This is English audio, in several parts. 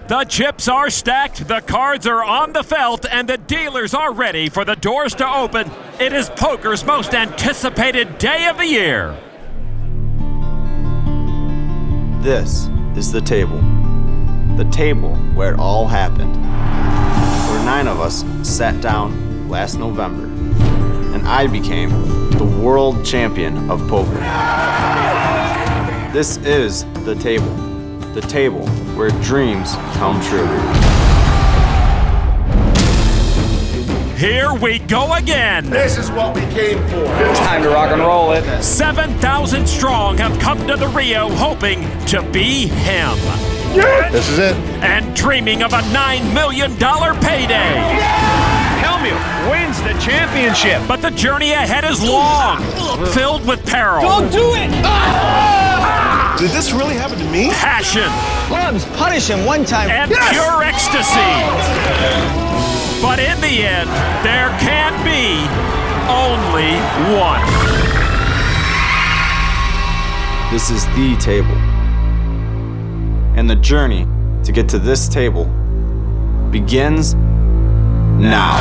The chips are stacked, the cards are on the felt, and the dealers are ready for the doors to open. It is poker's most anticipated day of the year. This is the table where it all happened, where 9 of us sat down last November, and I became the world champion of poker. This is the table where dreams come true. Here we go again. This is what we came for. It's time to rock and roll it. 7,000 strong have come to the Rio hoping to be him. Yeah. This is it. And dreaming of a $9 million payday. Yeah. Hellmuth wins the championship. But the journey ahead is long, filled with peril. Don't do it! Did this really happen to me? Passion. Clubs, punish him one time. And pure ecstasy. But in the end, there can be only one. This is the table. And the journey to get to this table begins now.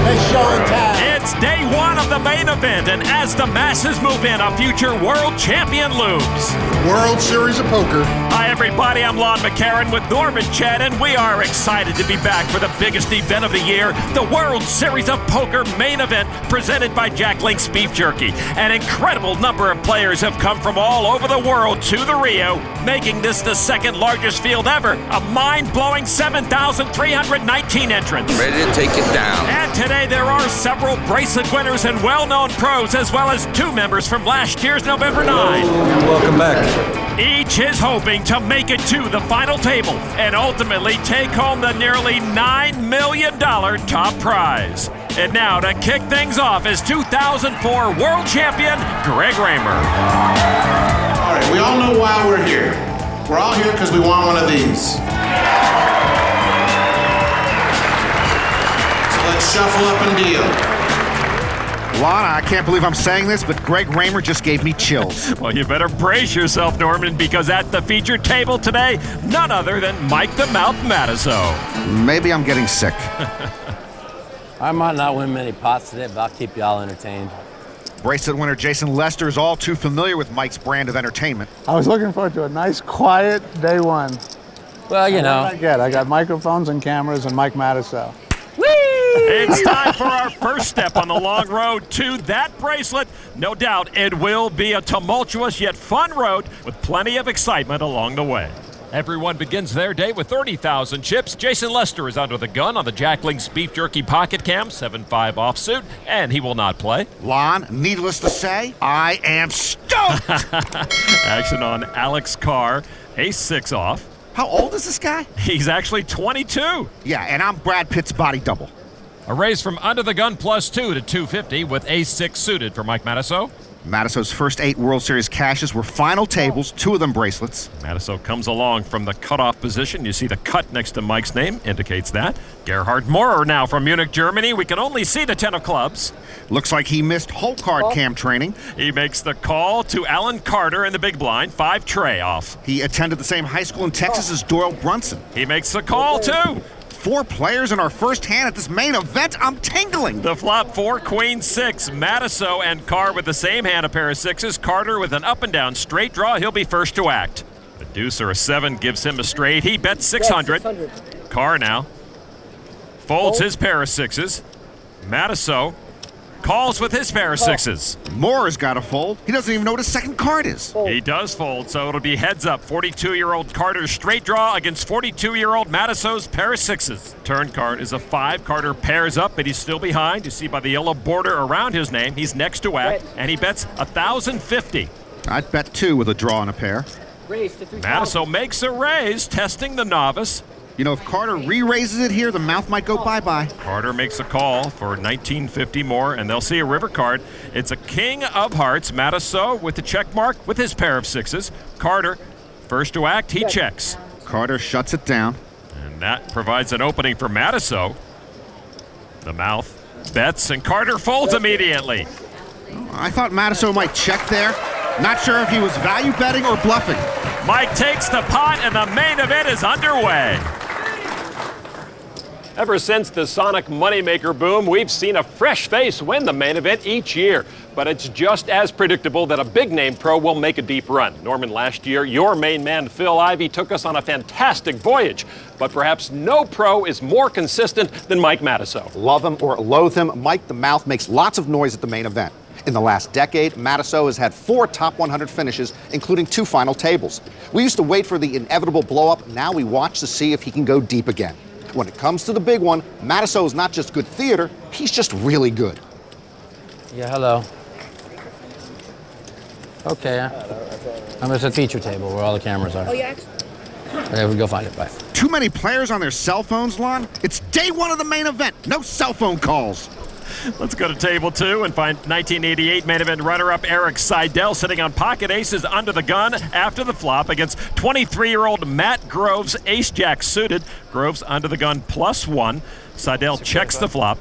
It's showtime. It's day 1 of the main event, and as the masses move in, a future world champion looms. World Series of Poker. Hi, everybody. I'm Lon McCarran with Norman Chad, and we are excited to be back for the biggest event of the year, the World Series of Poker Main Event, presented by Jack Link's Beef Jerky. An incredible number of players have come from all over the world to the Rio, making this the second largest field ever, a mind-blowing 7,319 entrants. Ready to take it down. And today there are several bracelet winners and well-known pros, as well as 2 members from last year's November 9. Welcome back. Each is hoping to make it to the final table and ultimately take home the nearly $9 million top prize. And now to kick things off is 2004 world champion Greg Raymer. All right, we all know why we're here. We're all here because we want one of these. So let's shuffle up and deal. Lana, I can't believe I'm saying this, but Greg Raymer just gave me chills. Well, you better brace yourself, Norman, because at the featured table today, none other than Mike the Mouth Matusow. Maybe I'm getting sick. I might not win many pots today, but I'll keep you all entertained. Bracelet winner Jason Lester is all too familiar with Mike's brand of entertainment. I was looking forward to a nice, quiet day 1. Well, you know. I got microphones and cameras and Mike Matusow. It's time for our first step on the long road to that bracelet. No doubt it will be a tumultuous yet fun road with plenty of excitement along the way. Everyone begins their day with 30,000 chips. Jason Lester is under the gun on the Jack Link's Beef Jerky Pocket Cam, 7.5 offsuit, and he will not play. Lon, needless to say, I am stoked! Action on Alex Carr, ace-6 off. How old is this guy? He's actually 22. Yeah, and I'm Brad Pitt's body double. A raise from under the gun +2 to 250 with ace-6 suited for Mike Matusow. Matusow's first 8 World Series cashes were final tables, 2 of them bracelets. Matusow comes along from the cutoff position. You see the cut next to Mike's name indicates that. Gerhard Maurer now from Munich, Germany. We can only see the 10 of clubs. Looks like he missed whole card cam training. He makes the call to Alan Carter in the big blind, 5 tray off. He attended the same high school in Texas as Doyle Brunson. He makes the call too. 4 players in our first hand at this main event. I'm tingling. The flop 4, queen 6. Matusow and Carr with the same hand, a pair of 6s. Carter with an up and down straight draw. He'll be first to act. A deuce or a 7 gives him a straight. He bets 600. Carr now folds his pair of 6s. Matusow calls with his pair of 6s. Moorer's got to fold. He doesn't even know what his second card is. He does fold, so it'll be heads up. 42-year-old Carter's straight draw against 42-year-old Matusow's pair of 6s. Turn card is a 5. Carter pairs up, but he's still behind. You see by the yellow border around his name, he's next to act, and he bets 1,050. I'd bet 2 with a draw and a pair. Matusow makes a raise, testing the novice. You know, if Carter re-raises it here, the mouth might go bye-bye. Carter makes a call for 1950 more, and they'll see a river card. It's a king of hearts. Matusow with the check mark with his pair of 6s. Carter, first to act, he checks. Carter shuts it down. And that provides an opening for Matusow. The mouth bets, and Carter folds immediately. I thought Matusow might check there. Not sure if he was value betting or bluffing. Mike takes the pot, and the main event is underway. Ever since the Sonic Moneymaker boom, we've seen a fresh face win the main event each year. But it's just as predictable that a big-name pro will make a deep run. Norman, last year, your main man, Phil Ivey, took us on a fantastic voyage. But perhaps no pro is more consistent than Mike Matusow. Love him or loathe him, Mike the Mouth makes lots of noise at the main event. In the last decade, Matusow has had 4 top 100 finishes, including 2 final tables. We used to wait for the inevitable blow-up. Now we watch to see if he can go deep again. When it comes to the big one, Matusow is not just good theater, he's just really good. Yeah, hello. Okay, I'm at the feature table where all the cameras are. Oh, yeah? Okay, we go find it, bye. Too many players on their cell phones, Lon? It's day 1 of the main event. No cell phone calls. Let's go to table 2 and find 1988 main event runner-up Eric Seidel sitting on pocket aces under the gun after the flop against 23-year-old Matt Groves, ace-jack suited. Groves under the gun +1. Seidel checks the flop.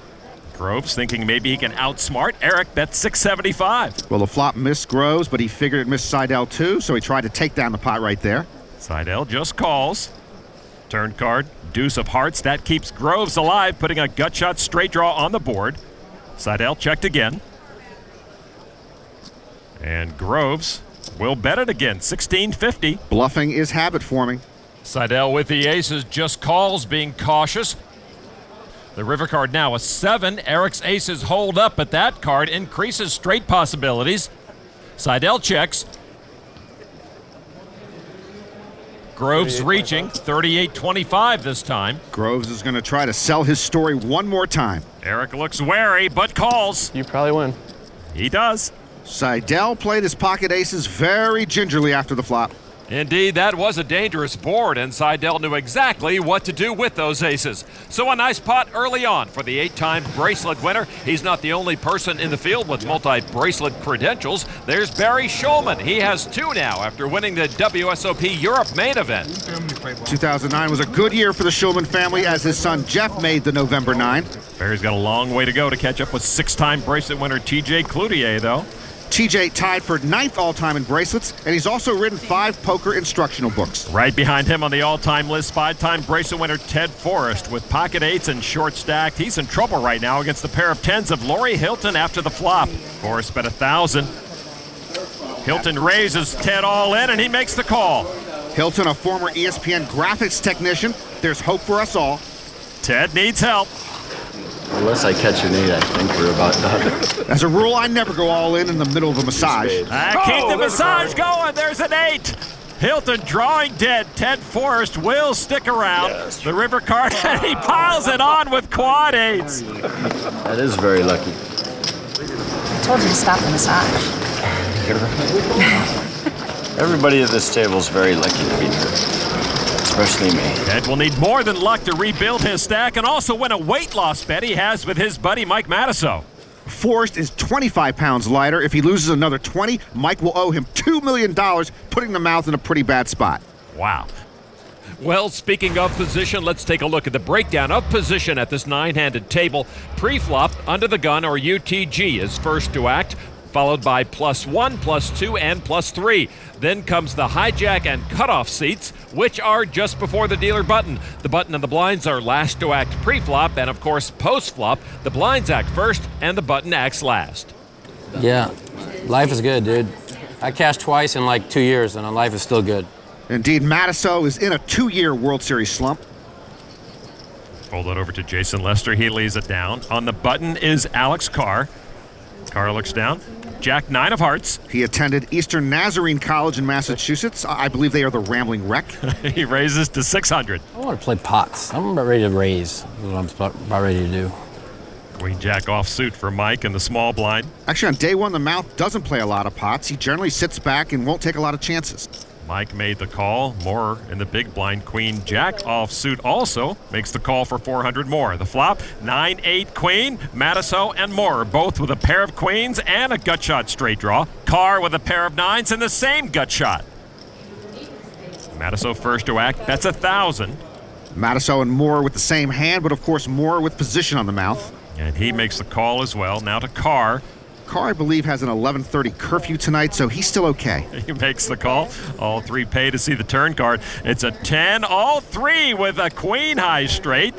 Groves thinking maybe he can outsmart. Eric bets 675. Well, the flop missed Groves, but he figured it missed Seidel too, so he tried to take down the pot right there. Seidel just calls. Turn card, deuce of hearts. That keeps Groves alive, putting a gut shot straight draw on the board. Seidel checked again. And Groves will bet it again, 1650. Bluffing is habit forming. Seidel with the aces just calls, being cautious. The river card now a 7. Eric's aces hold up, but that card increases straight possibilities. Seidel checks. Groves reaching 38-25 this time. Groves is going to try to sell his story one more time. Eric looks wary, but calls. You probably win. He does. Seidel played his pocket aces very gingerly after the flop. Indeed, that was a dangerous board, and Seidel knew exactly what to do with those aces. So a nice pot early on for the 8-time bracelet winner. He's not the only person in the field with multi-bracelet credentials. There's Barry Shulman. He has 2 now after winning the WSOP Europe Main Event. 2009 was a good year for the Shulman family as his son Jeff made the November 9. Barry's got a long way to go to catch up with 6-time bracelet winner TJ Cloutier, though. TJ tied for 9th all-time in bracelets, and he's also written 5 poker instructional books. Right behind him on the all-time list, 5-time bracelet winner Ted Forrest with pocket 8s and short stacked. He's in trouble right now against the pair of 10s of Laurie Hilton after the flop. Forrest bet 1,000. Hilton raises Ted all in, and he makes the call. Hilton, a former ESPN graphics technician. There's hope for us all. Ted needs help. Unless I catch an 8, I think we're about done. As a rule, I never go all in the middle of a massage. Keep the massage going. There's an 8. Hilton drawing dead. Ted Forrest will stick around. Yes. The river card, and he piles it on with quad 8s. That is very lucky. I told you to stop the massage. Everybody at this table is very lucky to be here. Especially me. Ted will need more than luck to rebuild his stack and also win a weight loss bet he has with his buddy Mike Matusow. Forrest is 25 pounds lighter. If he loses another 20, Mike will owe him $2 million, putting the Mouth in a pretty bad spot. Wow. Well, speaking of position, let's take a look at the breakdown of position at this 9-handed table. Pre-flop, under the gun, or UTG, is first to act, followed by +1, +2, and +3. Then comes the hijack and cutoff seats, which are just before the dealer button. The button and the blinds are last to act pre-flop, and of course post-flop. The blinds act first, and the button acts last. Yeah, life is good, dude. I cashed twice in like 2 years, and life is still good. Indeed, Matusow is in a 2-year World Series slump. Fold it over to Jason Lester. He lays it down. On the button is Alex Carr. Carr looks down. Jack 9 of hearts. He attended Eastern Nazarene College in Massachusetts. I believe they are the Rambling Wreck. He raises to 600. I want to play pots. I'm about ready to raise. That's what I'm about ready to do. Queen Jack offsuit for Mike in the small blind. Actually, on day 1, the Mouth doesn't play a lot of pots. He generally sits back and won't take a lot of chances. Mike made the call. More in the big blind. Queen Jack offsuit also makes the call for 400 more. The flop, 9-8 queen. Matusow and Moore both with a pair of queens and a gut shot straight draw. Carr with a pair of 9s and the same gut shot. Matusow first to act. That's 1,000. Matusow and Moore with the same hand, but of course Moore with position on the Mouth. And he makes the call as well. Now to Carr. Carr, I believe, has an 11:30 curfew tonight, so he's still okay. He makes the call. All 3 pay to see the turn card. It's a 10, all 3 with a queen high straight.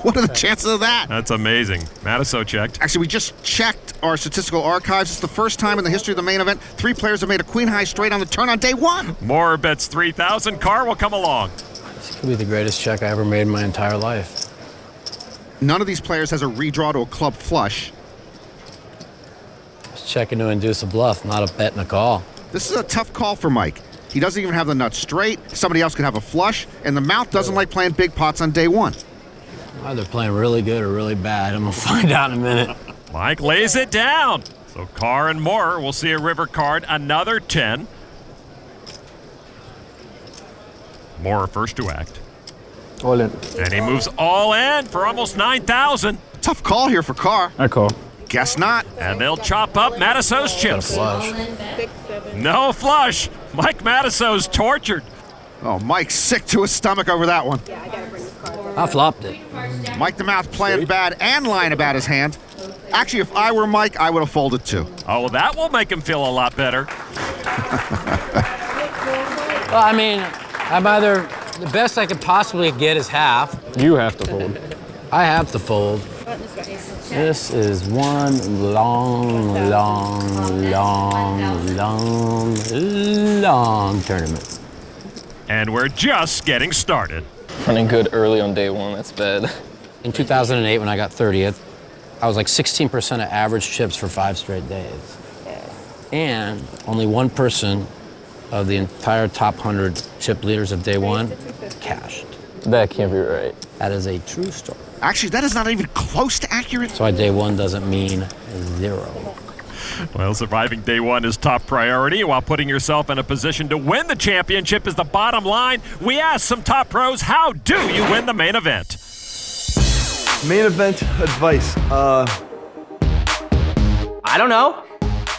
What are the chances of that? That's amazing. Matusow checked. Actually, we just checked our statistical archives. It's the first time in the history of the main event 3 players have made a queen high straight on the turn on day 1. Moore bets 3,000. Carr will come along. This could be the greatest check I ever made in my entire life. None of these players has a redraw to a club flush. Just checking to induce a bluff, not a bet and a call. This is a tough call for Mike. He doesn't even have the nuts straight. Somebody else could have a flush, and the mouth doesn't like playing big pots on day 1. Either playing really good or really bad. I'm gonna find out in a minute. Mike lays it down. So Carr and Moore will see a river card, another 10. Moore first to act. All in. And he moves all in for almost 9,000. Tough call here for Carr. I call. Guess not. And they'll chop up Matusow's Got a chips. flush. No flush. Mike Matusow's tortured. Oh, Mike's sick to his stomach over that one. I flopped it. Mike the Mouth playing bad and lying about his hand. Actually, if I were Mike, I would have folded too. Oh, well, that will make him feel a lot better. Well, I mean, I'm either, the best I could possibly get is half. You have to fold. I have to fold. This is one long tournament. And we're just getting started. Running good early on day 1, that's bad. In 2008, when I got 30th, I was like 16% of average chips for 5 straight days. And only one person of the entire top 100 chip leaders of day 1 cashed. That can't be right. That is a true story. Actually, that is not even close to accurate. That's why day 1 doesn't mean 0. Well, surviving day 1 is top priority while putting yourself in a position to win the championship is the bottom line. We asked some top pros, how do you win the main event? Main event advice. I don't know.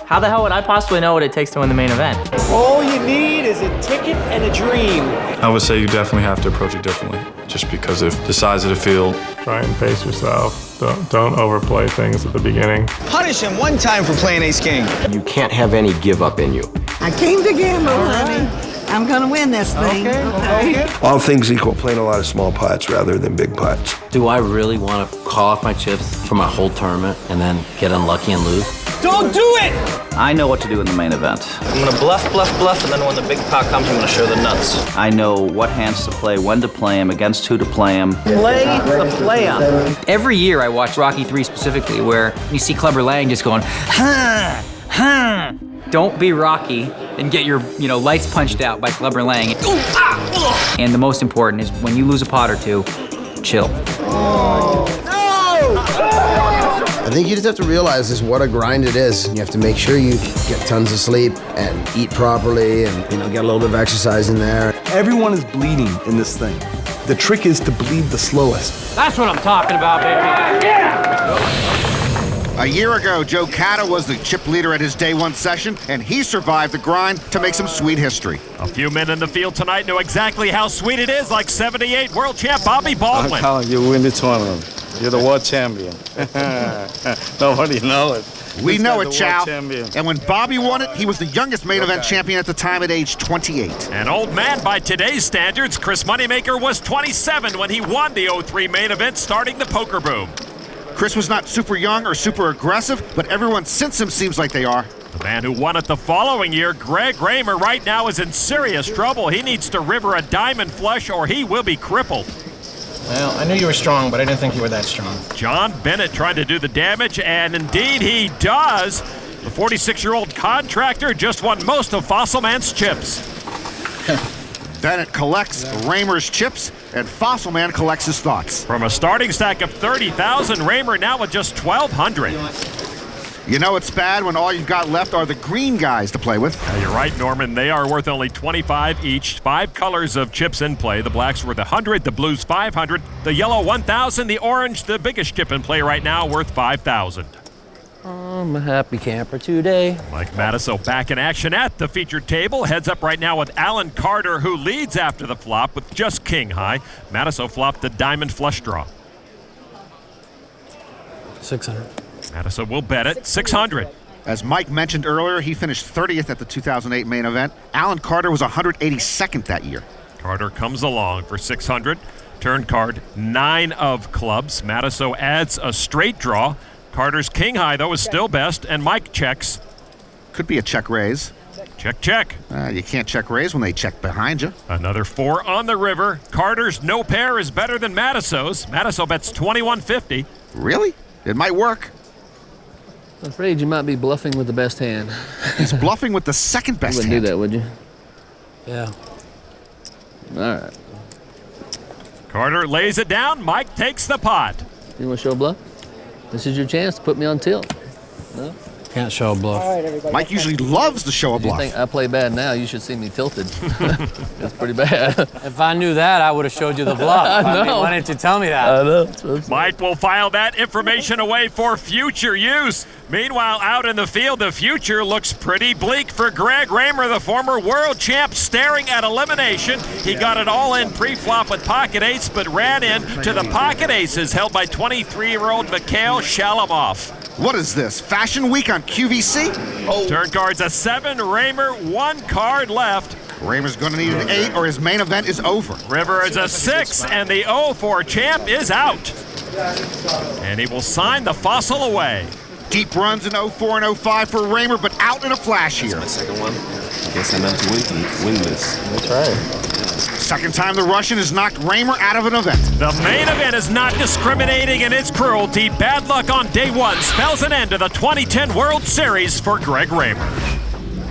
How the hell would I possibly know what it takes to win the main event? All you need is a ticket and a dream. I would say you definitely have to approach it differently, just because of the size of the field. Try and pace yourself. Don't overplay things at the beginning. Punish him one time for playing ace-king. You can't have any give up in you. I came to gamble, honey. I'm gonna win this thing. Okay. All things equal, playing a lot of small pots rather than big pots. Do I really want to call off my chips for my whole tournament and then get unlucky and lose? Don't do it! I know what to do in the main event. I'm gonna bluff, and then when the big pot comes, I'm gonna show the nuts. I know what hands to play, when to play them, against who to play them. Play the play-em. Every year I watch Rocky 3 specifically, where you see Clubber Lang just going, huh, huh. Don't be Rocky and get your, lights punched out by Clubber Lang. And the most important is when you lose a pot or two, chill. I think you just have to realize this what a grind it is. You have to make sure you get tons of sleep and eat properly and get a little bit of exercise in there. Everyone is bleeding in this thing. The trick is to bleed the slowest. That's what I'm talking about, baby. Yeah! A year ago, Joe Cata was the chip leader at his day 1 session, and he survived the grind to make some sweet history. A few men in the field tonight know exactly how sweet it is, like 78 world champ Bobby Baldwin. I'm telling you, win the tournament. You're the world champion. Nobody knows it. We know it, Chow. And when Bobby won it, he was the youngest main event champion at the time at age 28. An old man by today's standards, Chris Moneymaker was 27 when he won the 03 main event, starting the poker boom. Chris was not super young or super aggressive, but everyone since him seems like they are. The man who won it the following year, Greg Raymer, right now is in serious trouble. He needs to river a diamond flush or he will be crippled. Well, I knew you were strong, but I didn't think you were that strong. John Bennett trying to do the damage, and indeed he does. The 46-year-old contractor just won most of Fossil Man's chips. Bennett collects Raymer's chips, and Fossil Man collects his thoughts. From a starting stack of 30,000, Raymer now with just 1,200. You know it's bad when all you've got left are the green guys to play with. You're right, Norman. They are worth only 25 each. 5 colors of chips in play. The blacks worth 100, the blues 500, the yellow 1,000, the orange, the biggest chip in play right now, worth 5,000. I'm a happy camper today. Mike Matusow back in action at the featured table. Heads up right now with Alan Carter, who leads after the flop with just king high. Matusow flopped the diamond flush draw. 600. Matusow will bet it. 600. As Mike mentioned earlier, he finished 30th at the 2008 main event. Alan Carter was 182nd that year. Carter comes along for 600. Turn card, 9 of clubs. Matusow adds a straight draw. Carter's king high, though, is still best, and Mike checks. Could be a check raise. Check, check. You can't check raise when they check behind you. Another 4 on the river. Carter's no pair is better than Matusow's. Matusow bets 21.50. Really? It might work. I'm afraid you might be bluffing with the best hand. He's bluffing with the second best hand. You wouldn't do that, would you? Yeah. All right. Carter lays it down. Mike takes the pot. You want to show a bluff? This is your chance to put me on tilt. No? Can't show a bluff. All right, everybody. Mike usually loves to show a bluff. You think I play bad now, you should see me tilted. That's pretty bad. If I knew that, I would have showed you the bluff. I mean, why didn't you tell me that? I know. Mike will file that information away for future use. Meanwhile, out in the field, the future looks pretty bleak for Greg Raymer, the former world champ, staring at elimination. He got it all in pre-flop with pocket eights, but ran in to the pocket aces held by 23-year-old Mikhail Shalamov. What is this, Fashion Week on QVC? Turn card's a 7, Raymer, 1 card left. Raymer's gonna need an 8 or his main event is over. River is a 6, and the 0-4 champ is out. And he will sign the fossil away. Deep runs in 04 and 05 for Raymer, but out in a flash here. My second one. I guess I meant to win this. That's right. Second time the Russian has knocked Raymer out of an event. The main event is not discriminating in its cruelty. Bad luck on day 1 spells an end to the 2010 World Series for Greg Raymer.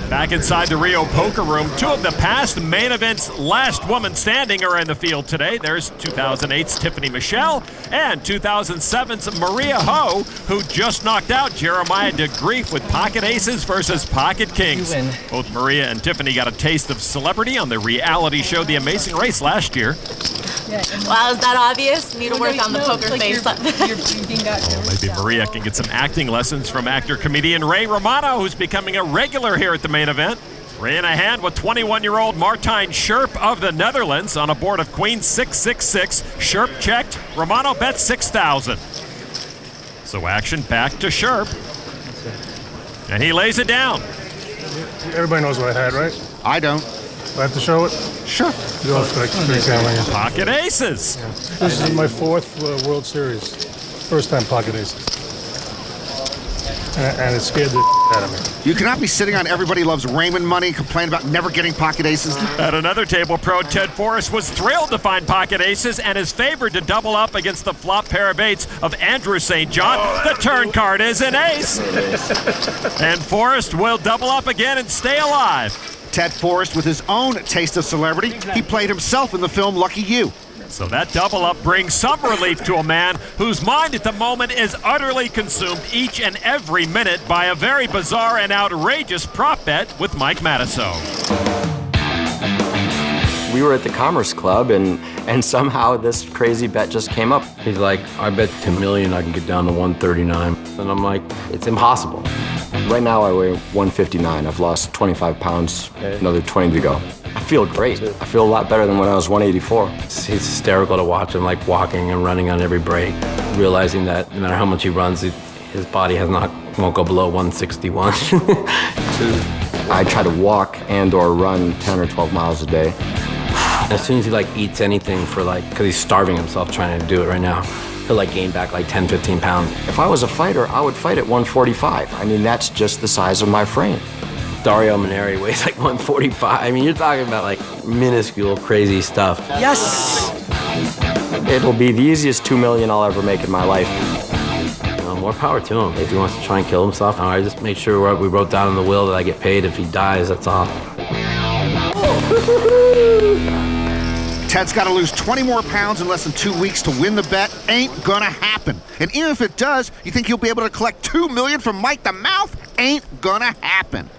Back inside the Rio Poker Room, 2 of the past main event's last woman standing are in the field today. There's 2008's Tiffany Michelle and 2007's Maria Ho, who just knocked out Jeremiah DeGrief with pocket aces versus pocket kings. Both Maria and Tiffany got a taste of celebrity on the reality show The Amazing Race last year. Wow, is that obvious? Need to work on the poker face. Maybe Maria can get some acting lessons from actor-comedian Ray Romano, who's becoming a regular here at the main event. Ray in a hand with 21-year-old Martijn Scherp of the Netherlands on a board of Queen 666. Scherp checked. Romano bet 6,000. So action back to Scherp. And he lays it down. Everybody knows what I had, right? I don't. Do I have to show it? Sure. Pocket aces. Yeah. This is my 4th World Series. First time pocket aces. And it scared the out of me. You cannot be sitting on Everybody Loves Raymond money and complain about never getting pocket aces. At another table, pro Ted Forrest was thrilled to find pocket aces and is favored to double up against the flop pair of eights of Andrew St. John. The turn card is an ace. And Forrest will double up again and stay alive. Ted Forrest with his own taste of celebrity. He played himself in the film Lucky You. So that double up brings some relief to a man whose mind at the moment is utterly consumed each and every minute by a very bizarre and outrageous prop bet with Mike Matusow. We were at the Commerce Club and somehow this crazy bet just came up. He's like, I bet 10 million I can get down to 139. And I'm like, it's impossible. Right now I weigh 159. I've lost 25 pounds, another 20 to go. I feel great. I feel a lot better than when I was 184. It's hysterical to watch him like walking and running on every break, realizing that no matter how much he runs, his body won't go below 161. I try to walk and or run 10 or 12 miles a day. As soon as he eats anything because he's starving himself trying to do it right now, he'll gain back 10, 15 pounds. If I was a fighter, I would fight at 145. I mean, that's just the size of my frame. Dario Maneri weighs 145. I mean, you're talking about minuscule, crazy stuff. Yes! It'll be the easiest $2 million I'll ever make in my life. More power to him. If he wants to try and kill himself, I just made sure we wrote down in the will that I get paid if he dies, that's all. Ted's got to lose 20 more pounds in less than 2 weeks to win the bet. Ain't gonna happen. And even if it does, you think he'll be able to collect $2 million from Mike the Mouth? Ain't gonna happen.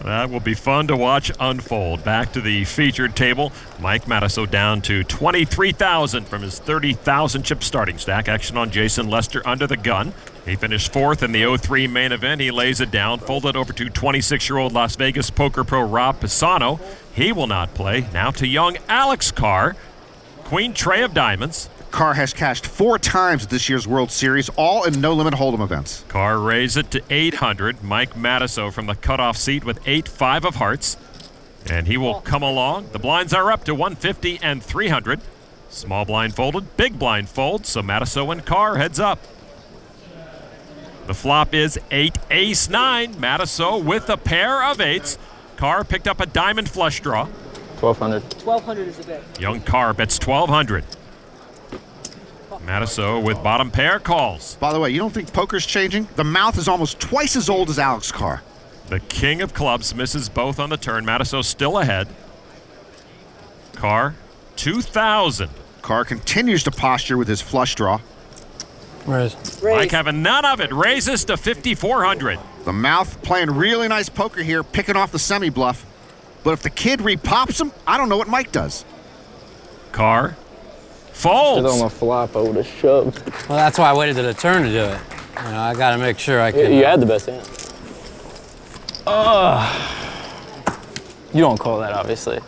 That will be fun to watch unfold. Back to the featured table. Mike Matusow down to 23,000 from his 30,000 chip starting stack. Action on Jason Lester under the gun. He finished 4th in the 03 main event. He lays it down, folded over to 26-year-old Las Vegas poker pro Rob Pisano. He will not play. Now to young Alex Carr. Queen Trey of diamonds. Carr has cashed 4 times at this year's World Series, all in no-limit hold'em events. Carr raised it to 800. Mike Matusow from the cutoff seat with 8-5 of hearts. And he will come along. The blinds are up to 150 and 300. Small blind folded, big blind fold, so Matusow and Carr heads up. The flop is 8 ace 9. Matusow with a pair of 8s. Carr picked up a diamond flush draw. 1,200. 1,200 is the bet. Young Carr bets 1,200. Matusow with bottom pair calls. By the way, you don't think poker's changing? The mouth is almost twice as old as Alex Carr. The king of clubs misses both on the turn. Matusow still ahead. Carr, 2,000. Carr continues to posture with his flush draw. Mike having none of it, raises to 5,400. The mouth playing really nice poker here, picking off the semi-bluff. But if the kid repops him, I don't know what Mike does. Carr folds. On a flop, I would have shoved. Well, that's why I waited to the turn to do it. You know, I got to make sure I can. You had the best hand. You don't call that, obviously.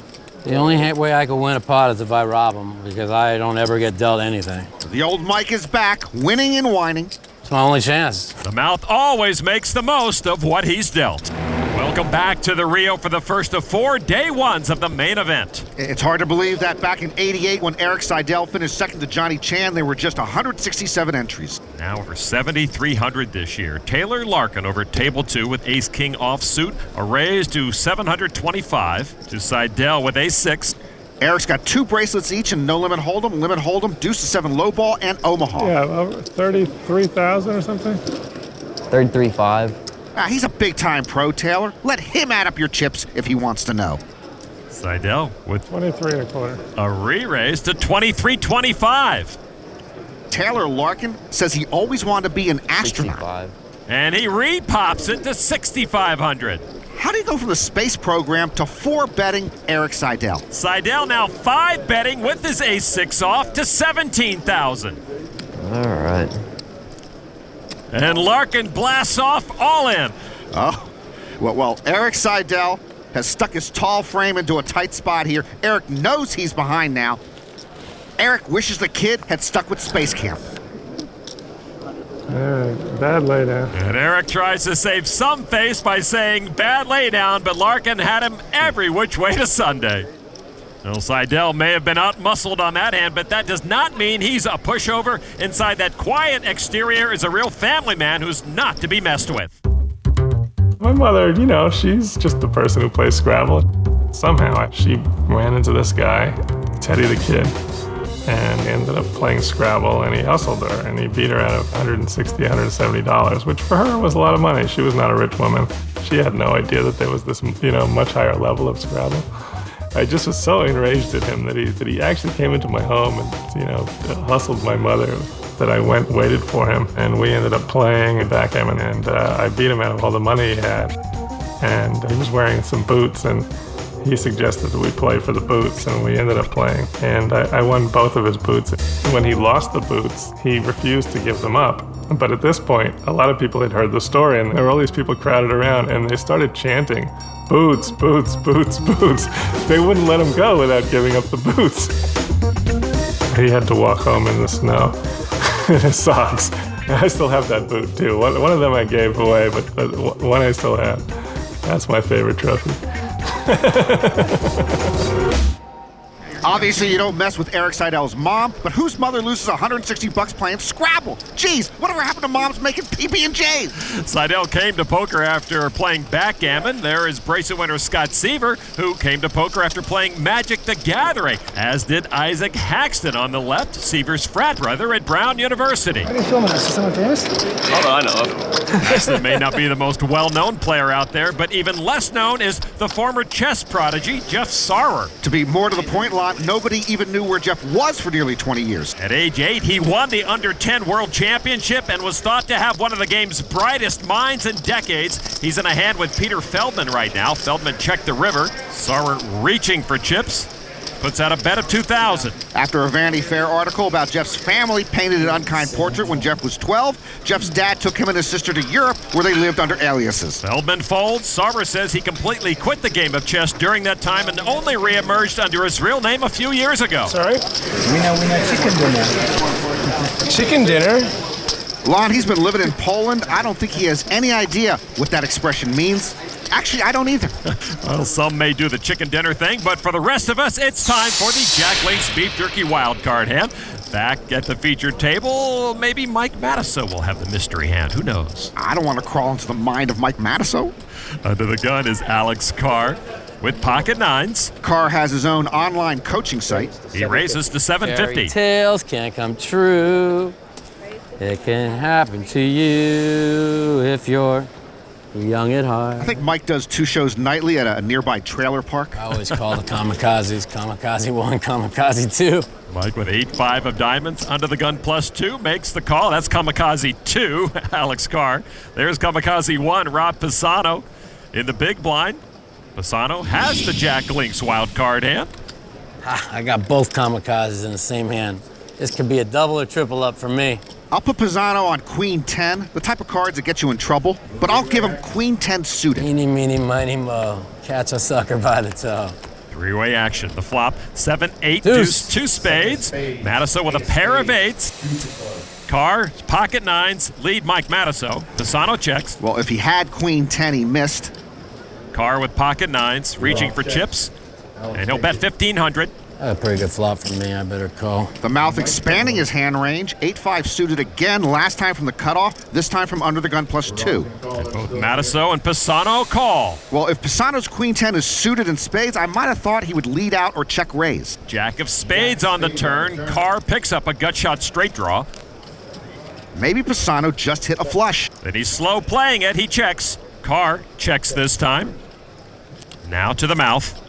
The only way I could win a pot is if I rob him, because I don't ever get dealt anything. The old Mike is back, winning and whining. It's my only chance. The mouth always makes the most of what he's dealt. Welcome back to the Rio for the first of 4 day ones of the main event. It's hard to believe that back in '88 when Eric Seidel finished second to Johnny Chan, there were just 167 entries. Now over 7,300 this year. Taylor Larkin over table 2 with ace-king offsuit, a raise to 725 to Seidel with ace-6. Eric's got 2 bracelets each and no limit hold'em, deuce to 7 low ball, and Omaha. Yeah, over 33,000 or something. 33.5. He's a big-time pro, Taylor. Let him add up your chips if he wants to know. Seidel with 23.25. a re-raise to 23.25. Taylor Larkin says he always wanted to be an astronaut. 65. And he re-pops it to 6,500. How do you go from the space program to 4 betting Eric Seidel? Seidel now 5 betting with his ace-6 off to 17,000. All right. And Larkin blasts off all in. Oh, well, Eric Seidel has stuck his tall frame into a tight spot here. Eric knows he's behind now. Eric wishes the kid had stuck with Space Camp. Bad laydown. And Eric tries to save some face by saying bad laydown, but Larkin had him every which way to Sunday. Well, Seidel may have been out-muscled on that hand, but that does not mean he's a pushover. Inside that quiet exterior is a real family man who's not to be messed with. My mother, you know, she's just the person who plays Scrabble. Somehow she ran into this guy, Teddy the Kid, and ended up playing Scrabble, and he hustled her, and he beat her out of $160, $170, which for her was a lot of money. She was not a rich woman. She had no idea that there was this, you know, much higher level of Scrabble. I just was so enraged at him that he actually came into my home and, you know, hustled my mother, that I waited for him, and we ended up playing backgammon, and I beat him out of all the money he had. And he was wearing some boots, and he suggested that we play for the boots, and we ended up playing. And I won both of his boots. When he lost the boots, he refused to give them up. But at this point, a lot of people had heard the story, and there were all these people crowded around, and they started chanting, "Boots, boots, boots, boots." They wouldn't let him go without giving up the boots. He had to walk home in the snow in his socks. And I still have that boot too. One of them I gave away, but one I still have. That's my favorite trophy. Obviously, you don't mess with Eric Seidel's mom, but whose mother loses $160 playing Scrabble? Jeez, whatever happened to moms making PB&Js? Seidel came to poker after playing backgammon. There is bracelet winner Scott Seaver, who came to poker after playing Magic the Gathering, as did Isaac Haxton on the left, Seaver's frat brother at Brown University. Why are you filming this? Is someone famous? Oh, no, I know. Haxton may not be the most well-known player out there, but even less known is the former chess prodigy Jeff Sauer. To be more to the point, Lon, nobody even knew where Jeff was for nearly 20 years. At age 8, he won the Under-10 World Championship and was thought to have one of the game's brightest minds in decades. He's in a hand with Peter Feldman right now. Feldman checked the river. Sauer reaching for chips. Puts out a bet of 2,000. After a Vanity Fair article about Jeff's family painted an unkind portrait when Jeff was 12, Jeff's dad took him and his sister to Europe, where they lived under aliases. Feldman folds. Sauer says he completely quit the game of chess during that time and only re-emerged under his real name a few years ago. Sorry? Winner, chicken dinner. Chicken dinner? Lon, he's been living in Poland. I don't think he has any idea what that expression means. Actually, I don't either. Well, some may do the chicken dinner thing, but for the rest of us, it's time for the Jack Link's Beef Jerky wild card hand. Back at the featured table, maybe Mike Matusow will have the mystery hand. Who knows? I don't want to crawl into the mind of Mike Matusow. Under the gun is Alex Carr with pocket nines. Carr has his own online coaching site. He raises to 750. Fairy tales can't come true. It can happen to you if you're young at heart. I think Mike does 2 shows nightly at a nearby trailer park. I always call the kamikazes Kamikaze 1, Kamikaze 2. Mike with 8-5 of diamonds, under the gun +2, makes the call. That's Kamikaze 2, Alex Carr. There's Kamikaze 1, Rob Pisano. In the big blind, Pisano has the Jack Link's wild card hand. I got both kamikazes in the same hand. This could be a double or triple up for me. I'll put Pisano on Queen 10, the type of cards that get you in trouble, but I'll give him Queen 10 suited. Eeny, meeny, miny, mo. Catch a sucker by the toe. Three-way action. The flop, 7, 8, deuce, 2 spades. Matusow with a pair of 8s. Carr, pocket 9s, lead Mike Matusow. Pisano checks. Well, if he had Queen 10, he missed. Carr with pocket 9s, reaching for chips. And he'll bet 1,500. A pretty good flop for me, I better call. The mouth expanding his hand range. 8-5 suited again, last time from the cutoff, this time from under the gun +2. And both Matusow and Pisano call. Well, if Pisano's Queen 10 is suited in spades, I might have thought he would lead out or check raise. Jack of spades on the turn. Carr picks up a gut shot straight draw. Maybe Pisano just hit a flush. Then he's slow playing it. He checks. Carr checks this time. Now to the mouth.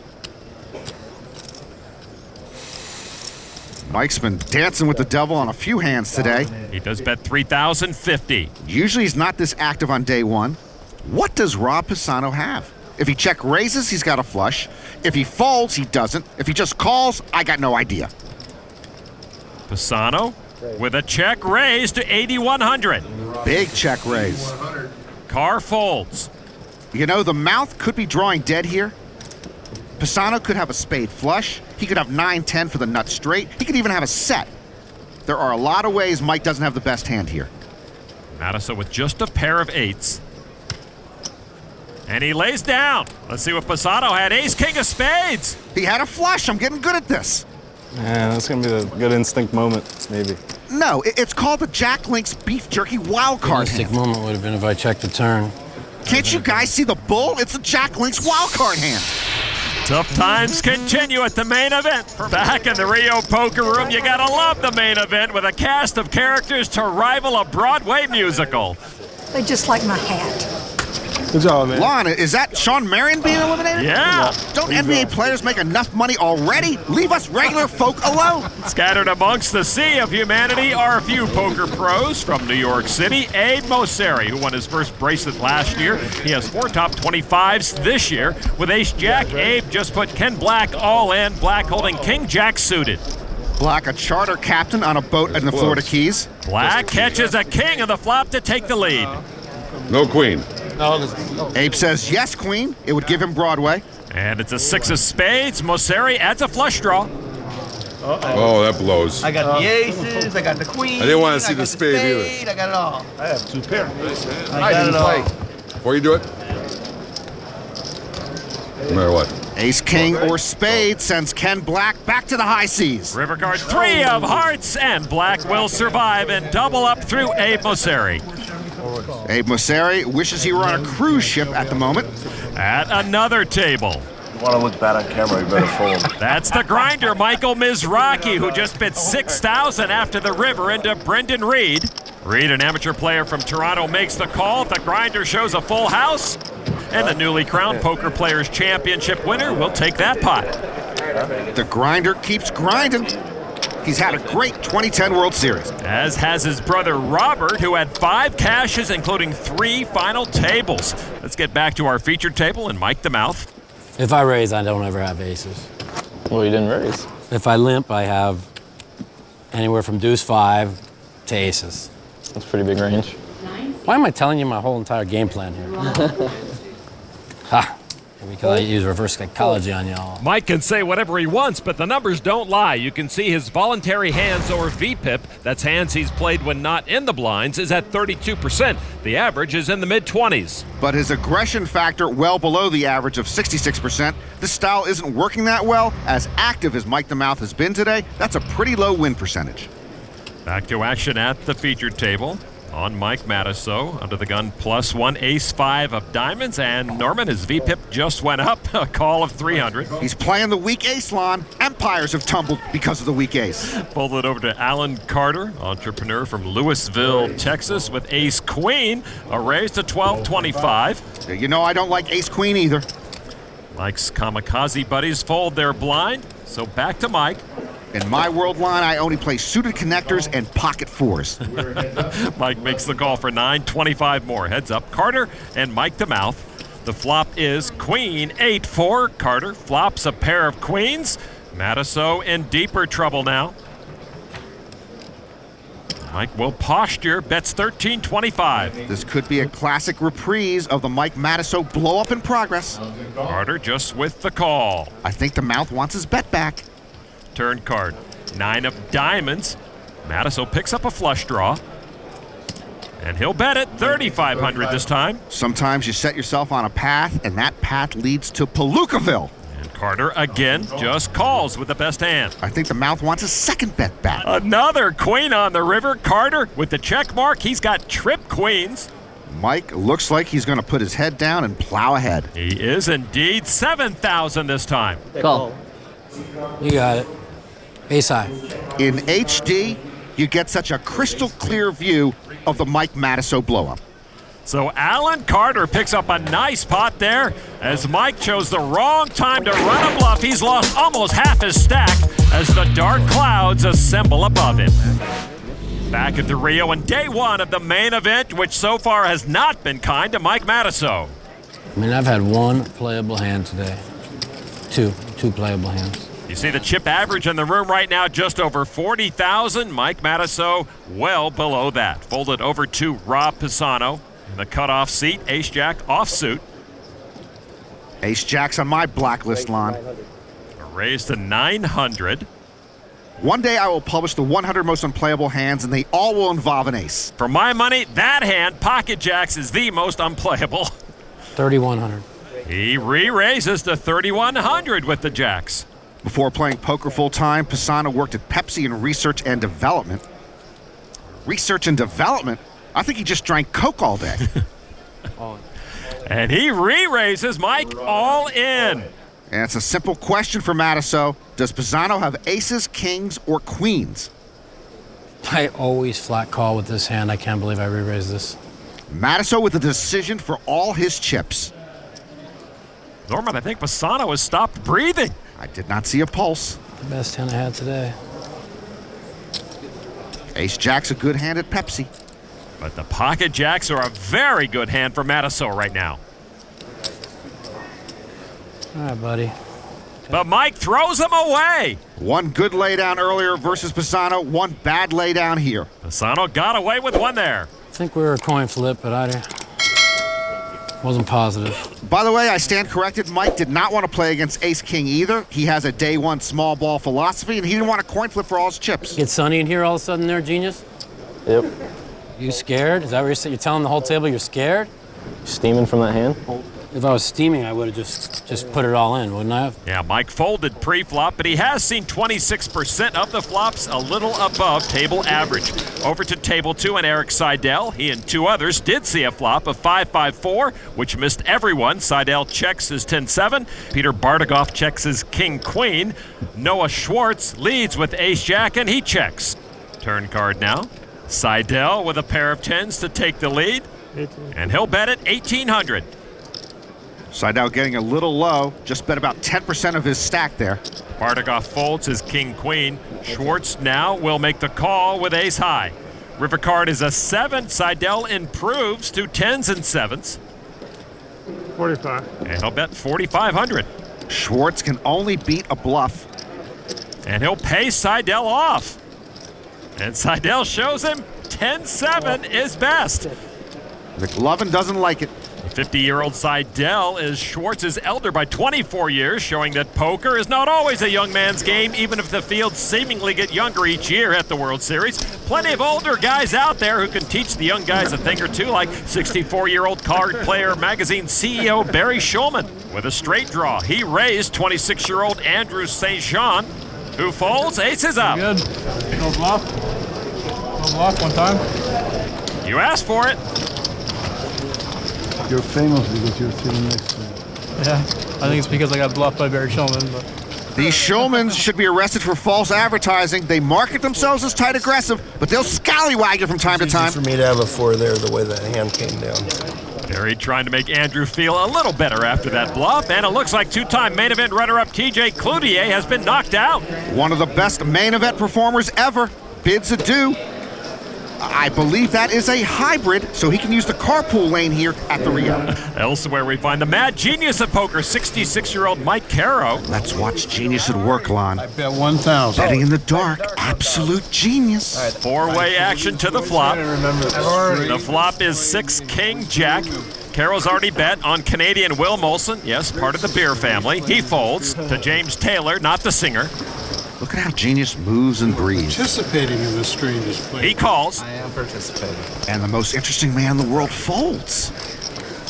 Mike's been dancing with the devil on a few hands today. He does bet 3,050. Usually he's not this active on day one. What does Rob Pisano have? If he check raises, he's got a flush. If he folds, he doesn't. If he just calls, I got no idea. Pisano with a check raise to 8,100. Big check raise. Carr folds. You know, the mouth could be drawing dead here. Pisano could have a spade flush. He could have 9-10 for the nut straight. He could even have a set. There are a lot of ways Mike doesn't have the best hand here. Matusow with just a pair of 8s. And he lays down. Let's see what Pisano had. Ace, king of spades. He had a flush. I'm getting good at this. Yeah, that's going to be the good instinct moment, maybe. No, it's called the Jack Link's Beef Jerky wild card hand. Instinct moment would have been if I checked the turn. Can't you guys see the bull? It's the Jack Link's wild card hand. Tough times continue at the main event. Back in the Rio Poker Room, you gotta love the main event with a cast of characters to rival a Broadway musical. They just like my hat. Good job, man. Lon, is that Sean Marion being eliminated? Yeah. Don't NBA players make enough money already? Leave us regular folk alone. Scattered amongst the sea of humanity are a few poker pros from New York City. Abe Mosseri, who won his first bracelet last year. He has 4 top 25s this year. With ace-jack, Abe just put Ken Black all in. Black holding king-jack suited. Black, a charter captain on a boat in the Florida Keys. Black catches a king on the flop to take the lead. No queen. Abe says yes, queen. It would give him Broadway. And it's a 6 of spades. Mosseri adds a flush draw. Oh, that blows. I got the aces, I got the queen. I didn't want to see the spade either. I got it all. I have 2 pairs. I got it all. Before you do it, no matter what. Ace, king, or spade sends Ken Black back to the high seas. River card 3 of hearts, and Black will survive and double up through Abe Mosseri. Abe Mosseri wishes he were on a cruise ship at the moment. At another table. You want to look bad on camera, you better fold. That's the grinder, Michael Mizraki, who just bid 6,000 after the river into Brendan Reed. Reed, an amateur player from Toronto, makes the call. The grinder shows a full house. And the newly crowned Poker Players Championship winner will take that pot. The grinder keeps grinding. He's had a great 2010 World Series. As has his brother Robert, who had 5 cashes, including 3 final tables. Let's get back to our featured table and Mike the Mouth. If I raise, I don't ever have aces. Well, you didn't raise. If I limp, I have anywhere from deuce 5 to aces. That's pretty big range. Why am I telling you my whole entire game plan here? Ha! Because I use reverse psychology on y'all. Mike can say whatever he wants, but the numbers don't lie. You can see his voluntary hands or VPIP, that's hands he's played when not in the blinds, is at 32%. The average is in the mid-20s. But his aggression factor well below the average of 66%. This style isn't working that well. As active as Mike the Mouth has been today, that's a pretty low win percentage. Back to action at the featured table. On Mike Matusow, under the gun +1, ace-5 of diamonds, and Norman, his VPIP just went up, a call of 300. He's playing the weak ace line. Empires have tumbled because of the weak ace. Pulled it over to Alan Carter, entrepreneur from Louisville, Texas, with ace-queen, a raise to 1225. You know I don't like ace-queen either. Mike's kamikaze buddies fold their blind, so back to Mike. In my world line, I only play suited connectors and pocket fours. Mike makes the call for 925 more. Heads up, Carter and Mike the Mouth. The flop is queen 8-4. Carter flops a pair of queens. Matusow in deeper trouble now. Mike will posture, bets 1325. This could be a classic reprise of the Mike Matusow blow-up in progress. Carter just with the call. I think the Mouth wants his bet back. Turn card, 9 of diamonds. Matusow picks up a flush draw. And he'll bet it 3,500 this time. Sometimes you set yourself on a path, and that path leads to Palookaville. And Carter again just calls with the best hand. I think the Mouth wants his second bet back. Another queen on the river. Carter with the check mark. He's got trip queens. Mike looks like he's going to put his head down and plow ahead. He is indeed. 7,000 this time. Call. You got it. Ace high. In HD, you get such a crystal clear view of the Mike Matusow blow-up. So Alan Carter picks up a nice pot there. As Mike chose the wrong time to run a bluff, he's lost almost half his stack as the dark clouds assemble above him. Back at the Rio and day one of the main event, which so far has not been kind to Mike Matusow. I mean, I've had one playable hand today. Two playable hands. You see the chip average in the room right now, just over 40,000. Mike Matusow well below that. Folded over to Rob Pisano. In the cutoff seat, ace-jack offsuit. Ace-jack's on my blacklist line. A raise to 900. One day I will publish the 100 most unplayable hands, and they all will involve an ace. For my money, that hand, pocket jacks, is the most unplayable. 3,100. He re-raises to 3,100 with the jacks. Before playing poker full-time, Pisano worked at Pepsi in research and development. Research and development? I think he just drank Coke all day. And he re-raises Mike all in. And it's a simple question for Matusow. Does Pisano have aces, kings, or queens? I always flat call with this hand. I can't believe I re-raised this. Matusow with a decision for all his chips. Norman, I think Pisano has stopped breathing. I did not see a pulse. The best hand I had today. Ace-jack's a good hand at Pepsi. But the pocket jacks are a very good hand for Matusow right now. All right, buddy. But Mike throws him away. One good laydown earlier versus Pisano, one bad laydown here. Pisano got away with one there. I think we were a coin flip, but I wasn't positive. By the way, I stand corrected. Mike did not want to play against Ace-King either. He has a day one small ball philosophy, and he didn't want a coin flip for all his chips. Get Sonny in here all of a sudden there, genius? Yep. You scared? Is that what you're telling the whole table you're scared? Steaming from that hand? If I was steaming, I would have just put it all in, wouldn't I have? Yeah, Mike folded pre-flop, but he has seen 26% of the flops, a little above table average. Over to table 2 and Eric Seidel. He and 2 others did see a flop of 5-5-4, which missed everyone. Seidel checks his 10-7. Peter Bardagoff checks his king-queen. Noah Schwartz leads with ace-jack, and he checks. Turn card now. Seidel with a pair of 10s to take the lead, and he'll bet it 1,800. Seidel getting a little low, just bet about 10% of his stack there. Bardagoff folds his king-queen. Schwartz now will make the call with ace-high. River card is a 7. Seidel improves to 10s and 7s. 45. And he'll bet 4,500. Schwartz can only beat a bluff. And he'll pay Seidel off. And Seidel shows him 10-7 is best. McLovin doesn't like it. 50-year-old Seidel is Schwartz's elder by 24 years, showing that poker is not always a young man's game, even if the fields seemingly get younger each year at the World Series. Plenty of older guys out there who can teach the young guys a thing or two, like 64-year-old Card Player Magazine CEO Barry Shulman. With a straight draw, he raised 26-year-old Andrew St. Jean, who folds aces up. Good. No bluff. No bluff one time. You asked for it. You're famous because you're sitting next to me. Yeah, I think it's because I got bluffed by Barry Shulman. But These Shulmans should be arrested for false advertising. They market themselves as tight aggressive, but they'll scallywag you from time to time. For me to have a 4 there, the way that hand came down. Barry trying to make Andrew feel a little better after that bluff, and it looks like two-time main event runner-up TJ Cloutier has been knocked out. One of the best main event performers ever. Bids adieu. I believe that is a hybrid, so he can use the carpool lane here at the Rio. Elsewhere, we find the mad genius of poker, 66-year-old Mike Caro. Let's watch genius at work, Lon. I bet 1,000. Betting in the dark, absolute genius. Four-way action to the flop. The flop is 6 King Jack. Caro's already bet on Canadian Will Molson, yes, part of the beer family. He folds to James Taylor, not the singer. Look at how genius moves and breathes. Participating in the strangest play. He calls. I am participating. And the most interesting man in the world folds.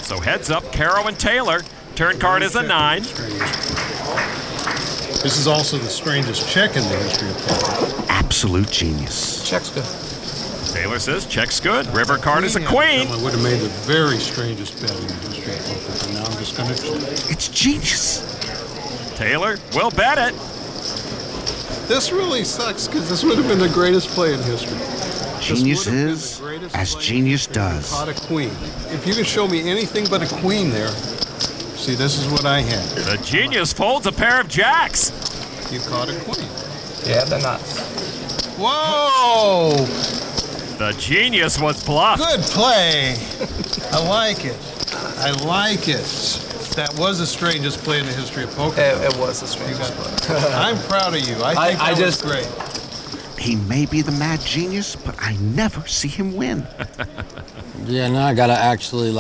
So heads up, Caro and Taylor. Turn card is a 9. This is also the strangest check in the history of poker. Absolute genius. Check's good. Taylor says check's good. River card is a queen. I would have made the very strangest bet in the history of poker, but now I'm just going to check. It's genius. Taylor will bet it. This really sucks because this would have been the greatest play in history. Genius is as genius does. Caught a queen. If you could show me anything but a queen there, see, this is what I had. The genius folds a pair of jacks. You caught a queen. Yeah, they're nuts. Whoa! The genius was bluffed. Good play. I like it. I like it. That was the strangest play in the history of poker. It was the strangest play. I'm proud of you. I think that was great. He may be the mad genius, but I never see him win. Yeah, now I gotta actually,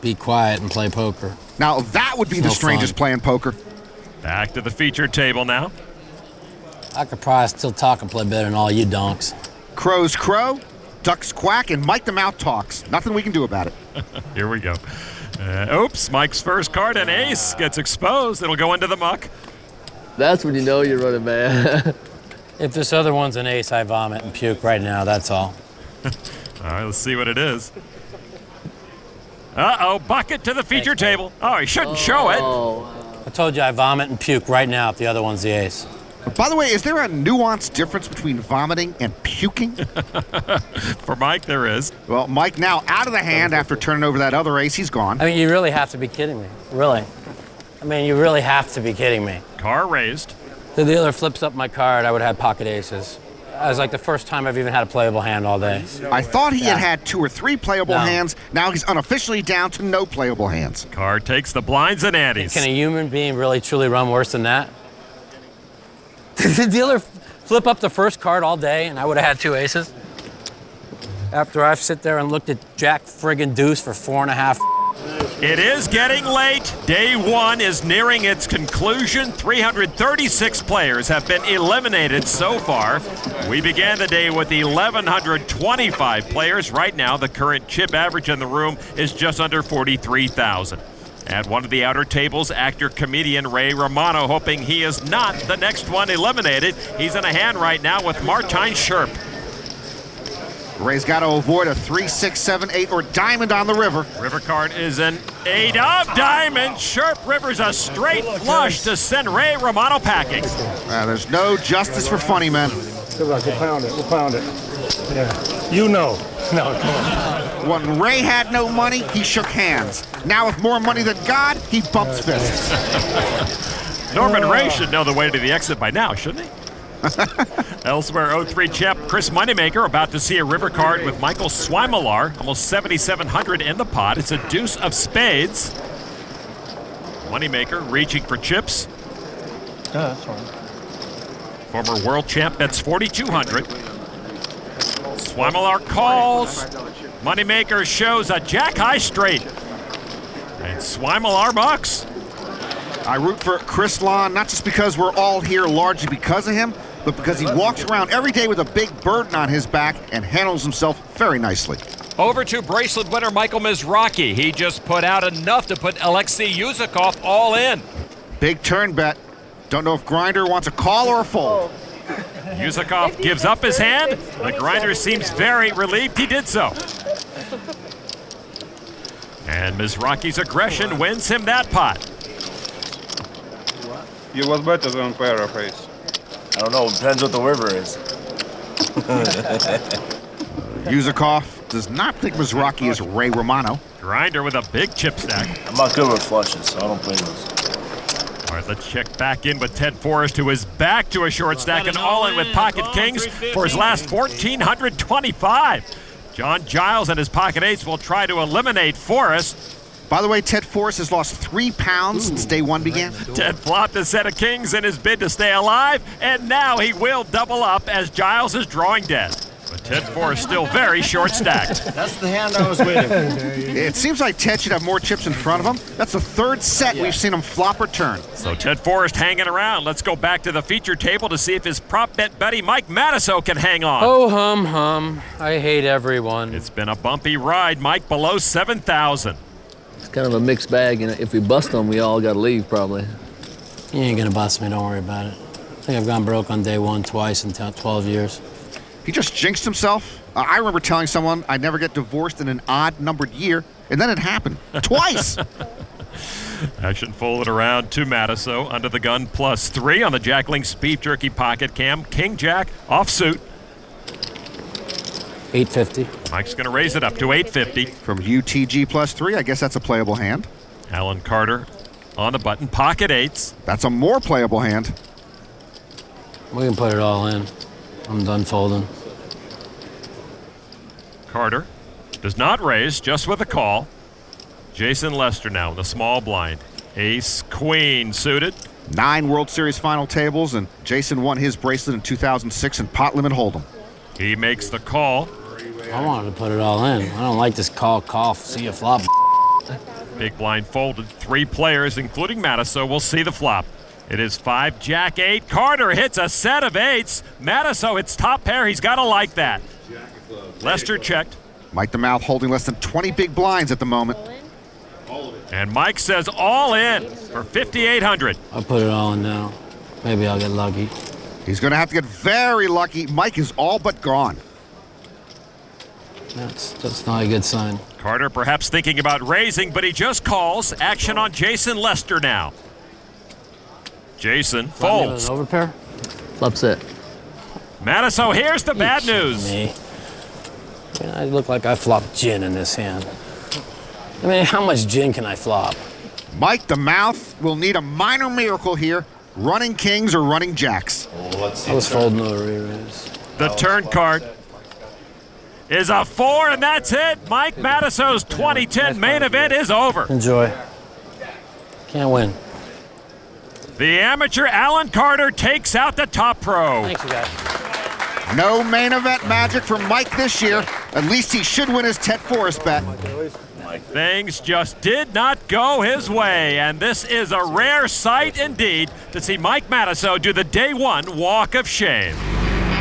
be quiet and play poker. Now, that would be the strangest play in poker. Back to the featured table now. I could probably still talk and play better than all you donks. Crows crow, ducks quack, and Mike the Mouth talks. Nothing we can do about it. Here we go. Oops, Mike's first card, an ace, gets exposed. It'll go into the muck. That's when you know you're running bad. If this other one's an ace, I vomit and puke right now, that's all. All right, let's see what it is. Uh-oh, bucket to the feature table. Oh, he shouldn't show it. I told you I vomit and puke right now if the other one's the ace. By the way, is there a nuanced difference between vomiting and puking? For Mike, there is. Well, Mike now out of the hand after turning over that other ace. He's gone. I mean, you really have to be kidding me. Really. I mean, you really have to be kidding me. Car raised. The dealer flips up my card, I would have had pocket aces. It was like the first time I've even had a playable hand all day. I thought he had 2 or 3 playable hands. Now he's unofficially down to no playable hands. Card takes the blinds and antes. Can a human being really truly run worse than that? Did the dealer flip up the first card all day and I would have had 2 aces? After I've sit there and looked at Jack friggin' deuce for 4.5. It is getting late. Day 1 is nearing its conclusion. 336 players have been eliminated so far. We began the day with 1,125 players. Right now, the current chip average in the room is just under 43,000. At one of the outer tables, actor-comedian Ray Romano, hoping he is not the next one eliminated. He's in a hand right now with Martijn Scherp. Ray's got to avoid a 3, 6, 7, 8, or diamond on the river. River card is an 8 of diamonds. Scherp rivers a straight flush to send Ray Romano packing. There's no justice for funny men. Good luck. We'll pound it. We'll pound it. Yeah. You know. No, come on. When Ray had no money, he shook hands. Now with more money than God, he bumps fists. Norman Ray should know the way to the exit by now, shouldn't he? Elsewhere, 03 champ Chris Moneymaker about to see a river card with Michael Swimelar, almost 7,700 in the pot. It's a deuce of spades. Moneymaker reaching for chips. Yeah, that's fine. Former world champ bets 4,200. Swimelar calls. Moneymaker shows a jack high straight. Swimal Arbucks. I root for Chris Lawn, not just because we're all here largely because of him, but because he walks around every day with a big burden on his back and handles himself very nicely. Over to bracelet winner Michael Mizrachi. He just put out enough to put Alexei Yuzakov all in. Big turn bet. Don't know if Grinder wants a call or a fold. Yuzakov gives up his hand. The Grinder seems very relieved he did so. And Mizrachi's aggression wins him that pot. You was better than paraphrase. I don't know, depends what the river is. Yuzakov does not think Mizrachi is Ray Romano. Grinder with a big chip stack. I'm not good with flushes, so I don't play those. All right, let's check back in with Ted Forrest, who is back to a short stack and all in with pocket kings for his last 1,425. John Giles and his pocket eights will try to eliminate Forrest. By the way, Ted Forrest has lost 3 pounds since day one began. Ted flopped a set of kings in his bid to stay alive, and now he will double up as Giles is drawing dead. But Ted Forrest still very short stacked. That's the hand I was waiting for. It seems like Ted should have more chips in front of him. That's the 3rd set we've seen him flop or turn. So Ted Forrest hanging around. Let's go back to the feature table to see if his prop bet buddy Mike Matusow can hang on. Oh, hum. I hate everyone. It's been a bumpy ride. Mike below 7,000. It's kind of a mixed bag, and if we bust them, we all got to leave probably. You ain't gonna bust me, don't worry about it. I think I've gone broke on day one twice in 12 years. He just jinxed himself. I remember telling someone I'd never get divorced in an odd-numbered year, and then it happened. Twice! Action folded around to Matusow. Under the gun +3 on the Jack Link Speed Jerky pocket cam. King Jack offsuit. 850. Mike's going to raise it up to 850. From UTG +3, I guess that's a playable hand. Alan Carter on the button. Pocket eights. That's a more playable hand. We can put it all in. I'm done folding. Carter does not raise, just with a call. Jason Lester now in the small blind. Ace, queen suited. 9 World Series final tables, and Jason won his bracelet in 2006 in pot limit hold'em. He makes the call. I wanted to put it all in. I don't like this call, cough, see a flop. Big blind folded. 3 players, including Matusow, will see the flop. It is 5 Jack 8. Carter hits a set of 8s. Matusow hits top pair. He's got to like that. Lester checked. Mike the Mouth holding less than 20 big blinds at the moment. And Mike says all in for 5,800. I'll put it all in now. Maybe I'll get lucky. He's going to have to get very lucky. Mike is all but gone. That's not a good sign. Carter perhaps thinking about raising, but he just calls. Action on Jason Lester now. Jason folds. An overpair? Flop's it. Matusow, here's the bad news. Me. I mean, I look like I flopped gin in this hand. I mean, how much gin can I flop? Mike the Mouth will need a minor miracle here. Running kings or running jacks. I was folding over re-raise. The turn card is a 4, and that's it. Mike Matusow's 2010 main event is over. Enjoy. Can't win. The amateur Alan Carter takes out the top pro. Thanks, you guys. No main event magic from Mike this year. At least he should win his Ted Forrest bet. Things just did not go his way, and this is a rare sight indeed to see Mike Matusow do the day one walk of shame.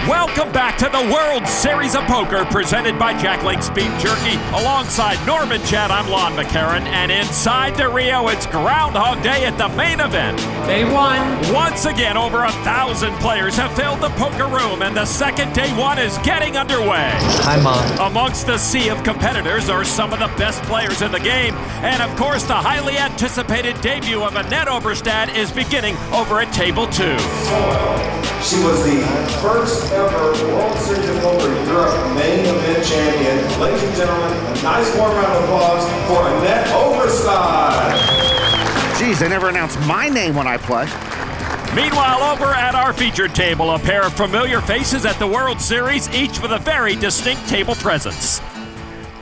Welcome back to the World Series of Poker, presented by Jack Link Speed Jerky. Alongside Norman Chad, I'm Lon McCarran, and inside the Rio, it's Groundhog Day at the main event. Day one. Once again, over 1,000 players have filled the poker room, and the second day one is getting underway. Hi, Mom. Amongst the sea of competitors are some of the best players in the game, and of course, the highly anticipated debut of Annette Oberstad is beginning over at table 2. She was the first ever World Series of Poker Europe main event champion. Ladies and gentlemen, a nice warm round of applause for Annette Oberstad. Geez, they never announce my name when I play. Meanwhile, over at our featured table, a pair of familiar faces at the World Series, each with a very distinct table presence.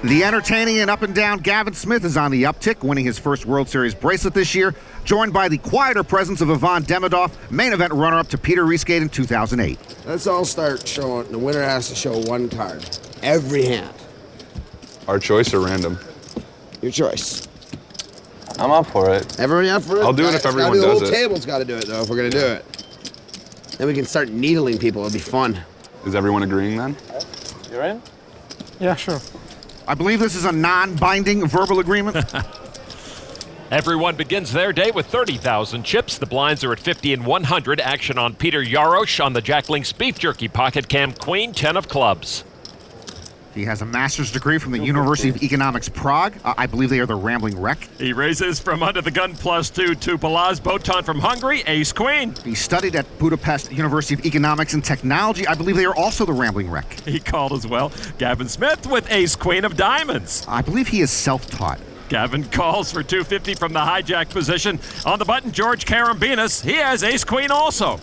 The entertaining and up-and-down Gavin Smith is on the uptick, winning his first World Series bracelet this year, joined by the quieter presence of Ivan Demidov, main event runner-up to Peter Riesgate in 2008. Let's all start showing. The winner has to show one card. Every hand. Our choice or random? Your choice. I'm up for it. Everybody up for it? I'll do it if everyone The does whole it. table's got to do it, though, if we're going to do it. Then we can start needling people. It'll be fun. Is everyone agreeing then? You're in? Yeah, sure. I believe this is a non-binding verbal agreement. Everyone begins their day with 30,000 chips. The blinds are at 50 and 100. Action on Peter Yarosh on the Jack Link's Beef Jerky Pocket Cam Queen, 10 of clubs. He has a master's degree from the University of Economics Prague. I believe they are the Rambling Wreck. He raises from under the gun +2 to Palaz Botan from Hungary, ace queen. He studied at Budapest University of Economics and Technology. I believe they are also the Rambling Wreck. He called as well. Gavin Smith with ace queen of diamonds. I believe he is self-taught. Gavin calls for 250 from the hijack position. On the button, George Karambinas. He has ace queen also.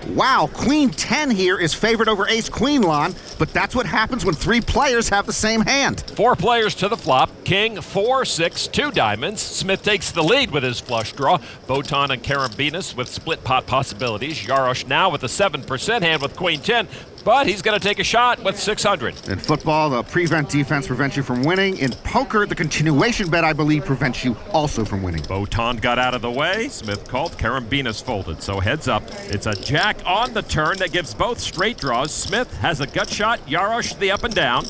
Wow, Queen 10 here is favored over Ace Queen, Lon, but that's what happens when 3 players have the same hand. 4 players to the flop. King, 4, 6, 2 diamonds. Smith takes the lead with his flush draw. Botan and Karambinas with split pot possibilities. Yarosh now with a 7% hand with Queen 10, but he's going to take a shot with 600. In football, the prevent defense prevents you from winning. In poker, the continuation bet, I believe, prevents you also from winning. Botan got out of the way. Smith called. Karambinas folded, so heads up. It's a jack on the turn that gives both straight draws. Smith has a gut shot. Yarosh the up and down.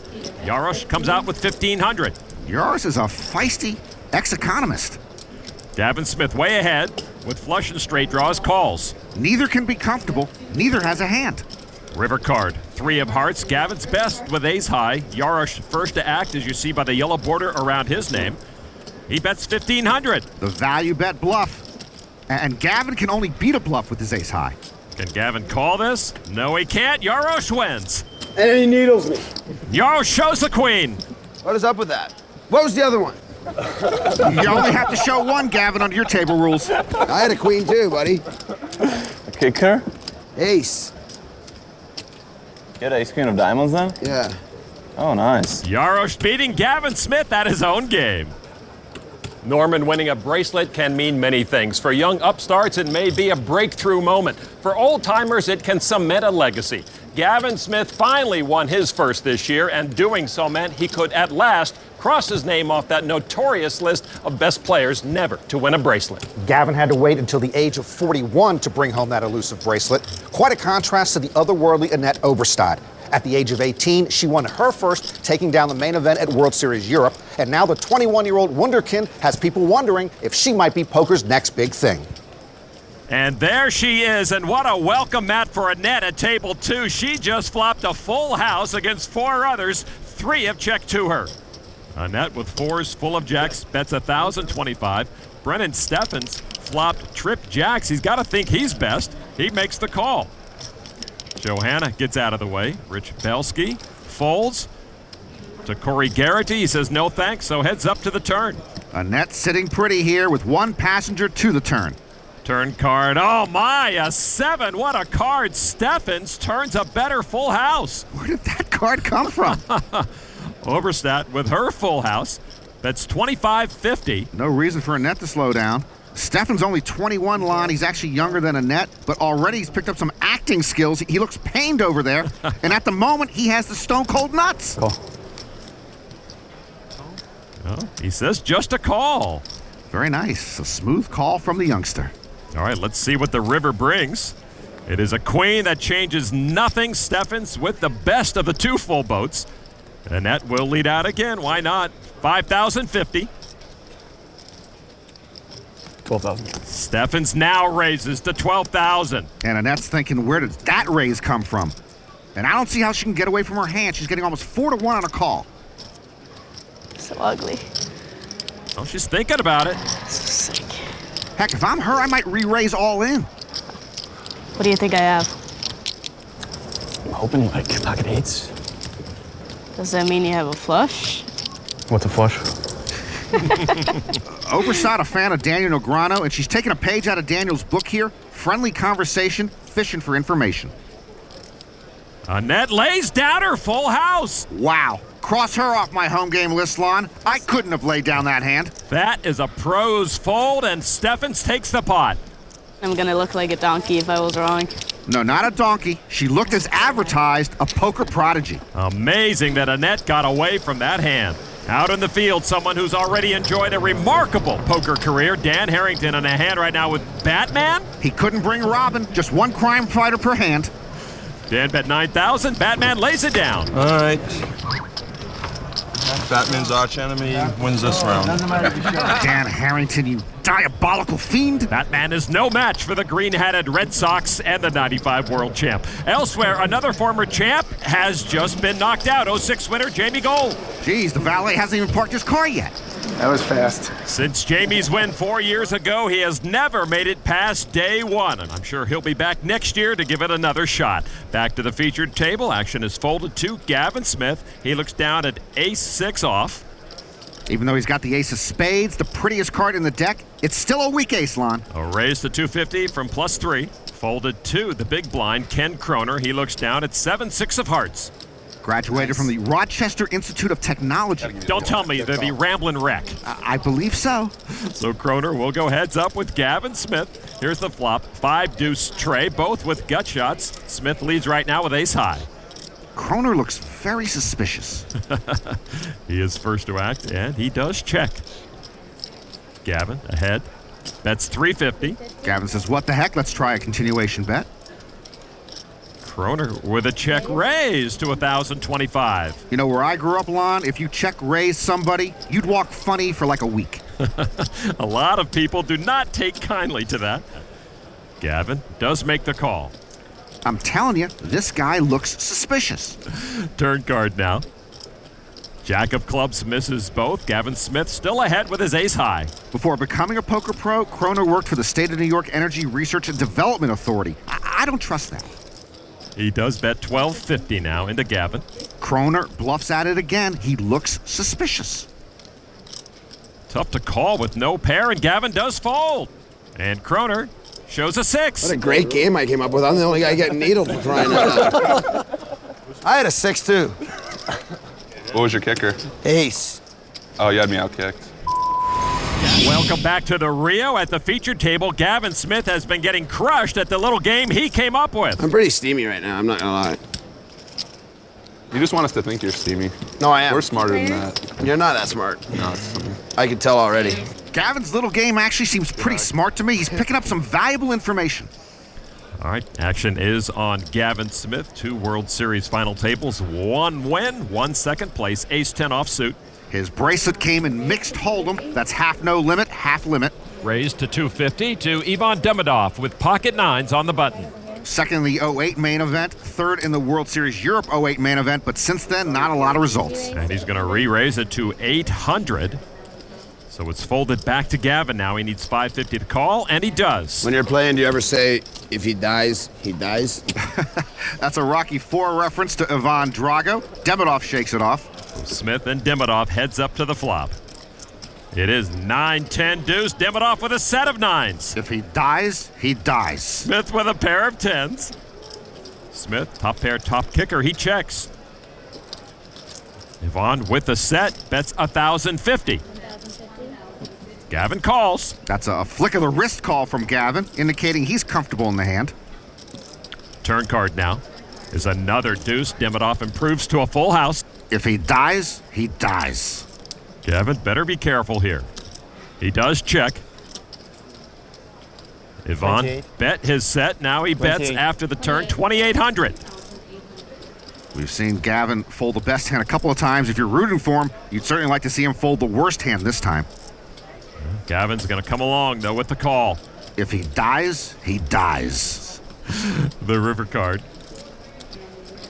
Yarosh comes out with 1,500. Yarosh is a feisty ex-economist. Gavin Smith way ahead with flush and straight draws, calls. Neither can be comfortable. Neither has a hand. River card, 3 of hearts. Gavin's best with ace high. Yarosh first to act, as you see by the yellow border around his name. He bets 1,500. The value bet bluff. And Gavin can only beat a bluff with his ace high. Can Gavin call this? No, he can't. Yarosh wins. And he needles me. Yarosh shows the queen. What is up with that? What was the other one? You only have to show one, Gavin, under your table rules. I had a queen too, buddy. A kicker? Ace. You had ace queen of diamonds then? Yeah. Oh, nice. Yarosh beating Gavin Smith at his own game. Norman winning a bracelet can mean many things. For young upstarts, it may be a breakthrough moment. For old-timers, it can cement a legacy. Gavin Smith finally won his first this year, and doing so meant he could at last cross his name off that notorious list of best players never to win a bracelet. Gavin had to wait until the age of 41 to bring home that elusive bracelet. Quite a contrast to the otherworldly Annette Oberstadt. At the age of 18, she won her first, taking down the main event at World Series Europe. And now the 21-year-old wunderkind has people wondering if she might be poker's next big thing. And there she is, and what a welcome mat for Annette at table 2. She just flopped a full house against 4 others. 3 have checked to her. Annette with 4s full of jacks bets 1,025. Brennan Steffens flopped trip jacks. He's got to think he's best. He makes the call. Johanna gets out of the way. Rich Belsky folds to Corey Garrity. He says no thanks, so heads up to the turn. Annette sitting pretty here with 1 passenger to the turn. Turn card. Oh my, a 7. What a card. Steffens turns a better full house. Where did that card come from? Oberstadt with her full house. That's 25.50. No reason for Annette to slow down. Steffens only 21, Lon. He's actually younger than Annette, but already he's picked up some acting skills. He looks pained over there, and at the moment, he has the stone-cold nuts. Cool. Oh, he says just a call. Very nice. A smooth call from the youngster. All right, let's see what the river brings. It is a queen that changes nothing. Steffens with the best of the 2 full boats. Annette will lead out again. Why not? 5,050. 12,000. Steffens now raises to 12,000. And Annette's thinking, where does that raise come from? And I don't see how she can get away from her hand. She's getting almost 4-1 on a call. So ugly. Oh, she's thinking about it. So sick. Heck, if I'm her, I might re-raise all in. What do you think I have? I'm hoping like pocket 8s. Does that mean you have a flush? What's a flush? Oberstadt, a fan of Daniel Negreanu, and she's taking a page out of Daniel's book here. Friendly conversation, fishing for information. Annette lays down her full house. Wow. Cross her off my home game list, Lon. I couldn't have laid down that hand. That is a pro's fold, and Steffens takes the pot. I'm gonna look like a donkey if I was wrong. No, not a donkey. She looked as advertised, a poker prodigy. Amazing that Annette got away from that hand. Out in the field, someone who's already enjoyed a remarkable poker career, Dan Harrington in a hand right now with Batman. He couldn't bring Robin, just one crime fighter per hand. Dan bet 9,000, Batman lays it down. All right. Batman's arch enemy wins this round. Dan Harrington, you diabolical fiend. Batman is no match for the green-hatted Red Sox and the 95 world champ. Elsewhere, another former champ has just been knocked out. 06 winner Jamie Gold. Geez, the valet hasn't even parked his car yet. That was fast. Since Jamie's win 4 years ago, he has never made it past day one, and I'm sure he'll be back next year to give it another shot. Back to the featured table. Action is folded to Gavin Smith. He looks down at ace-6 off. Even though he's got the ace of spades, the prettiest card in the deck, it's still a weak ace, Lon. A raise to 250 from +3. Folded to the big blind, Ken Kroner. He looks down at 7-6 of hearts. Graduated from the Rochester Institute of Technology. Don't tell me they're the Ramblin' Wreck. I believe so. So Kroner will go heads up with Gavin Smith. Here's the flop. 5-deuce tray, both with gut shots. Smith leads right now with ace high. Kroner looks very suspicious. He is first to act, and he does check. Gavin ahead. Bets 350. Gavin says, what the heck? Let's try a continuation bet. Kroner with a check raise to 1,025. You know, where I grew up, Lon, if you check raise somebody, you'd walk funny for like a week. A lot of people do not take kindly to that. Gavin does make the call. I'm telling you, this guy looks suspicious. Turn card now. Jack of clubs misses both. Gavin Smith still ahead with his ace high. Before becoming a poker pro, Kroner worked for the State of New York Energy Research and Development Authority. I don't trust that. He does bet 1250 now into Gavin. Kroner bluffs at it again. He looks suspicious. Tough to call with no pair, and Gavin does fold. And Kroner shows a 6. What a great game I came up with. I'm the only guy getting needled for crying out loud. I had a 6 too. What was your kicker? Ace. Oh, you had me outkicked. Welcome back to the Rio. At the featured table, Gavin Smith has been getting crushed at the little game he came up with. I'm pretty steamy right now, I'm not gonna lie. You just want us to think you're steamy. No, I am. We're smarter than that. You're not that smart. No, it's fine. I can tell already. Gavin's little game actually seems pretty smart to me. He's picking up some valuable information. All right, action is on Gavin Smith. 2 World Series final tables, 1 win, 1 second place, ace-10 offsuit. His bracelet came in mixed hold'em. That's half no limit, half limit. Raised to 250 to Ivan Demidov with pocket 9s on the button. Second in the 08 main event, third in the World Series Europe 08 main event, but since then, not a lot of results. And he's going to re-raise it to 800. So it's folded back to Gavin now. He needs 550 to call, and he does. When you're playing, do you ever say, if he dies, he dies? That's a Rocky IV reference to Ivan Drago. Demidov shakes it off. Smith and Demidov heads up to the flop. It is 9-10 deuce. Demidov with a set of 9s. If he dies, he dies. Smith with a pair of 10s. Smith, top pair, top kicker. He checks. Ivan with the set, bets 1,050. Gavin calls. That's a flick of the wrist call from Gavin, indicating he's comfortable in the hand. Turn card now is another deuce. Demidov improves to a full house. If he dies, he dies. Gavin better be careful here. He does check. Ivan bet his set. Now he bets after the turn 2,800. We've seen Gavin fold the best hand a couple of times. If you're rooting for him, you'd certainly like to see him fold the worst hand this time. Gavin's going to come along, though, with the call. If he dies, he dies. The river card.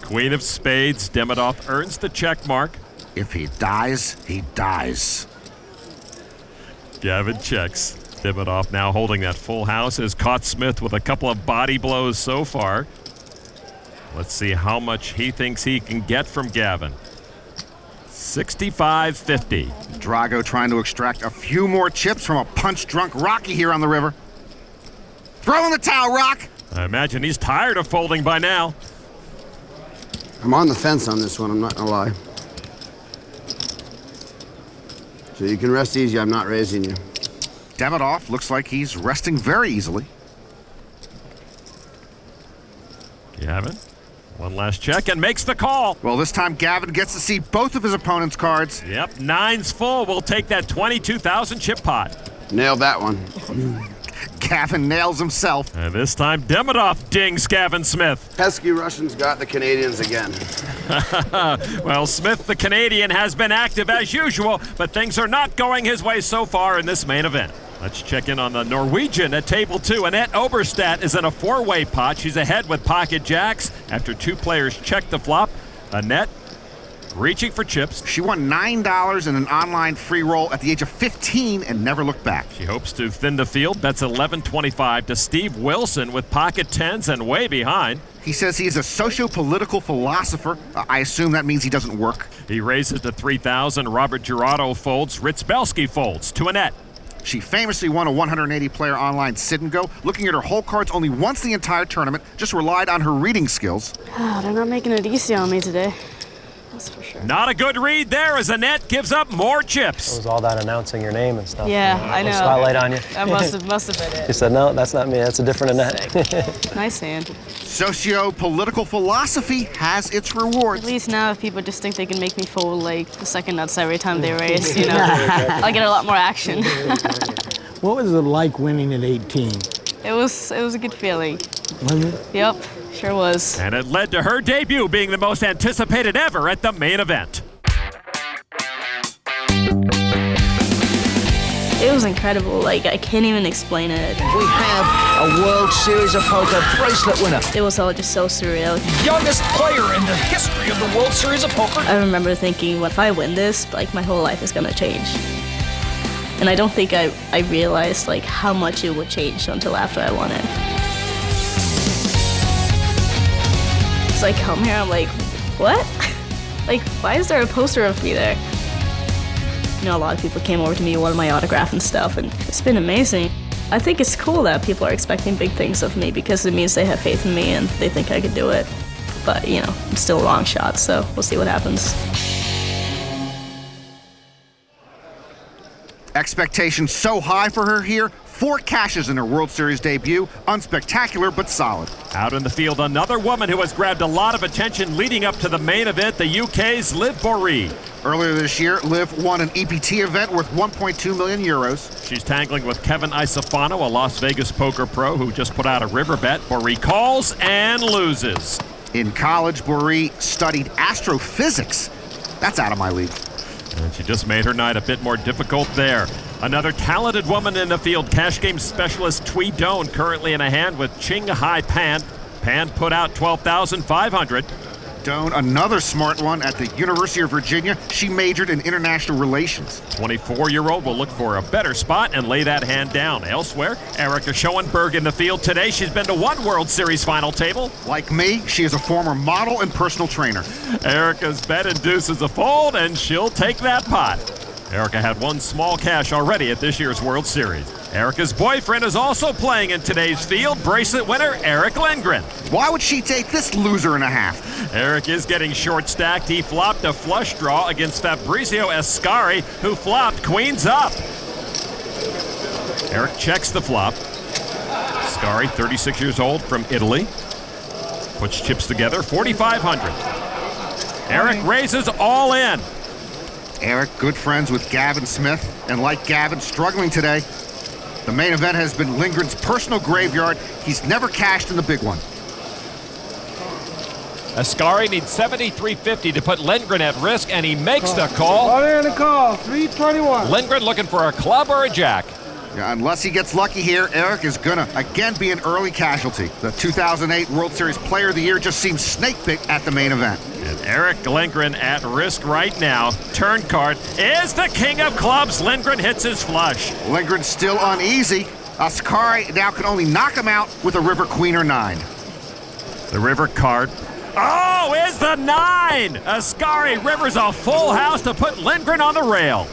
Queen of spades. Demidov earns the check mark. If he dies, he dies. Gavin checks. Demidov now holding that full house has caught Smith with a couple of body blows so far. Let's see how much he thinks he can get from Gavin. 65-50. Drago trying to extract a few more chips from a punch-drunk Rocky here on the river. Throw in the towel, Rock! I imagine he's tired of folding by now. I'm on the fence on this one, I'm not gonna lie. So you can rest easy, I'm not raising you. Demidov looks like he's resting very easily. Gavin One last check and makes the call. Well, this time Gavin gets to see both of his opponent's cards. Yep, nine's full. We'll take that 22,000 chip pot. Nailed that one. Gavin nails himself. And this time Demidov dings Gavin Smith. Pesky Russians got the Canadians again. Well, Smith, the Canadian, has been active as usual, but things are not going his way so far in this main event. Let's check in on the Norwegian at table 2. Annette Oberstadt is in a 4-way pot. She's ahead with pocket jacks. After 2 players check the flop, Annette reaching for chips. She won $9 in an online free roll at the age of 15 and never looked back. She hopes to thin the field. Bets $11.25 to Steve Wilson with pocket 10s and way behind. He says he is a socio-political philosopher. I assume that means he doesn't work. He raises to 3,000. Robert Girardo folds. Ritzbelski folds to Annette. She famously won a 180-player online sit and go, looking at her hole cards only once the entire tournament, just relied on her reading skills. They're not making it easy on me today. That's for sure. Not a good read there as Annette gives up more chips. It was all that announcing your name and stuff. Yeah, I know. Spotlight on you. That must have been it. You said, no, that's not me. That's a different Annette. Nice hand. Socio-political philosophy has its rewards. At least now if people just think they can make me fold like the second nuts every time they raise, you know, I'll get a lot more action. What was it like winning at 18? It was a good feeling. Was it? Yep, sure was. And it led to her debut being the most anticipated ever at the main event. It was incredible. Like, I can't even explain it. We have a World Series of Poker bracelet winner. It was all just so surreal. Youngest player in the history of the World Series of Poker. I remember thinking, well, if I win this, like, my whole life is gonna change. And I don't think I realized, like, how much it would change until after I won it. It's like, come here, I'm like, what? Like, why is there a poster of me there? You know, a lot of people came over to me, wanted my autograph and stuff, and it's been amazing. I think it's cool that people are expecting big things of me because it means they have faith in me and they think I could do it. But, you know, it's still a long shot, so we'll see what happens. Expectations so high for her here. 4 cashes in her World Series debut. Unspectacular, but solid. Out in the field, another woman who has grabbed a lot of attention leading up to the main event, the UK's Liv Boeree. Earlier this year, Liv won an EPT event worth 1.2 million euros. She's tangling with Kevin Isofano, a Las Vegas poker pro who just put out a river bet. Boeree calls and loses. In college, Boeree studied astrophysics. That's out of my league. And she just made her night a bit more difficult there. Another talented woman in the field, cash game specialist Thuy Doan, currently in a hand with Ching Hai Pan. Pan put out 12,500. Doan, another smart one at the University of Virginia. She majored in international relations. 24-year-old will look for a better spot and lay that hand down. Elsewhere, Erica Schoenberg in the field today. She's been to 1 World Series final table. Like me, she is a former model and personal trainer. Erica's bet induces a fold, and she'll take that pot. Erica had 1 small cash already at this year's World Series. Erica's boyfriend is also playing in today's field, bracelet winner Eric Lindgren. Why would she take this loser and a half? Eric is getting short-stacked. He flopped a flush draw against Fabrizio Ascari, who flopped queens up. Eric checks the flop. Ascari, 36 years old, from Italy. Puts chips together, 4,500. Eric raises all in. Eric, good friends with Gavin Smith, and like Gavin, struggling today. The main event has been Lindgren's personal graveyard. He's never cashed in the big one. Ascari needs 73.50 to put Lindgren at risk, and he makes the call. Oh, there in the call, 321. Lindgren looking for a club or a jack. Yeah, unless he gets lucky here, Eric is gonna again be an early casualty. The 2008 World Series Player of the Year just seems snake-bit at the main event. And Eric Lindgren at risk right now. Turn card is the king of clubs. Lindgren hits his flush. Lindgren's still uneasy. Ascari now can only knock him out with a river queen or 9. The river card. Oh, is the 9! Ascari rivers a full house to put Lindgren on the rail.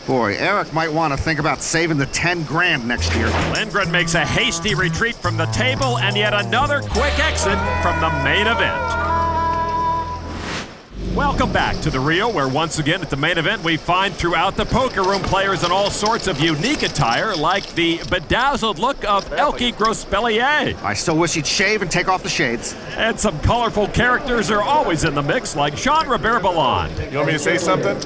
Boy, Eric might want to think about saving the 10 grand next year. Lindgren makes a hasty retreat from the table and yet another quick exit from the main event. Welcome back to the Rio, where once again at the main event we find throughout the poker room players in all sorts of unique attire, like the bedazzled look of Elke Grospellier. I still wish he'd shave and take off the shades. And some colorful characters are always in the mix, like Jean-Robert Ballon. You want me to say something?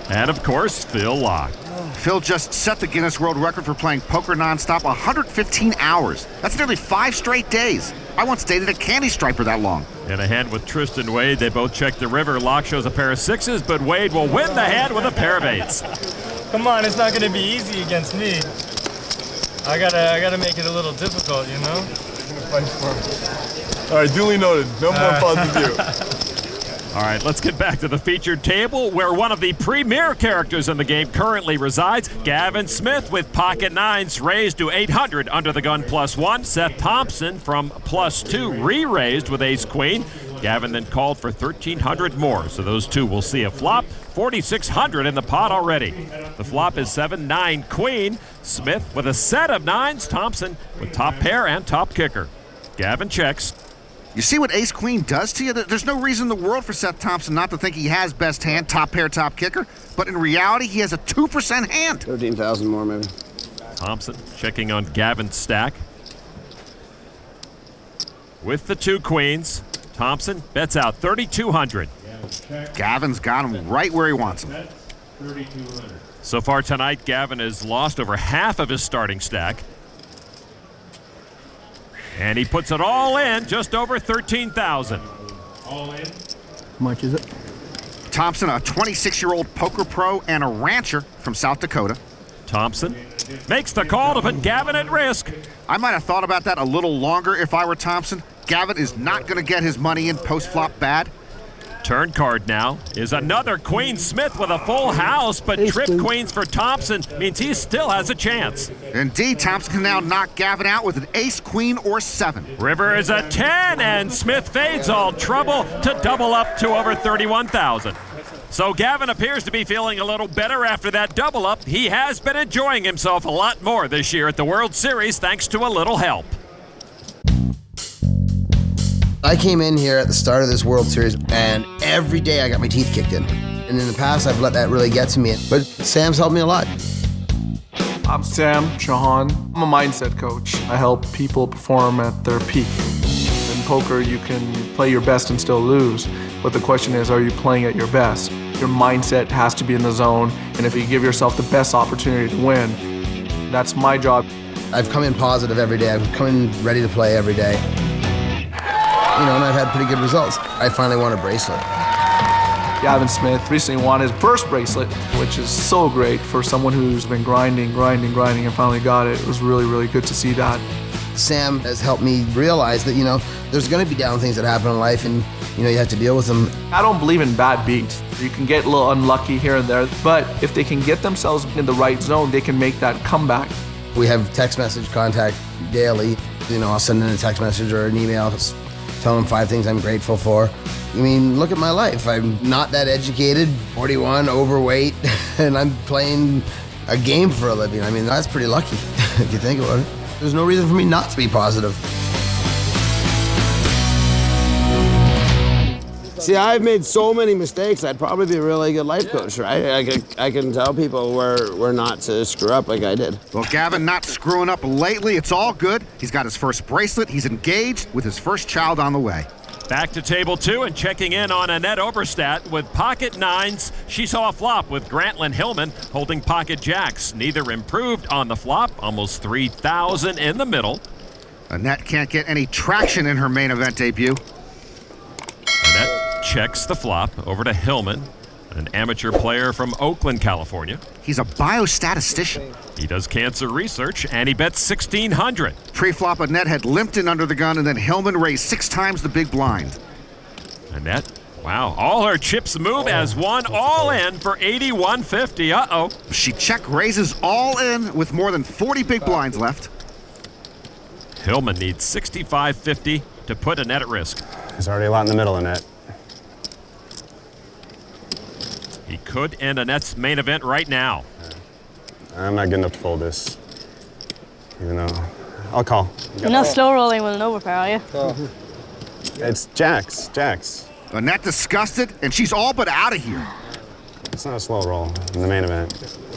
And of course, Phil Locke. Phil just set the Guinness World Record for playing poker nonstop 115 hours. That's nearly 5 straight days. I once dated a candy striper that long. In a hand with Tristan Wade, they both check the river. Locke shows a pair of 6s, but Wade will win the hand with a pair of 8s. Come on, it's not going to be easy against me. I gotta make it a little difficult, you know? All right, duly noted. No more fun to do. All right, let's get back to the featured table, where one of the premier characters in the game currently resides. Gavin Smith with pocket 9s raised to 800 under the gun +1. Seth Thompson from +2 re-raised with ace-queen. Gavin then called for 1,300 more, so those two will see a flop. 4,600 in the pot already. The flop is 7-9 queen. Smith with a set of 9s. Thompson with top pair and top kicker. Gavin checks. You see what ace-queen does to you? There's no reason in the world for Seth Thompson not to think he has best hand, top pair, top kicker. But in reality, he has a 2% hand. 13,000 more, maybe. Thompson checking on Gavin's stack. With the 2 queens, Thompson bets out 3,200. Gavin's got him right where he wants him. So far tonight, Gavin has lost over half of his starting stack. And he puts it all in, just over 13,000. All in. How much is it? Thompson, a 26-year-old poker pro and a rancher from South Dakota. Thompson makes the call to put Gavin at risk. I might have thought about that a little longer if I were Thompson. Gavin is not going to get his money in post-flop bad. Turn card now is another Queen Smith with a full house, but trip queens for Thompson means he still has a chance. Indeed, Thompson can now knock Gavin out with an ace, queen, or 7. River is a 10, and Smith fades all trouble to double up to over 31,000. So Gavin appears to be feeling a little better after that double up. He has been enjoying himself a lot more this year at the World Series thanks to a little help. I came in here at the start of this World Series, and every day I got my teeth kicked in. And in the past, I've let that really get to me. But Sam's helped me a lot. I'm Sam Shahan. I'm a mindset coach. I help people perform at their peak. In poker, you can play your best and still lose. But the question is, are you playing at your best? Your mindset has to be in the zone. And if you give yourself the best opportunity to win, that's my job. I've come in positive every day. I've come in ready to play every day. You know, and I've had pretty good results. I finally won a bracelet. Gavin Smith recently won his first bracelet, which is so great for someone who's been grinding, and finally got it. It was really, really good to see that. Sam has helped me realize that, you know, there's gonna be down things that happen in life and, you know, you have to deal with them. I don't believe in bad beats. You can get a little unlucky here and there, but if they can get themselves in the right zone, they can make that comeback. We have text message contact daily. You know, I'll send in a text message or an email. Tell them 5 things I'm grateful for. I mean, look at my life. I'm not that educated, 41, overweight, and I'm playing a game for a living. I mean, that's pretty lucky if you think about it. There's no reason for me not to be positive. See, I've made so many mistakes, I'd probably be a really good life coach, right? I can tell people where not to screw up like I did. Well, Gavin not screwing up lately. It's all good. He's got his first bracelet. He's engaged with his first child on the way. Back to table 2 and checking in on Annette Oberstadt with pocket 9s. She saw a flop with Grantlin Hillman holding pocket jacks. Neither improved on the flop, almost 3,000 in the middle. Annette can't get any traction in her main event debut. Annette checks the flop over to Hillman, an amateur player from Oakland, California. He's a biostatistician. He does cancer research, and he bets 1,600. Pre-flop, Annette had limped in under the gun, and then Hillman raised 6 times the big blind. Annette, wow, all her chips move as one all in for 8,150. Uh-oh. She check raises all in with more than 40 big blinds left. Hillman needs 6,550 to put Annette at risk. There's already a lot in the middle, Annette. He could end Annette's main event right now. I'm not good enough to fold this. Even though, I'll call. You're not slow rolling with an overpair, are you? It's jacks. Annette disgusted, and she's all but out of here. It's not a slow roll in the main event.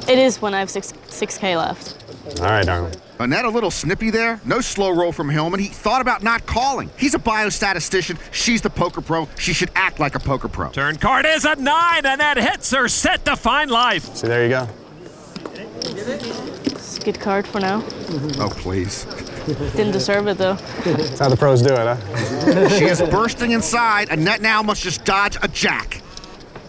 It is when I have 6K left. All right, darling. Annette a little snippy there. No slow roll from Hellmuth. He thought about not calling. He's a biostatistician. She's the poker pro. She should act like a poker pro. Turn card is a 9, and that hits her set to find life. See, there you go. It's a good card for now. Oh, please. Didn't deserve it, though. That's how the pros do it, huh? She is bursting inside. Annette now must just dodge a jack.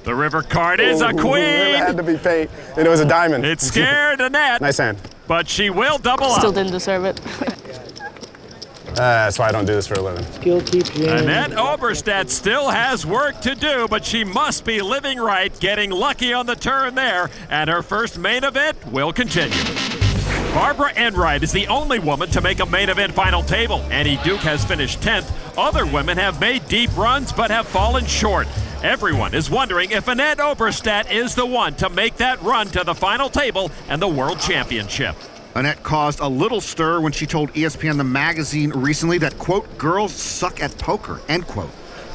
The river card is a queen. It had to be paid, and it was a diamond. It scared Annette. Nice hand. But she will double up. Still didn't deserve it. That's why I don't do this for a living. Skill keeps you. Annette Oberstadt still has work to do, but she must be living right, getting lucky on the turn there, and her first main event will continue. Barbara Enright is the only woman to make a main event final table. Annie Duke has finished 10th. Other women have made deep runs but have fallen short. Everyone is wondering if Annette Oberstadt is the one to make that run to the final table and the World Championship. Annette caused a little stir when she told ESPN The Magazine recently that, quote, girls suck at poker, end quote.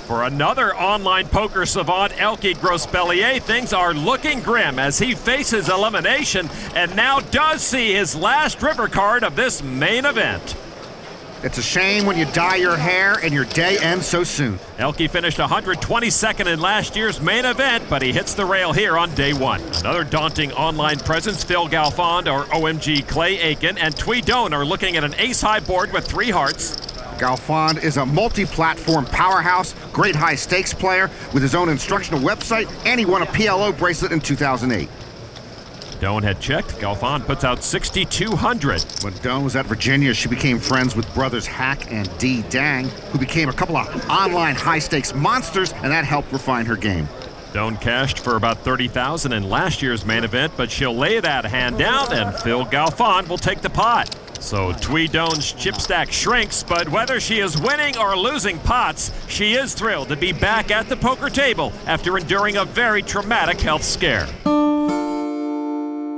For another online poker savant, Elke Grospellier, things are looking grim as he faces elimination and now does see his last river card of this main event. It's a shame when you dye your hair and your day ends so soon. Elke finished 122nd in last year's main event, but he hits the rail here on day one. Another daunting online presence, Phil Galfond or OMG Clay Aiken and Twee Doan are looking at an ace-high board with 3 hearts. Galfond is a multi-platform powerhouse, great high-stakes player with his own instructional website, and he won a PLO bracelet in 2008. Doan had checked. Galfond puts out 6,200. When Doan was at Virginia, she became friends with brothers Hack and D. Dang, who became a couple of online high-stakes monsters, and that helped refine her game. Doan cashed for about 30,000 in last year's main event, but she'll lay that hand down, and Phil Galfond will take the pot. So Twee Doan's chip stack shrinks, but whether she is winning or losing pots, she is thrilled to be back at the poker table after enduring a very traumatic health scare.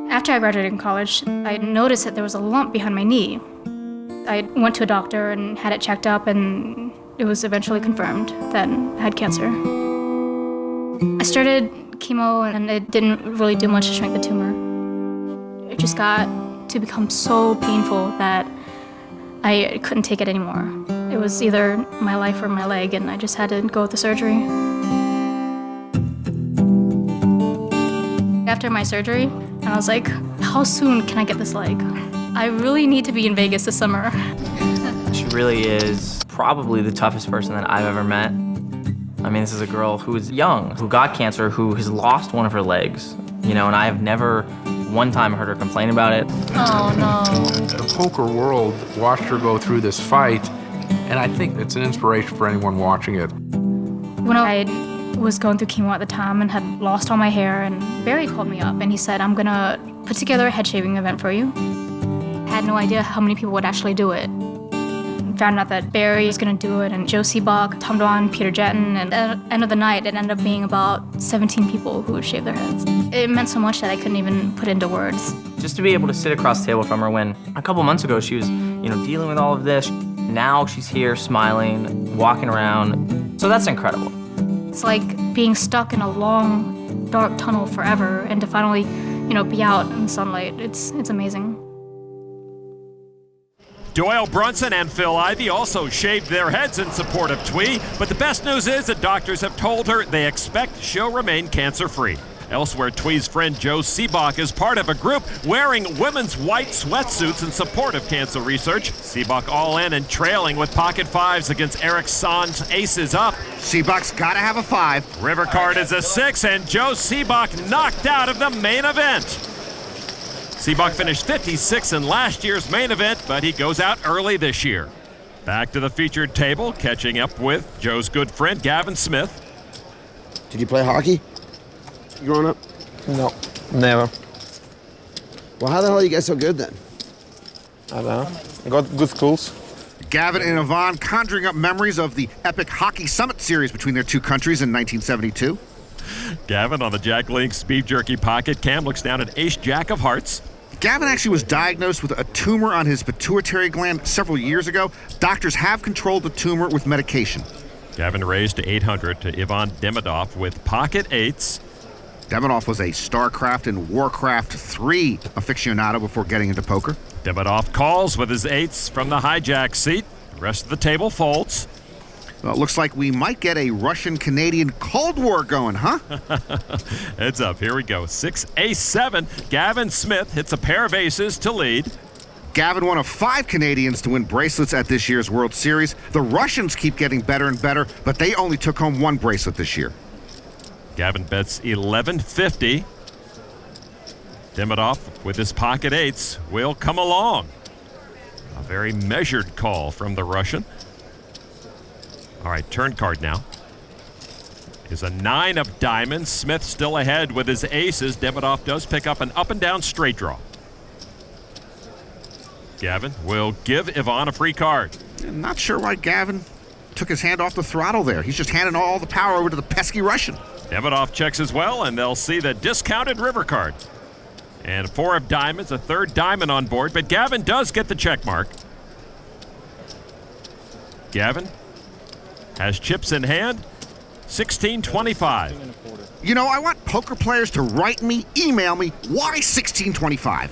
After I graduated from college, I noticed that there was a lump behind my knee. I went to a doctor and had it checked up, and it was eventually confirmed that I had cancer. I started chemo, and it didn't really do much to shrink the tumor. It just got to become so painful that I couldn't take it anymore. It was either my life or my leg, and I just had to go with the surgery. After my surgery, and I was like, how soon can I get this leg? I really need to be in Vegas this summer. She really is probably the toughest person that I've ever met. I mean, this is a girl who is young, who got cancer, who has lost one of her legs, you know, and I have never one time heard her complain about it. Oh, no. The poker world watched her go through this fight, and I think it's an inspiration for anyone watching it. When I was going through chemo at the time and had lost all my hair, and Barry called me up and he said, I'm gonna put together a head shaving event for you. I had no idea how many people would actually do it. Found out that Barry was gonna do it, and Joe Seabach, Tom Dwan, Peter Jetton, and at the end of the night, it ended up being about 17 people who would shave their heads. It meant so much that I couldn't even put into words. Just to be able to sit across the table from her when a couple months ago she was, you know, dealing with all of this. Now she's here smiling, walking around. So that's incredible. It's like being stuck in a long, dark tunnel forever, and to finally, you know, be out in the sunlight. It's amazing. Doyle Brunson and Phil Ivey also shaved their heads in support of Twee, but the best news is that doctors have told her they expect she'll remain cancer-free. Elsewhere, Twee's friend Joe Seabach is part of a group wearing women's white sweatsuits in support of cancer research. Seabach all in and trailing with pocket fives against Eric Son's aces up. Seabach's gotta have a 5. River card is a 6, and Joe Seabach knocked out of the main event. Seabach finished 56th in last year's main event, but he goes out early this year. Back to the featured table, catching up with Joe's good friend Gavin Smith. Did you play hockey growing up? No, never. Well, how the hell are you guys so good then? I don't know. I got good schools. Gavin and Yvonne conjuring up memories of the epic Hockey Summit series between their two countries in 1972. Gavin on the Jack Link's Beef Jerky pocket cam looks down at ace-jack of hearts. Gavin actually was diagnosed with a tumor on his pituitary gland several years ago. Doctors have controlled the tumor with medication. Gavin raised to 800 to Ivan Demidov with pocket eights. Demidov was a StarCraft and Warcraft 3 aficionado before getting into poker. Demidov calls with his eights from the hijack seat. The rest of the table folds. Well, it looks like we might get a Russian-Canadian Cold War going, huh? Heads up, here we go. 6 ace 7. Gavin Smith hits a pair of aces to lead. Gavin, one of 5 Canadians to win bracelets at this year's World Series. The Russians keep getting better and better, but they only took home 1 bracelet this year. Gavin bets 1150. Demidov with his pocket eights will come along. A very measured call from the Russian. All right, turn card now is a 9 of diamonds. Smith still ahead with his aces. Demidov does pick up an up and down straight draw. Gavin will give Ivan a free card. I'm not sure why Gavin took his hand off the throttle there. He's just handing all the power over to the pesky Russian. Demidov checks as well, and they'll see the discounted river card. And 4 of diamonds, a 3rd diamond on board, but Gavin does get the check mark. Gavin has chips in hand, 1625. You know, I want poker players to write me, email me, why 1625?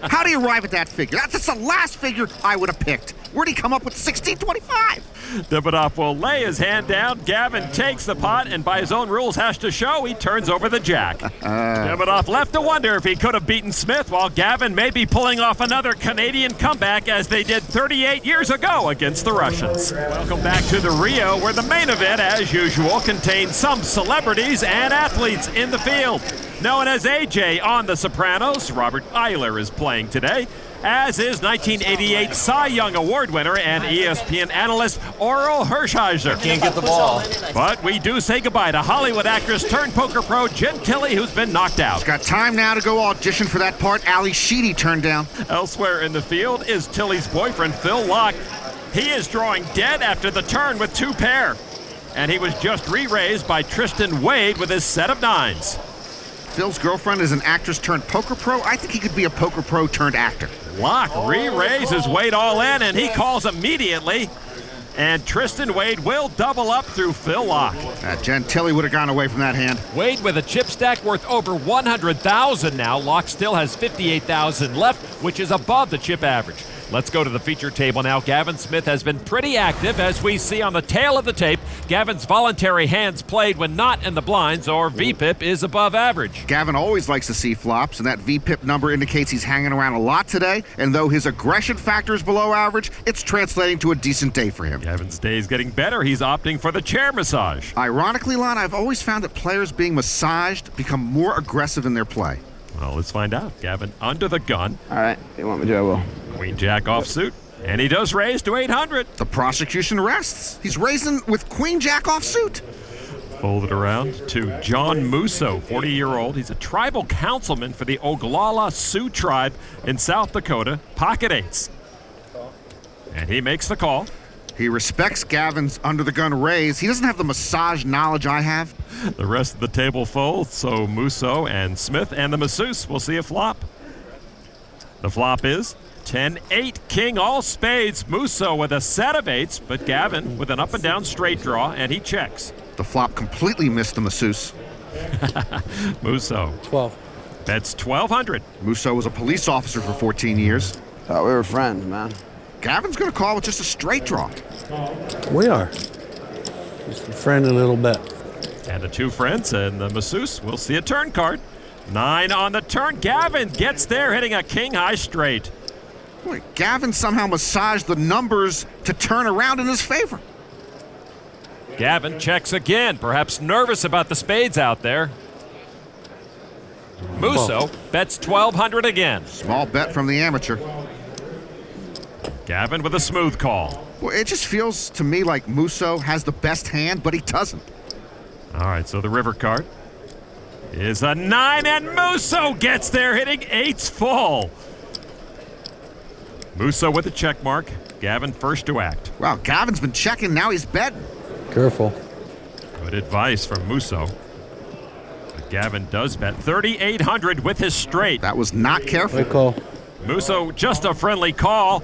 How do you arrive at that figure? That's the last figure I would have picked. Where'd he come up with 1625? Demidov will lay his hand down. Gavin takes the pot, and by his own rules has to show he turns over the jack. Demidov left to wonder if he could have beaten Smith, while Gavin may be pulling off another Canadian comeback as they did 38 years ago against the Russians. Welcome back to the Rio, where the main event, as usual, contains some celebrities and athletes in the field. Known as AJ on The Sopranos, Robert Eiler is playing today, as is 1988 Cy Young Award winner and ESPN analyst Oral Hershiser. Can't get the ball. But we do say goodbye to Hollywood actress turned poker pro Jen Tilly, who's been knocked out. Got time now to go audition for that part Ali Sheedy turned down. Elsewhere in the field is Tilly's boyfriend, Phil Locke. He is drawing dead after the turn with 2 pair. And he was just re-raised by Tristan Wade with his set of 9s. Phil's girlfriend is an actress turned poker pro. I think he could be a poker pro turned actor. Locke re-raises Wade all in, and he calls immediately. And Tristan Wade will double up through Phil Locke. Jen Tilly would have gone away from that hand. Wade with a chip stack worth over 100,000 now. Locke still has 58,000 left, which is above the chip average. Let's go to the feature table now. Gavin Smith has been pretty active, as we see on the tail of the tape. Gavin's voluntary hands played when not in the blinds, or VPIP, is above average. Gavin always likes to see flops, and that VPIP number indicates he's hanging around a lot today. And though his aggression factor is below average, it's translating to a decent day for him. Gavin's day is getting better. He's opting for the chair massage. Ironically, Lon, I've always found that players being massaged become more aggressive in their play. Well, let's find out. Gavin under the gun. All right, you want me to do, I will. Queen Jack offsuit, and he does raise to 800. The prosecution rests. He's raising with Queen Jack offsuit. Fold it around to John Musso, 40-year-old. He's a tribal councilman for the Oglala Sioux tribe in South Dakota. Pocket eights. And he makes the call. He respects Gavin's under-the-gun raise. He doesn't have the massage knowledge I have. The rest of the table folds, so Musso and Smith and the masseuse will see a flop. The flop is 10-8, king, all spades. Musso with a set of 8s, but Gavin with an up-and-down straight draw, and he checks. The flop completely missed the masseuse. Musso. 12. Bets 1,200. Musso was a police officer for 14 years. Thought we were friends, man. Gavin's going to call with just a straight draw. We are. Just a friend a little bit. And the 2 friends and the masseuse will see a turn card. 9 on the turn. Gavin gets there, hitting a king-high straight. Boy, Gavin somehow massaged the numbers to turn around in his favor. Gavin checks again, perhaps nervous about the spades out there. Musso bets 1,200 again. Small bet from the amateur. Gavin with a smooth call. Well, it just feels to me like Musso has the best hand, but he doesn't. All right, so the river card is a 9, and Musso gets there, hitting 8s full. Musso with a check mark. Gavin first to act. Wow, Gavin's been checking, now he's betting. Careful. Good advice from Musso. But Gavin does bet 3,800 with his straight. That was not careful. Great call. Musso just a friendly call.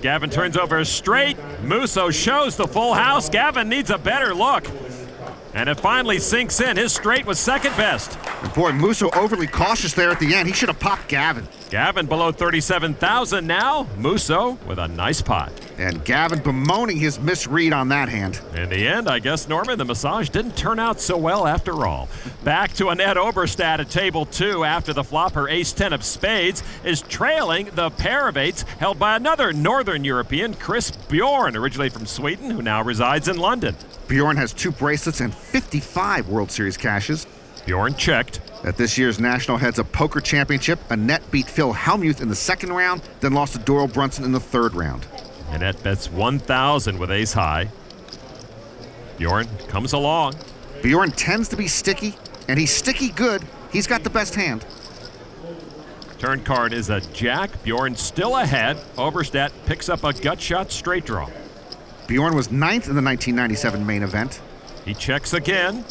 Gavin turns over a straight. Musso shows the full house. Gavin needs a better look. And it finally sinks in. His straight was second best. And boy, Musso overly cautious there at the end. He should have popped Gavin. Gavin below 37,000 now. Musso with a nice pot. And Gavin bemoaning his misread on that hand. In the end, I guess, Norman, the massage didn't turn out so well after all. Back to Annette Oberstadt at table 2 after the flop. Her ace-10 of spades is trailing the pair of eights held by another Northern European, Chris Bjorn, originally from Sweden, who now resides in London. Bjorn has 2 bracelets and 55 World Series cashes. Bjorn checked. At this year's National Heads-Up Poker Championship, Annette beat Phil Hellmuth in the second round, then lost to Doyle Brunson in the third round. Annette bets 1,000 with ace high. Bjorn comes along. Bjorn tends to be sticky, and he's sticky good. He's got the best hand. Turn card is a jack. Bjorn still ahead. Oberstadt picks up a gut shot straight draw. Bjorn was 9th in the 1997 main event. He checks again.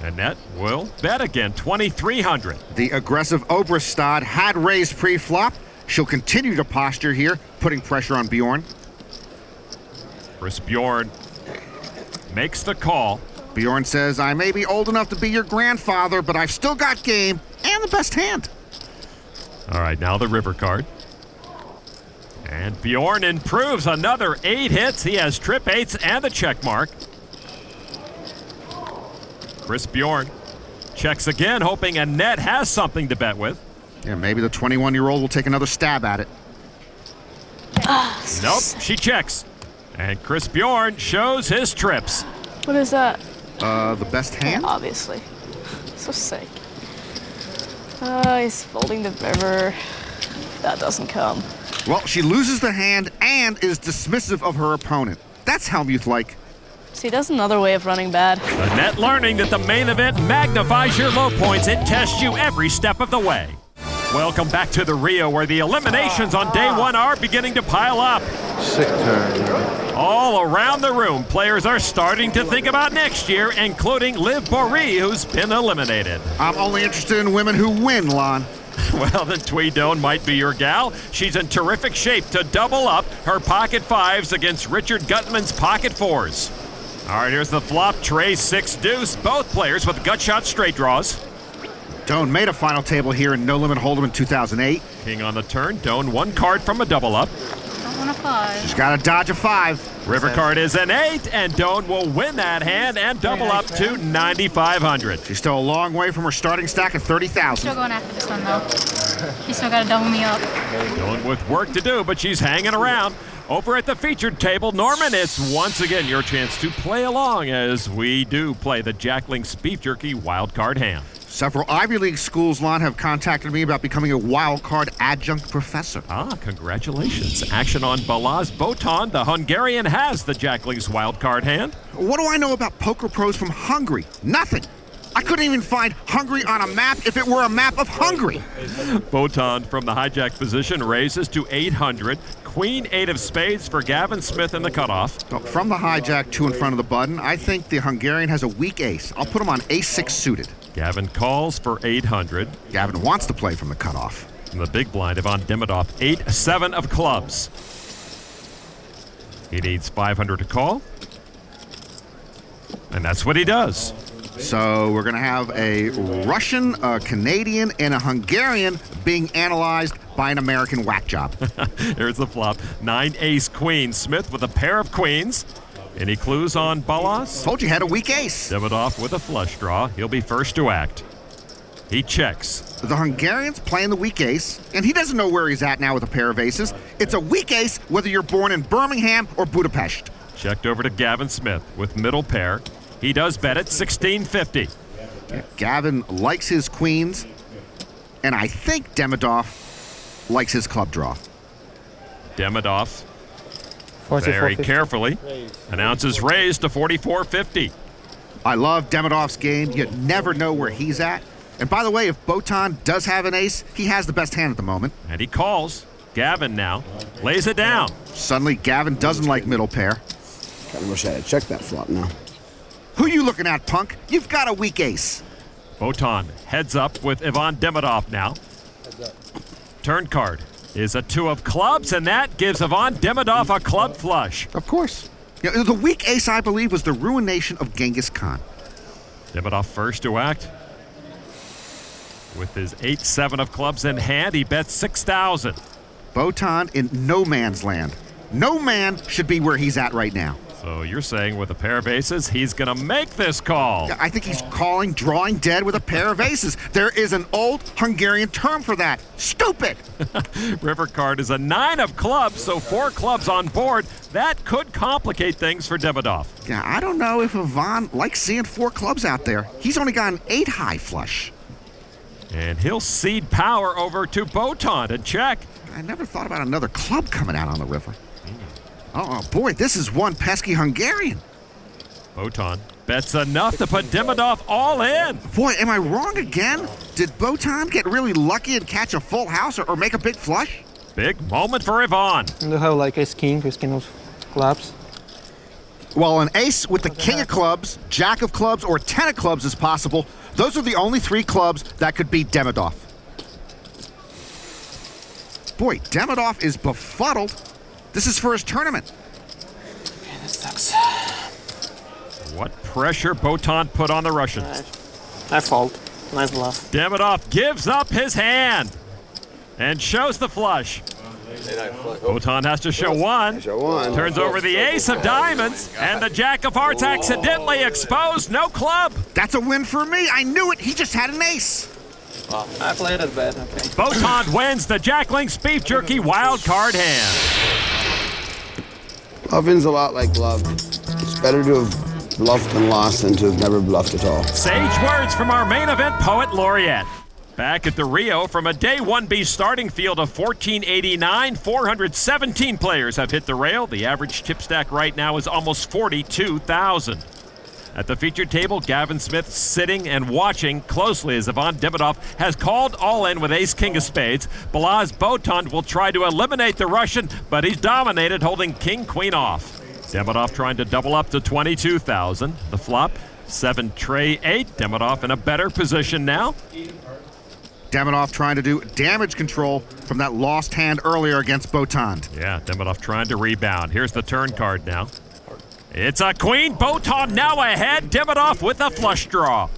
Annette will bet again, 2,300. The aggressive Oberstadt had raised pre-flop. She'll continue to posture here, putting pressure on Bjorn. Chris Bjorn makes the call. Bjorn says, I may be old enough to be your grandfather, but I've still got game and the best hand. All right, now the river card. And Bjorn improves another 8 hits. He has trip eights and the check mark. Chris Bjorn checks again, hoping Annette has something to bet with. Yeah, maybe the 21-year-old will take another stab at it. Nope, she checks. And Chris Bjorn shows his trips. What is that? The best hand? Yeah, obviously. So sick. He's folding the river. That doesn't come. Well, she loses the hand and is dismissive of her opponent. That's Hellmuth-like. See, that's another way of running bad. Annette learning that the main event magnifies your low points. It tests you every step of the way. Welcome back to the Rio, where the eliminations on day 1 are beginning to pile up. Sick turn. All around the room, players are starting to think about next year, including Liv Bory, who's been eliminated. I'm only interested in women who win, Lon. Well, then Tweedone might be your gal. She's in terrific shape to double up her pocket 5s against Richard Gutman's pocket 4s. All right, here's the flop. Tray 6 deuce. Both players with gut shot straight draws. Doan made a final table here in No Limit Hold'em in 2008. King on the turn. Doan 1 card from a double up. Don't want a 5. She's got to dodge a 5. River card is an 8, and Doan will win that hand and double up to 9,500. She's still a long way from her starting stack of 30,000. Still going after this one, though. He's still got to double me up. Doan with work to do, but she's hanging around. Over at the featured table, Norman, it's once again your chance to play along as we do play the Jack Link's Beef Jerky wildcard hand. Several Ivy League schools, Lon, have contacted me about becoming a wildcard adjunct professor. Congratulations. Action on Balázs Botond. The Hungarian has the Jack Link's wildcard hand. What do I know about poker pros from Hungary? Nothing. I couldn't even find Hungary on a map if it were a map of Hungary. Botond from the hijack position raises to 800. Queen 8 of spades for Gavin Smith in the cutoff. From the hijack 2 in front of the button, I think the Hungarian has a weak ace. I'll put him on ace 6 suited. Gavin calls for 800. Gavin wants to play from the cutoff. From the big blind, Ivan Demidov, 8-7 of clubs. He needs 500 to call. And that's what he does. So we're going to have a Russian, a Canadian, and a Hungarian being analyzed by an American whack job. Here's the flop. 9 ace queen. Smith with a pair of queens. Any clues on Balázs? Told you had a weak ace. Demidov with a flush draw. He'll be first to act. He checks. The Hungarian's playing the weak ace, and he doesn't know where he's at now with a pair of aces. It's a weak ace whether you're born in Birmingham or Budapest. Checked over to Gavin Smith with middle pair. He does bet at 1650. Gavin likes his queens, and I think Demidov likes his club draw. Demidov very carefully announces raise to 4450. I love Demidov's game. You never know where he's at. And by the way, if Botond does have an ace, he has the best hand at the moment. And he calls. Gavin now lays it down. Suddenly, Gavin doesn't like middle pair. Kinda wish I had checked that flop now. Who you looking at, punk? You've got a weak ace. Botond heads up with Ivan Demidov now. Turn card. is a 2 of clubs, and that gives Ivan Demidov a club flush. Of course. Yeah, the weak ace, I believe, was the ruination of Genghis Khan. Demidov first to act. With his 8-7 of clubs in hand, he bets 6,000. Botan in no man's land. No man should be where he's at right now. So you're saying with a pair of aces, he's going to make this call. I think he's calling drawing dead with a pair of aces. There is an old Hungarian term for that. Stupid! River card is a 9 of clubs, so 4 clubs on board. That could complicate things for Demidov. Yeah, I don't know if Ivan likes seeing 4 clubs out there. He's only got an 8 high flush. And he'll cede power over to Botan and check. I never thought about another club coming out on the river. Oh, boy, this is one pesky Hungarian. Botan bets enough to put Demidov all in. Boy, am I wrong again? Did Botan get really lucky and catch a full house or make a big flush? Big moment for Ivan. Do you have like ace-king of clubs? Well, an ace with the king of clubs, jack of clubs, or 10 of clubs is possible. Those are the only 3 clubs that could beat Demidov. Boy, Demidov is befuddled. This is for his tournament. Okay, that sucks. What pressure Botan put on the Russian. I fold. Nice bluff. Demidov gives up his hand and shows the flush. Botan has to show 1. Turns over the ace of diamonds, and the jack of hearts accidentally exposed. No club. That's a win for me. I knew it. He just had an ace. I played it bad. Okay. Botan wins the Jack Link's Beef Jerky wild card hand. Bluffing's a lot like love. It's better to have bluffed and lost than to have never bluffed at all. Sage words from our main event poet laureate. Back at the Rio, from a day 1B starting field of 1489, 417 players have hit the rail. The average chip stack right now is almost 42,000. At the featured table, Gavin Smith sitting and watching closely as Ivan Demidov has called all in with ace-king of spades. Balazs Botan will try to eliminate the Russian, but he's dominated, holding king-queen off. Demidov trying to double up to 22,000. The flop, 7 tray 8. Demidov in a better position now. Demidov trying to do damage control from that lost hand earlier against Botan. Yeah, Demidov trying to rebound. Here's the turn card now. It's a queen. Botan now ahead. Demidov with a flush draw.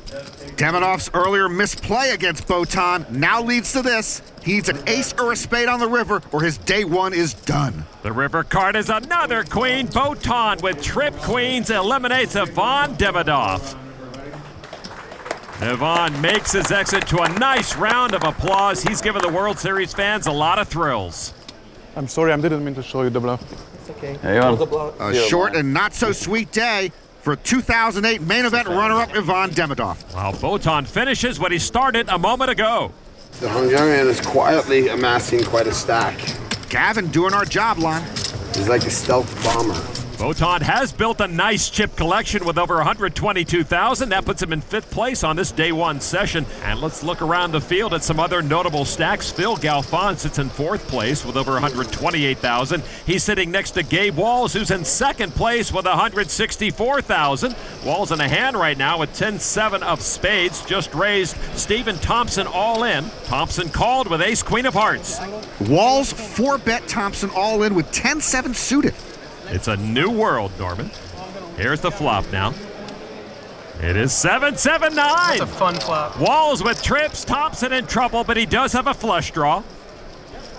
Demidov's earlier misplay against Botan now leads to this. He needs an ace or a spade on the river or his day 1 is done. The river card is another queen. Botan with trip queens eliminates Ivan Demidov. Ivan makes his exit to a nice round of applause. He's given the World Series fans a lot of thrills. I'm sorry, I didn't mean to show you the bluff. It's okay. Hey, a short and not so sweet day for 2008 main event runner-up Ivan Demidov. While Botan finishes what he started a moment ago. The Hungarian is quietly amassing quite a stack. Gavin doing our job, Lon. He's like a stealth bomber. Botan has built a nice chip collection with over 122,000. That puts him in 5th place on this day 1 session. And let's look around the field at some other notable stacks. Phil Galfond sits in 4th place with over 128,000. He's sitting next to Gabe Walls, who's in 2nd place with 164,000. Walls in a hand right now with 10-7 of spades. Just raised Stephen Thompson all in. Thompson called with ace-queen of hearts. Walls 4-bet Thompson all in with 10-7 suited. It's a new world, Norman. Here's the flop now. It is 7-7-9. That's a fun flop. Walls with trips. Thompson in trouble, but he does have a flush draw.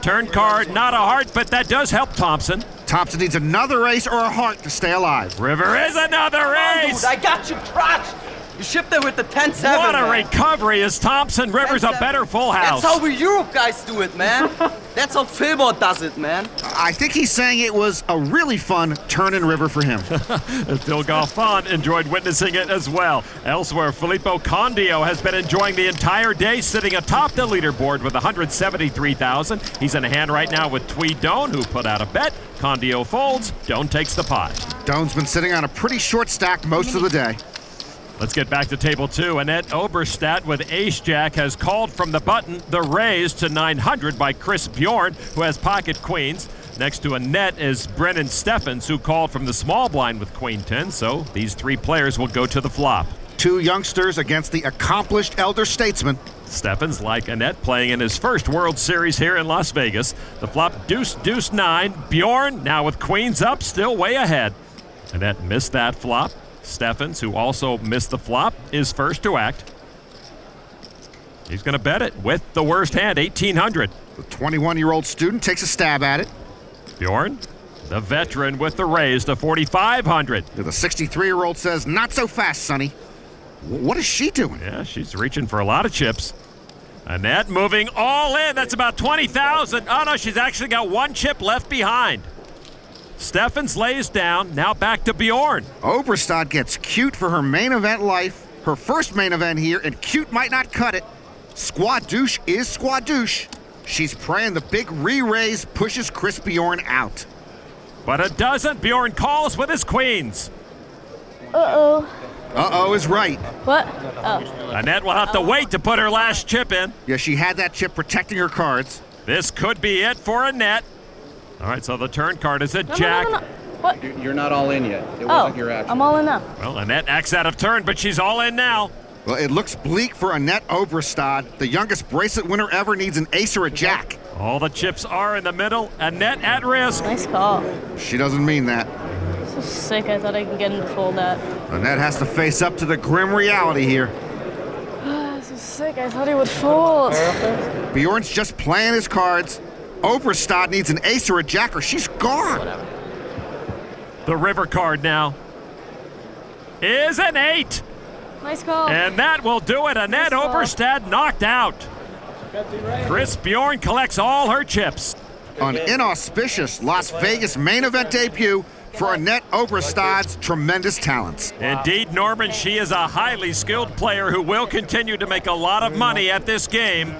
Turn card, not a heart, but that does help Thompson. Thompson needs another ace or a heart to stay alive. River is another ace. Dude, I got you crushed. You shipped it with the 10-7. What a recovery as Thompson Rivers a better full house. That's how we Europe guys do it, man. That's how Fillmore does it, man. I think he's saying it was a really fun turn in river for him. Phil Galfond enjoyed witnessing it as well. Elsewhere, Filippo Condio has been enjoying the entire day, sitting atop the leaderboard with 173,000. He's in a hand right now with Tweed Doan, who put out a bet. Condio folds. Doan takes the pot. Doan's been sitting on a pretty short stack most of the day. Let's get back to table 2. Annette Oberstadt with ace-jack has called from the button the raise to 900 by Chris Bjorn, who has pocket queens. Next to Annette is Brennan Steffens, who called from the small blind with queen 10. So these 3 players will go to the flop. 2 youngsters against the accomplished elder statesman. Steffens, like Annette, playing in his first World Series here in Las Vegas. The flop deuce, deuce, 9. Bjorn, now with queens up, still way ahead. Annette missed that flop. Steffens, who also missed the flop, is first to act. He's going to bet it with the worst hand, 1,800. The 21-year-old student takes a stab at it. Bjorn, the veteran, with the raise to 4,500. The 63-year-old says, "Not so fast, Sonny." What is she doing? Yeah, she's reaching for a lot of chips. Annette moving all in. That's about 20,000. Oh, no, she's actually got one chip left behind. Steffens lays down. Now back to Bjorn. Oberstad gets cute for her main event life. Her first main event here, and cute might not cut it. Squadouche is squadouche. She's praying the big re-raise pushes Chris Bjorn out. But it doesn't. Bjorn calls with his queens. Uh-oh. Uh-oh is right. What? Oh. Annette will have to wait to put her last chip in. Yeah, she had that chip protecting her cards. This could be it for Annette. All right, so the turn card is a jack. No. What? You're not all in yet. It wasn't your action. I'm all in now. Well, Annette acts out of turn, but she's all in now. Well, it looks bleak for Annette Oberstad. The youngest bracelet winner ever needs an ace or a jack. All the chips are in the middle. Annette at risk. Nice call. She doesn't mean that. So sick, I thought I could get him to fold that. Annette has to face up to the grim reality here. So sick, I thought he would fold. Bjorn's just playing his cards. Oberstad needs an ace or a jack or she's gone. The river card now is an 8. Nice call. And that will do it. Annette Oberstad knocked out. Chris Bjorn collects all her chips. An inauspicious Las Vegas main event debut for Annette Oberstad's tremendous talents. Indeed, Norman, she is a highly skilled player who will continue to make a lot of money at this game.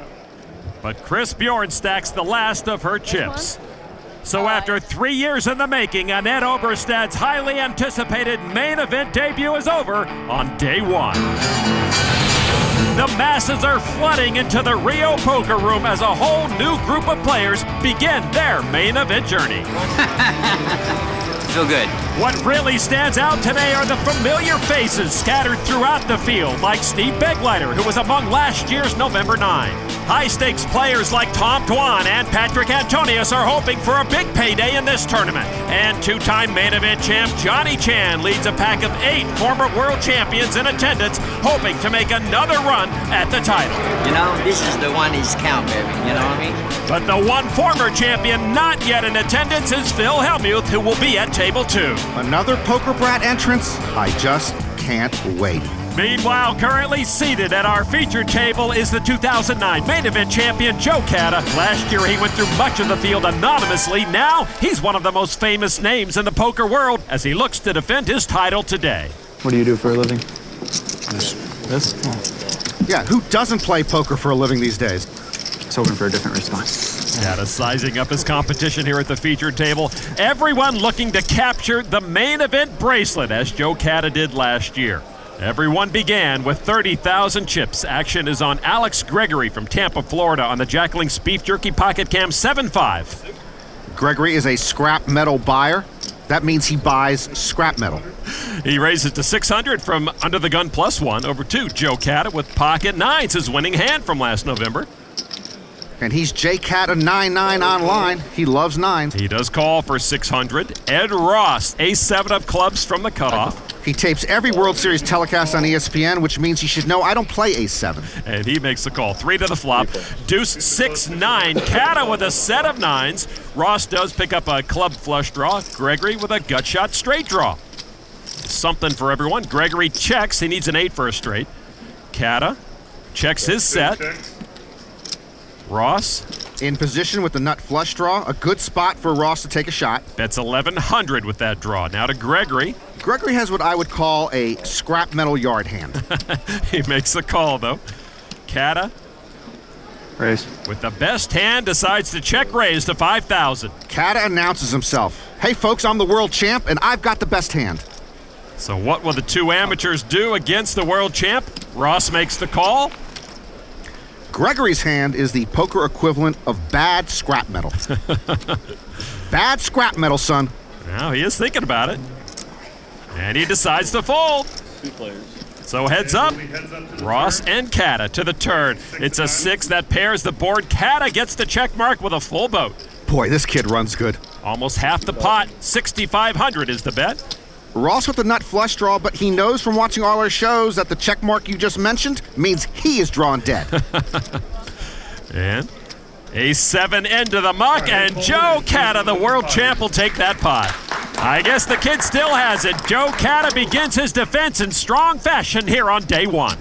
But Chris Bjorn stacks the last of her chips. So after 3 years in the making, Annette Oberstad's highly anticipated main event debut is over on day 1. The masses are flooding into the Rio Poker Room as a whole new group of players begin their main event journey. Feel good. What really stands out today are the familiar faces scattered throughout the field, like Steve Begleiter, who was among last year's November 9. High-stakes players like Tom Dwan and Patrick Antonius are hoping for a big payday in this tournament. And two-time main event champ Johnny Chan leads a pack of 8 former world champions in attendance, hoping to make another run at the title. You know, this is the one he's count, baby. You know what I mean? But the one former champion not yet in attendance is Phil Hellmuth, who will be at table 2. Another Poker Brat entrance? I just can't wait. Meanwhile, currently seated at our featured table is the 2009 main event champion Joe Catta. Last year, he went through much of the field anonymously. Now, he's one of the most famous names in the poker world as he looks to defend his title today. What do you do for a living? This? Yeah, who doesn't play poker for a living these days? Just hoping for a different response. Catta sizing up his competition here at the featured table. Everyone looking to capture the main event bracelet, as Joe Catta did last year. Everyone began with 30,000 chips. Action is on Alex Gregory from Tampa, Florida on the Jack Link's Beef Jerky Pocket Cam 7.5. Gregory is a scrap metal buyer. That means he buys scrap metal. He raises to 600 from Under the Gun +1 over to Joe Catta with Pocket 9s, his winning hand from last November. And he's JCatta99 online. He loves 9s. He does call for 600. Ed Ross, ace-7 of clubs from the cutoff. He tapes every World Series telecast on ESPN, which means he should know I don't play ace-7. And he makes the call. 3 to the flop. Deuce 6-9. Catta with a set of 9s. Ross does pick up a club flush draw. Gregory with a gut shot straight draw. Something for everyone. Gregory checks. He needs an 8 for a straight. Catta checks his set. Ross in position with the nut flush draw. A good spot for Ross to take a shot. Bets 1,100 with that draw. Now to Gregory. Gregory has what I would call a scrap metal yard hand. He makes the call, though. Catta, raise. With the best hand, decides to check raise to 5,000. Catta announces himself. Hey, folks, I'm the world champ, and I've got the best hand. So what will the two amateurs do against the world champ? Ross makes the call. Gregory's hand is the poker equivalent of bad scrap metal. Bad scrap metal, son. Now he is thinking about it. And he decides to fold. 2 players. So heads up, Ross and Kata to the turn. It's a 6 that pairs the board. Kata gets the check mark with a full boat. Boy, this kid runs good. Almost half the pot, 6,500 is the bet. Ross with the nut flush draw, but he knows from watching all our shows that the check mark you just mentioned means he is drawn dead. And a 7 into the muck, and Joe Kata, the world champ, will take that pot. I guess the kid still has it. Joe Kata begins his defense in strong fashion here on day 1.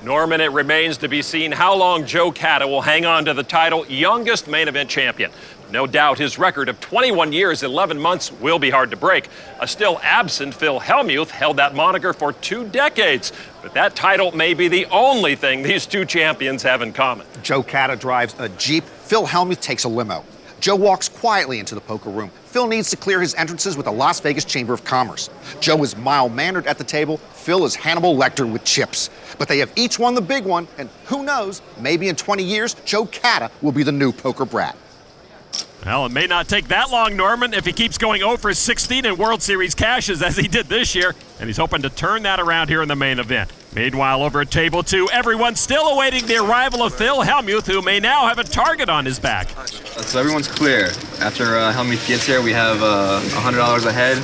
Norman, it remains to be seen how long Joe Kata will hang on to the title youngest main event champion. No doubt his record of 21 years, 11 months will be hard to break. A still absent Phil Hellmuth held that moniker for 2 decades. But that title may be the only thing these two champions have in common. Joe Kata drives a Jeep. Phil Hellmuth takes a limo. Joe walks quietly into the poker room. Phil needs to clear his entrances with the Las Vegas Chamber of Commerce. Joe is mild-mannered at the table. Phil is Hannibal Lecter with chips. But they have each won the big one, and who knows, maybe in 20 years, Joe Kata will be the new poker brat. Well, it may not take that long, Norman, if he keeps going 0 for 16 in World Series cashes as he did this year, and he's hoping to turn that around here in the main event. Meanwhile, over at table 2, everyone's still awaiting the arrival of Phil Hellmuth, who may now have a target on his back. So everyone's clear. After Hellmuth gets here, we have $100 ahead.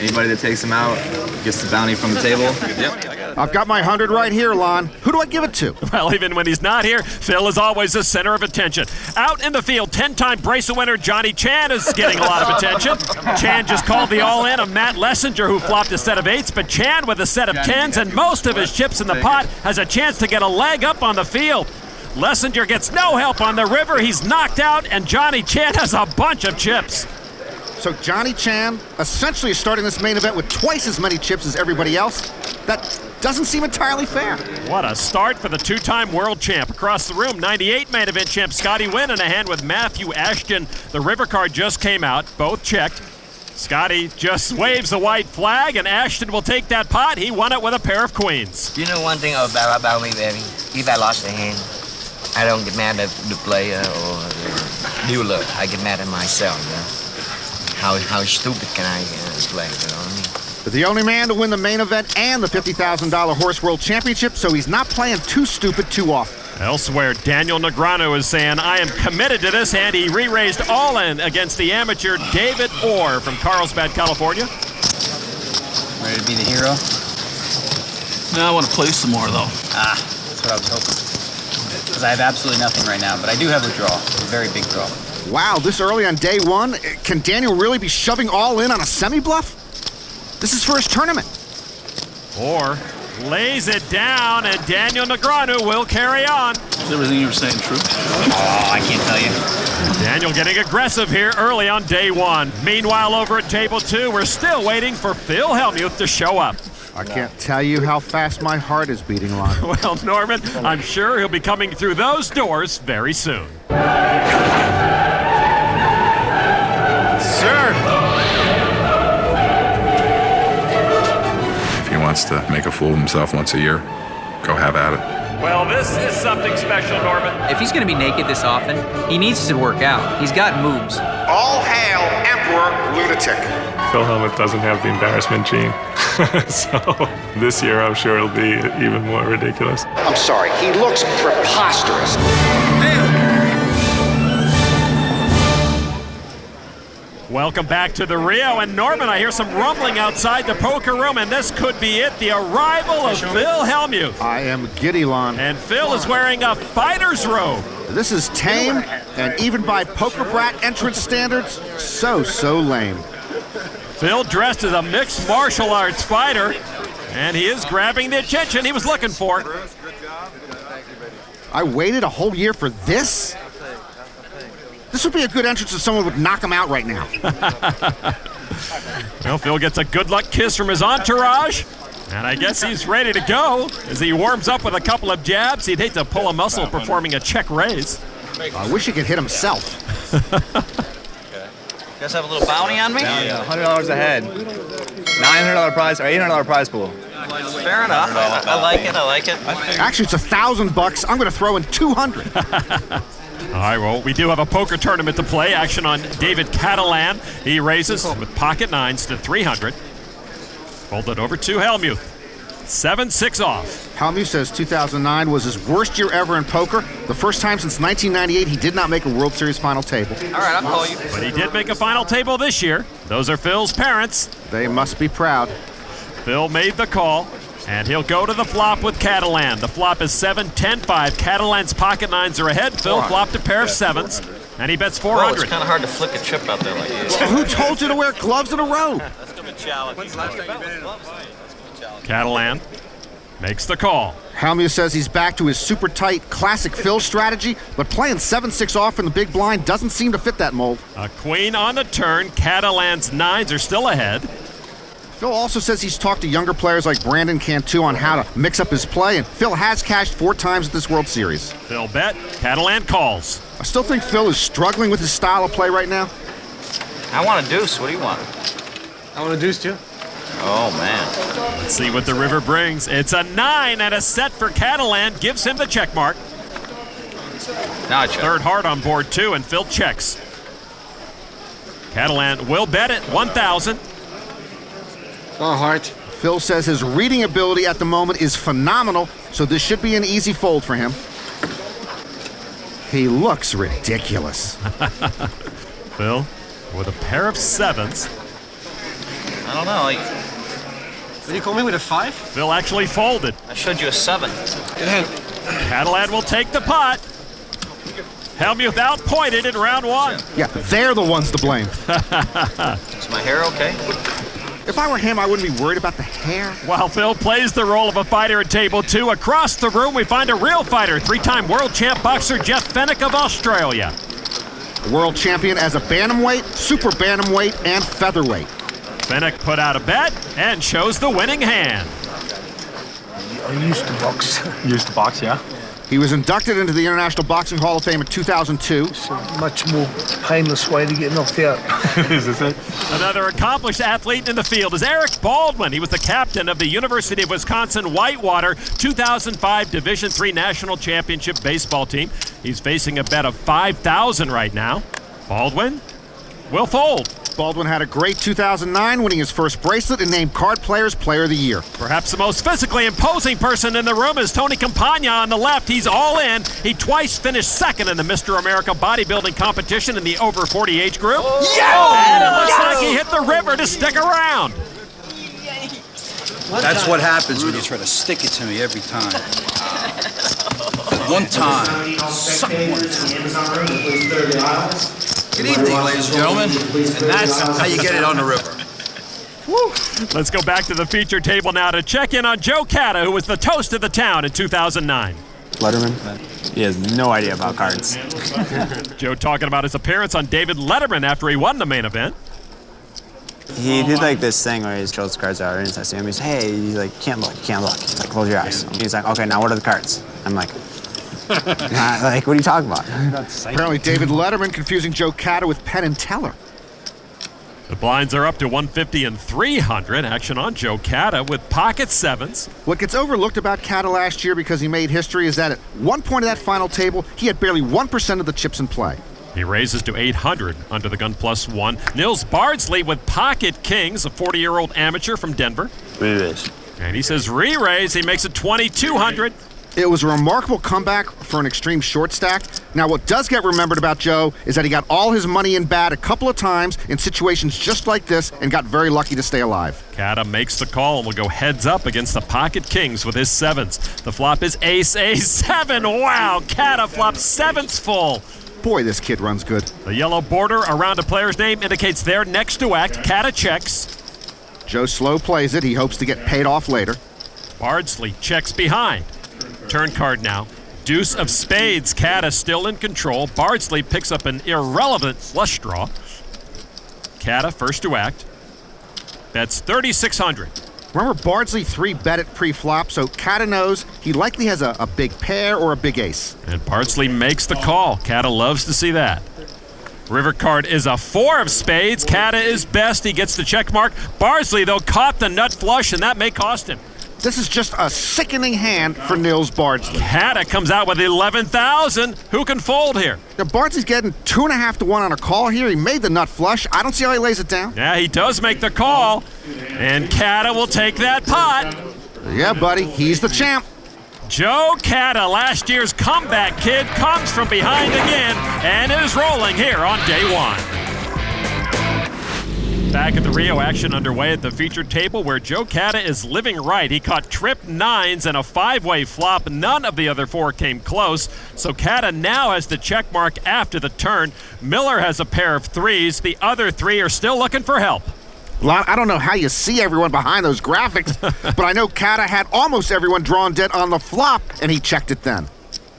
Anybody that takes him out gets the bounty from the table. Yep. I've got my 100 right here, Lon. Who do I give it to? Well, even when he's not here, Phil is always the center of attention. Out in the field, 10-time bracelet winner Johnny Chan is getting a lot of attention. Chan just called the all-in of Matt Lessinger, who flopped a set of 8s, but Chan with a set of 10s and most of his chips in the pot has a chance to get a leg up on the field. Lessinger gets no help on the river. He's knocked out, and Johnny Chan has a bunch of chips. So Johnny Chan essentially is starting this main event with twice as many chips as everybody else. That doesn't seem entirely fair. What a start for the 2-time world champ. Across the room, 98 main event champ Scotty Wynn in a hand with Matthew Ashton. The river card just came out, both checked. Scotty just waves the white flag, and Ashton will take that pot. He won it with a pair of queens. You know one thing about me, baby? If I lost a hand, I don't get mad at the player or the dealer. I get mad at myself, you know? How stupid can I play, you know what I mean? The only man to win the main event and the $50,000 Horse World Championship, so he's not playing too stupid too often. Elsewhere, Daniel Negreanu is saying, I am committed to this hand. He re-raised all in against the amateur David Orr from Carlsbad, California. Ready to be the hero? No, I want to play some more, though. That's what I was hoping. Because I have absolutely nothing right now, but I do have a draw, a very big draw. Wow, this early on day 1? Can Daniel really be shoving all in on a semi-bluff? This is for his tournament. Orr lays it down, and Daniel Negreanu will carry on. Is everything you were saying true? Oh, I can't tell you. Daniel getting aggressive here early on day 1. Meanwhile, over at table 2, we're still waiting for Phil Hellmuth to show up. I can't tell you how fast my heart is beating, Lon. Well, Norman, I'm sure he'll be coming through those doors very soon. Sir! If he wants to make a fool of himself once a year, go have at it. Well, this is something special, Norman. If he's going to be naked this often, he needs to work out. He's got moves. All hail Emperor Lunatic. Phil Hellmuth doesn't have the embarrassment gene. So this year, I'm sure it'll be even more ridiculous. I'm sorry, he looks preposterous. Welcome back to the Rio, and Norman, I hear some rumbling outside the poker room, and this could be it, the arrival of Phil Hellmuth. I am giddy, Lon. And Phil is wearing a fighter's robe. This is tame, and even by poker brat entrance standards, so lame. Phil dressed as a mixed martial arts fighter, and he is grabbing the attention he was looking for. I waited a whole year for this? This would be a good entrance if someone would knock him out right now. Well, Phil gets a good luck kiss from his entourage, and I guess he's ready to go. As he warms up with a couple of jabs, he'd hate to pull a muscle performing a check raise. I wish he could hit himself. You guys have a little bounty on me? Yeah, $100 ahead. $900 prize or $800 prize pool. Fair enough. I like it. Actually, it's $1,000. I'm going to throw in 200. All right, well, we do have a poker tournament to play. Action on David Catalan. He raises with pocket nines to 300. Folded over to Hellmuth. 7-6 off. Hellmuth says 2009 was his worst year ever in poker. The first time since 1998 he did not make a World Series final table. All right, I'll call you. But he did make a final table this year. Those are Phil's parents. They must be proud. Phil made the call, and he'll go to the flop with Catalan. The flop is 7-10-5. Catalan's pocket nines are ahead. Phil flopped a pair of sevens, and he bets 400. Well, it's kind of hard to flick a chip out there like this. Well, who told you to wear gloves in a row? That's going to be a challenge. When's the last time you've been in gloves? Catalan makes the call. Hellmuth says he's back to his super tight classic Phil strategy, but playing 7-6 off in the big blind doesn't seem to fit that mold. A queen on the turn. Catalan's nines are still ahead. Phil also says he's talked to younger players like Brandon Cantu on how to mix up his play, and Phil has cashed 4 times at this World Series. Phil bet. Catalan calls. I still think Phil is struggling with his style of play right now. I want a deuce. What do you want? I want a deuce too. Oh, man. Let's see what the river brings. It's a 9 and a set for Catalan. Gives him the check mark. Now I check. Third heart on board, too, and Phil checks. Catalan will bet it 1,000. Oh, heart. Phil says his reading ability at the moment is phenomenal, so this should be an easy fold for him. He looks ridiculous. Phil with a pair of sevens. I don't know. Did you call me with a 5? Phil actually folded. I showed you a 7. Good hand. Catalan will take the pot. Hellmuth outpointed in round 1. Yeah, they're the ones to blame. Is my hair okay? If I were him, I wouldn't be worried about the hair. While Phil plays the role of a fighter at table 2, across the room we find a real fighter, 3-time world champ boxer Jeff Fennick of Australia. World champion as a bantamweight, super bantamweight, and featherweight. Fennick put out a bet and shows the winning hand. I used to box. Used to box, yeah? He was inducted into the International Boxing Hall of Fame in 2002. It's a much more painless way to get knocked out. Is this it? Another accomplished athlete in the field is Eric Baldwin. He was the captain of the University of Wisconsin Whitewater 2005 Division III National Championship baseball team. He's facing a bet of 5,000 right now. Baldwin will fold. Baldwin had a great 2009, winning his first bracelet and named Card Players Player of the Year. Perhaps the most physically imposing person in the room is Tony Campagna on the left. He's all in. He twice finished second in the Mr. America bodybuilding competition in the over 40 age group. And it looks like he hit the river to stick around. That's what happens when you try to stick it to me every time. One time. Suck one time. Good evening, ladies and gentlemen. And that's how you get it on the river. Woo. Let's go back to the feature table now to check in on Joe Catta, who was the toast of the town in 2009. Letterman? He has no idea about cards. Joe talking about his appearance on David Letterman after he won the main event. He did like this thing where he shows the cards out and I see him, he's hey, he's like, can't look. He's like, close your eyes. He's like, okay, now what are the cards? I'm like, like, what are you talking about? Apparently David Letterman confusing Joe Catta with Penn and Teller. The blinds are up to 150 and 300. Action on Joe Catta with pocket sevens. What gets overlooked about Catta last year because he made history is that at one point of that final table, he had barely 1% of the chips in play. He raises to 800 under the gun +1. Nils Bardsley with pocket kings, a 40-year-old amateur from Denver. Re-raise. And he says re-raise. He makes it 2,200. It was a remarkable comeback for an extreme short stack. Now, what does get remembered about Joe is that he got all his money in bad a couple of times in situations just like this and got very lucky to stay alive. Catta makes the call and will go heads up against the pocket kings with his sevens. The flop is ace, ace, 7. Wow, Catta flops sevens full. Boy, this kid runs good. The yellow border around a player's name indicates they're next to act. Catta checks. Joe slow plays it. He hopes to get paid off later. Bardsley checks behind. Turn card now. Deuce of spades. Catta still in control. Bardsley picks up an irrelevant flush draw. Catta first to act. Bets 3,600. Remember, Bardsley 3-bet it pre-flop, so Catta knows he likely has a big pair or a big ace. And Bardsley makes the call. Catta loves to see that. River card is a 4 of spades. Catta is best. He gets the check mark. Bardsley, though, caught the nut flush, and that may cost him. This is just a sickening hand for Nils Bardsley. Catta comes out with 11,000. Who can fold here? Now, Bardsley's getting 2.5 to 1 on a call here. He made the nut flush. I don't see how he lays it down. Yeah, he does make the call. And Catta will take that pot. Yeah, buddy, he's the champ. Joe Cata, last year's comeback kid, comes from behind again and is rolling here on day one. Back at the Rio, action underway at the featured table where Joe Cata is living right. He caught trip nines and a five-way flop. None of the other four came close. So Cata now has the check mark after the turn. Miller has a pair of threes. The other three are still looking for help. Lon, I don't know how you see everyone behind those graphics, but I know Cata had almost everyone drawn dead on the flop, and he checked it then.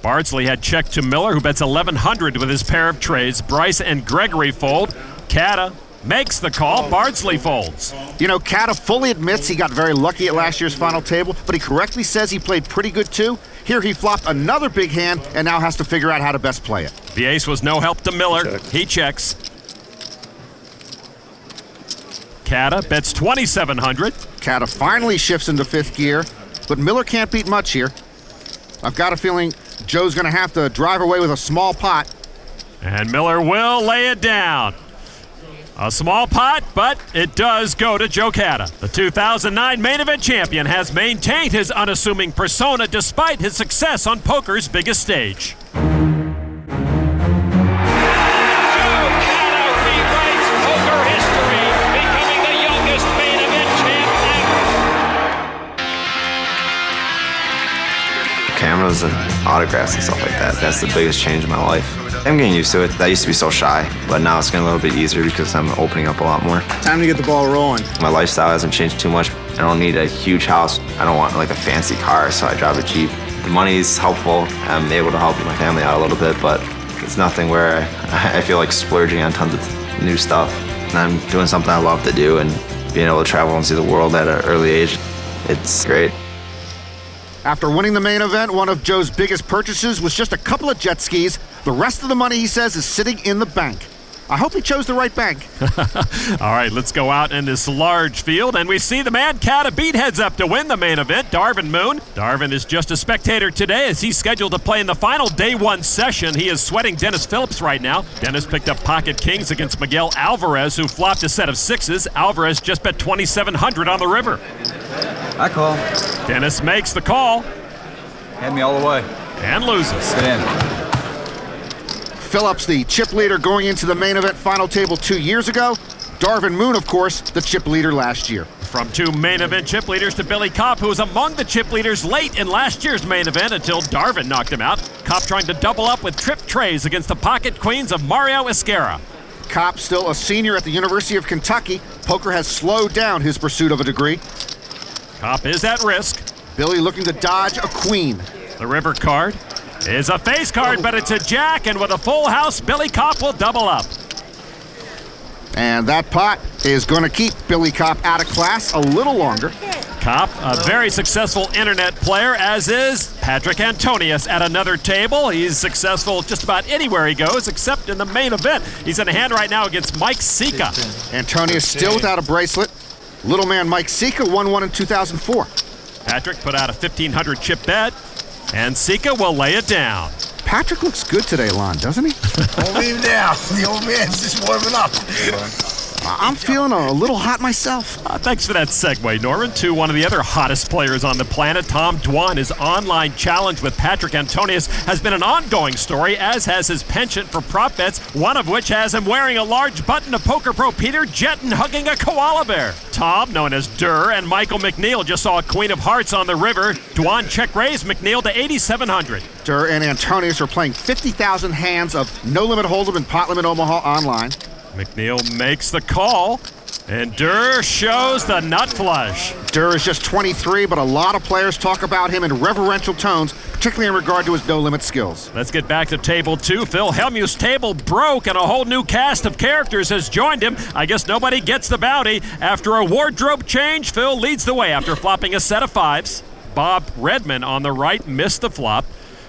Bardsley had checked to Miller, who bets 1,100 with his pair of trades. Bryce and Gregory fold. Cata makes the call. Bardsley folds. You know, Cata fully admits he got very lucky at last year's final table, but he correctly says he played pretty good too. Here he flopped another big hand and now has to figure out how to best play it. The ace was no help to Miller. He checks. Cata bets 2,700. Cata finally shifts into fifth gear, but Miller can't beat much here. I've got a feeling Joe's going to have to drive away with a small pot. And Miller will lay it down. A small pot, but it does go to Joe Cata. The 2009 main event champion has maintained his unassuming persona despite his success on poker's biggest stage. Cameras and autographs and stuff like that. That's the biggest change in my life. I'm getting used to it. I used to be so shy, but now it's getting a little bit easier because I'm opening up a lot more. Time to get the ball rolling. My lifestyle hasn't changed too much. I don't need a huge house. I don't want like a fancy car, so I drive it cheap. The money is helpful. I'm able to help my family out a little bit, but it's nothing where I feel like splurging on tons of new stuff. And I'm doing something I love to do, and being able to travel and see the world at an early age, it's great. After winning the main event, one of Joe's biggest purchases was just a couple of jet skis. The rest of the money, he says, is sitting in the bank. I hope he chose the right bank. All right, let's go out in this large field, and we see the man Cata beat heads up to win the main event, Darvin Moon. Darvin is just a spectator today as he's scheduled to play in the final day one session. He is sweating Dennis Phillips right now. Dennis picked up pocket kings against Miguel Alvarez, who flopped a set of sixes. Alvarez just bet 2,700 on the river. I call. Dennis makes the call. Hand me all the way. And loses. Get in. Phillips, the chip leader going into the main event final table 2 years ago. Darvin Moon, of course, the chip leader last year. From two main event chip leaders to Billy Kopp, who was among the chip leaders late in last year's main event until Darvin knocked him out. Kopp trying to double up with trip trays against the pocket queens of Mario Esquerra. Kopp, still a senior at the University of Kentucky. Poker has slowed down his pursuit of a degree. Kopp is at risk. Billy looking to dodge a queen. The river card is a face card, but it's a jack, and with a full house, Billy Kopp will double up. And that pot is going to keep Billy Kopp out of class a little longer. Kopp, a very successful internet player, as is Patrick Antonius at another table. He's successful just about anywhere he goes, except in the main event. He's in a hand right now against Mike Sika. Antonius still without a bracelet. Little man Mike Sika won one in 2004. Patrick put out a 1,500 chip bet, and Sika will lay it down. Patrick looks good today, Lon, doesn't he? Don't leave him down. The old man's just warming up. I'm feeling a little hot myself. Thanks for that segue, Norman, to one of the other hottest players on the planet, Tom Dwan. His online challenge with Patrick Antonius has been an ongoing story, as has his penchant for prop bets, one of which has him wearing a large button of poker pro Peter Jetton hugging a koala bear. Tom, known as Durr, and Michael McNeil just saw a queen of hearts on the river. Dwan check-raised McNeil to 8,700. Durr and Antonius are playing 50,000 hands of No Limit Hold'em and Pot Limit Omaha online. McNeil makes the call, and Durr shows the nut flush. Durr is just 23, but a lot of players talk about him in reverential tones, particularly in regard to his no-limit skills. Let's get back to table two. Phil Hellmuth's table broke, and a whole new cast of characters has joined him. I guess nobody gets the bounty. After a wardrobe change, Phil leads the way after flopping a set of fives. Bob Redman on the right missed the flop.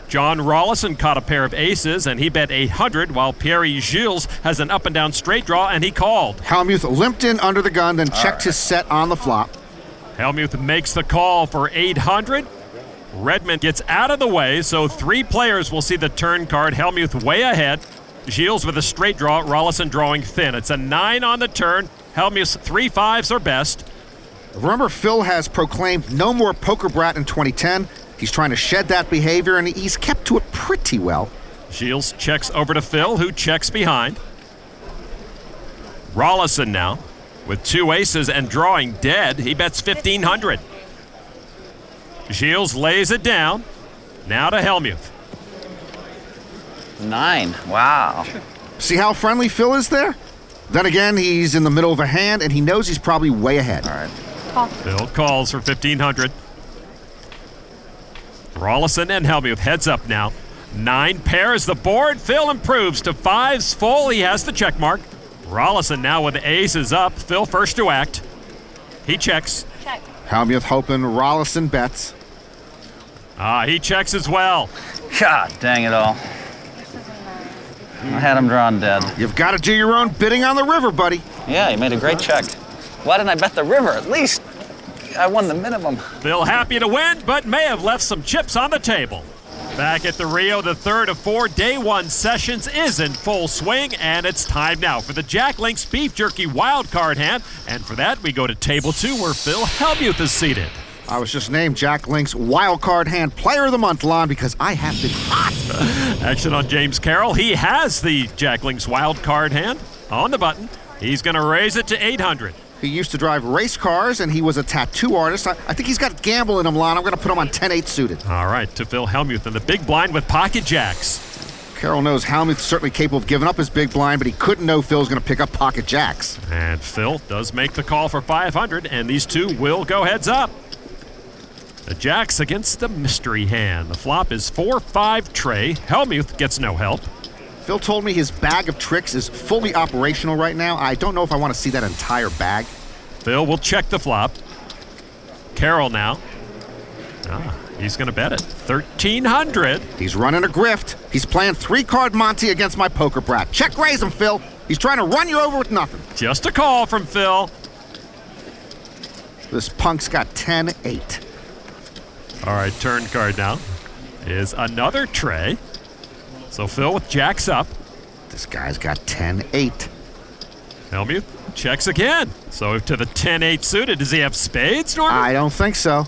John Rollison caught a pair of aces, and he bet 800, while Pierre Gilles has an up-and-down straight draw, and he called. Hellmuth limped in under the gun, then checked his set on the flop. Hellmuth makes the call for 800. Redmond gets out of the way, so three players will see the turn card. Hellmuth way ahead. Gilles with a straight draw, Rollison drawing thin. It's a 9 on the turn. Hellmuth's 3 5s are best. Remember, Phil has proclaimed no more poker brat in 2010. He's trying to shed that behavior, and he's kept to it pretty well. Shields checks over to Phil, who checks behind. Rollison now, with 2 aces and drawing dead, he bets 1,500. Shields lays it down. Now to Hellmuth. 9. Wow. See how friendly Phil is there? Then again, he's in the middle of a hand, and he knows he's probably way ahead. All right. Call. Phil calls for 1,500. Rollison and Hellmuth heads up now. 9 pairs the board. Phil improves to 5s full. He has the check mark. Rollison now with aces up. Phil first to act. He checks. Check. Hellmuth hoping Rollison bets. He checks as well. God dang it all. I had him drawn dead. You've got to do your own bidding on the river, buddy. Yeah, he made a great check. Why didn't I bet the river? At least I won the minimum. Phil happy to win, but may have left some chips on the table. Back at the Rio, the third of 4 day 1 sessions is in full swing, and it's time now for the Jack Link's Beef Jerky wildcard hand. And for that, we go to table 2, where Phil Hellmuth is seated. I was just named Jack Link's wildcard hand player of the month, Lon, because I have been hot. Action on James Carroll. He has the Jack Link's wildcard hand on the button. He's going to raise it to 800. He used to drive race cars, and he was a tattoo artist. I think he's got gamble in him, Lon. I'm going to put him on 10-8 suited. All right, to Phil Hellmuth in the big blind with pocket jacks. Carroll knows Hellmuth's certainly capable of giving up his big blind, but he couldn't know Phil's going to pick up pocket jacks. And Phil does make the call for 500, and these two will go heads up. The jacks against the mystery hand. The flop is 4-5 tray. Hellmuth gets no help. Phil told me his bag of tricks is fully operational right now. I don't know if I want to see that entire bag. Phil will check the flop. Carroll now. He's going to bet it. 1,300. He's running a grift. He's playing 3-card Monty against my poker brat. Check raise him, Phil. He's trying to run you over with nothing. Just a call from Phil. This punk's got 10-8. All right, turn card now is another tray. So Phil with jacks up. This guy's got 10-8. Hellmuth checks again. So to the 10-8 suited. Does he have spades, Norman? I don't think so.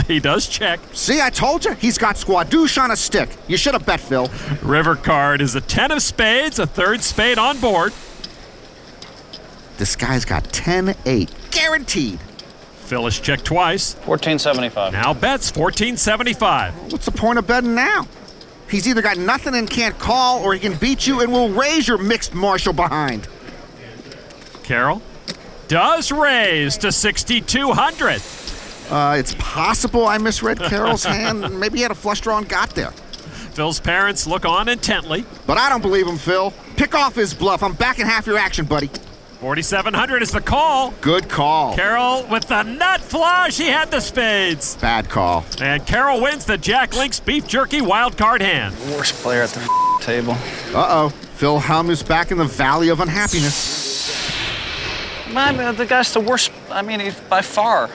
He does check. See, I told you. He's got squadouche on a stick. You should have bet, Phil. River card is a 10 of spades, a 3rd spade on board. This guy's got 10-8. Guaranteed. Phil has checked twice. 1475. Now bets 1475. What's the point of betting now? He's either got nothing and can't call, or he can beat you and will raise your mixed Marshall behind. Carroll does raise to 6,200. It's possible I misread Carroll's hand. Maybe he had a flush draw and got there. Phil's parents look on intently. But I don't believe him, Phil. Pick off his bluff. I'm backing half your action, buddy. 4,700 is the call. Good call. Carroll with the nut flush. He had the spades. Bad call. And Carroll wins the Jack Link's Beef Jerky wildcard hand. Worst player at the table. Uh-oh. Phil Hellmuth's back in the valley of unhappiness. Man, the guy's the worst. I mean, he's by far.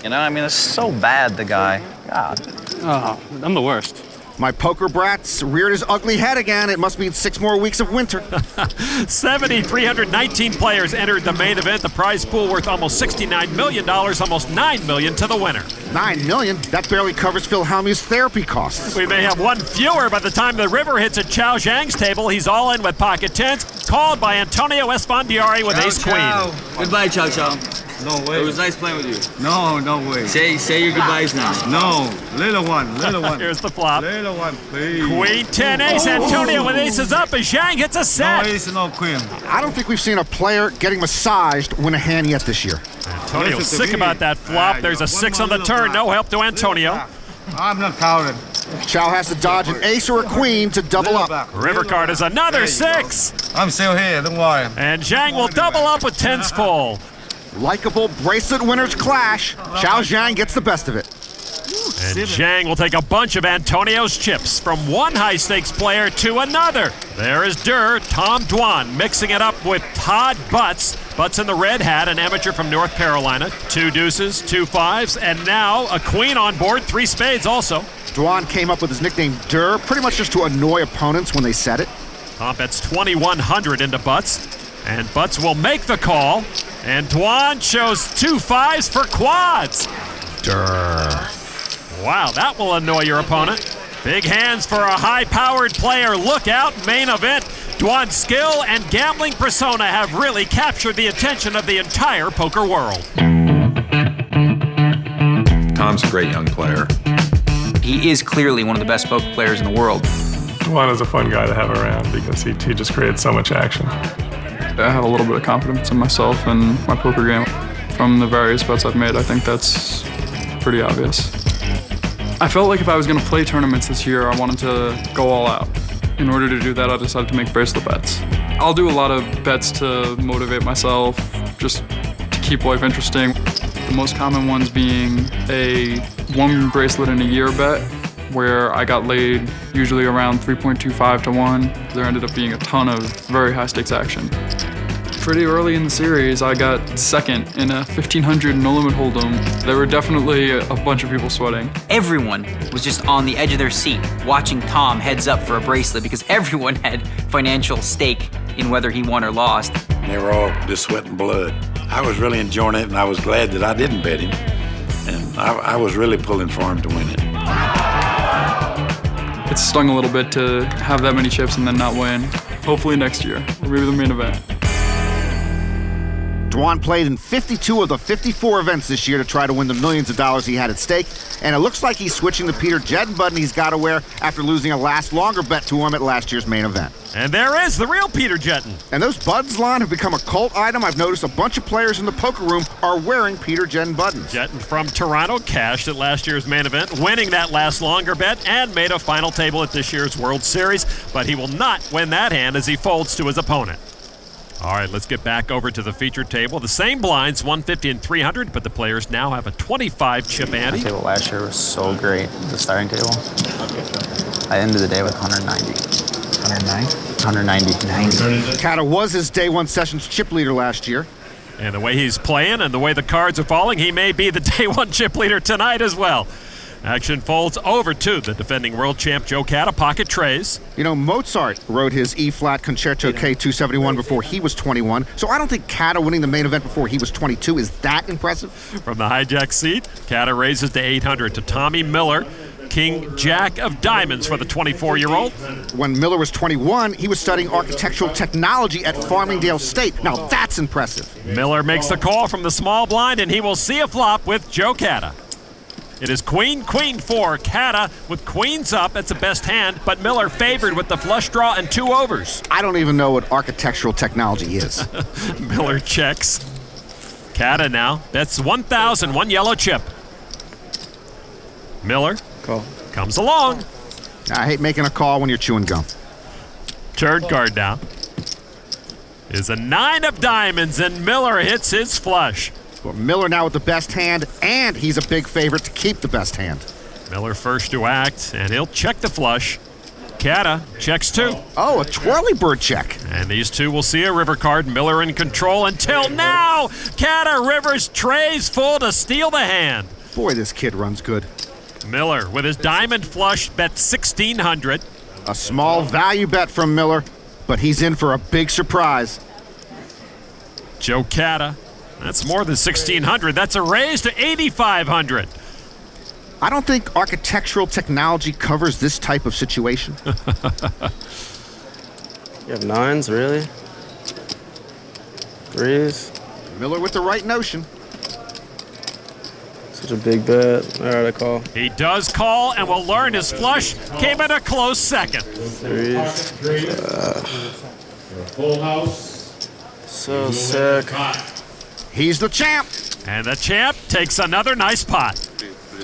You know, I mean, it's so bad, the guy. God. Oh, I'm the worst. My poker brat's reared his ugly head again. It must mean 6 more weeks of winter. 319 players entered the main event. The prize pool worth almost $69 million, almost $9 million to the winner. $9 million? That barely covers Phil Hellmuth's therapy costs. We may have one fewer by the time the river hits at Chow Zhang's table. He's all in with pocket tens, called by Antonio Esfandiari with ace-queen. Goodbye, Chow Chow. No way. It was nice playing with you. No, no way. Say your goodbyes now. No, little one. Here's the flop. Little one, please. Queen 10 ace. Antonio with aces up as Zhang hits a set. No ace, no queen. I don't think we've seen a player getting massaged win a hand yet this year. Antonio's sick about that flop. There's a 6 on the turn. No help to Antonio. I'm not counting. Chow has to dodge an ace or a queen to double up. River card is another 6. I'm still here, don't worry. And Zhang will double up with 10s full. Likeable bracelet winners clash. Chow Zhang gets the best of it. And Zhang will take a bunch of Antonio's chips from one high-stakes player to another. There is Tom Dwan mixing it up with Todd Butts. Butts in the red hat, an amateur from North Carolina. 2 deuces, 2 5s, and now a queen on board, 3 spades also. Dwan came up with his nickname Durr, pretty much just to annoy opponents when they said it. Tom bets 2,100 into Butts. And Butts will make the call. And Dwan shows 2 5s for quads. Wow, that will annoy your opponent. Big hands for a high-powered player. Look out, main event. Dwan's skill and gambling persona have really captured the attention of the entire poker world. Tom's a great young player. He is clearly one of the best poker players in the world. Dwan is a fun guy to have around because he just creates so much action. I have a little bit of confidence in myself and my poker game. From the various bets I've made, I think that's pretty obvious. I felt like if I was going to play tournaments this year, I wanted to go all out. In order to do that, I decided to make bracelet bets. I'll do a lot of bets to motivate myself, just to keep life interesting. The most common ones being a 1 bracelet in a year bet, where I got laid usually around 3.25 to 1. There ended up being a ton of very high stakes action. Pretty early in the series, I got second in a 1500 no limit hold'em. There were definitely a bunch of people sweating. Everyone was just on the edge of their seat watching Tom heads up for a bracelet because everyone had financial stake in whether he won or lost. They were all just sweating blood. I was really enjoying it, and I was glad that I didn't bet him. And I was really pulling for him to win it. It stung a little bit to have that many chips and then not win. Hopefully next year, or maybe the main event. Dwan played in 52 of the 54 events this year to try to win the millions of dollars he had at stake, and it looks like he's switching the Peter Jedden button he's got to wear after losing a last longer bet to him at last year's main event. And there is the real Peter Jedden. And those buttons, Lon, have become a cult item. I've noticed a bunch of players in the poker room are wearing Peter Jedden buttons. Jedden from Toronto cashed at last year's main event, winning that last longer bet and made a final table at this year's World Series, but he will not win that hand as he folds to his opponent. All right, let's get back over to the featured table. The same blinds, 150 and 300, but the players now have a 25 chip ante. The table last year was so great, the starting table. I ended the day with 190. 190. Kata was his Day 1 Sessions chip leader last year. And the way he's playing and the way the cards are falling, he may be the Day 1 chip leader tonight as well. Action folds over to the defending world champ Joe Kata, pocket trays. You know, Mozart wrote his E-flat Concerto K271 before he was 21, so I don't think Kata winning the main event before he was 22 is that impressive. From the hijack seat, Kata raises to 800 to Tommy Miller, King Jack of Diamonds for the 24-year-old. When Miller was 21, he was studying architectural technology at Farmingdale State. Now that's impressive. Miller makes the call from the small blind, and he will see a flop with Joe Kata. It is queen, queen 4. Kata with queens up. That's the best hand, but Miller favored with the flush draw and 2 overs. I don't even know what architectural technology is. Miller checks. Kata now. That's 1,000, 1 yellow chip. Miller comes along. I hate making a call when you're chewing gum. Third card down is a 9 of diamonds, and Miller hits his flush. Well, Miller now with the best hand, and he's a big favorite to keep the best hand. Miller first to act, and he'll check the flush. Kata checks 2. Oh, a twirly bird check. And these two will see a river card. Miller in control until now. Kata rivers trays full to steal the hand. Boy, this kid runs good. Miller with his diamond flush bet 1,600. A small value bet from Miller, but he's in for a big surprise. Joe Kata. That's more than 1,600. That's a raise to 8,500. I don't think architectural technology covers this type of situation. You have 9s, really? 3s? Miller with the right notion. Such a big bet. All right, I call. He does call and will learn his flush. Came in a close second. 3s. Full house. So sick. He's the champ. And the champ takes another nice pot.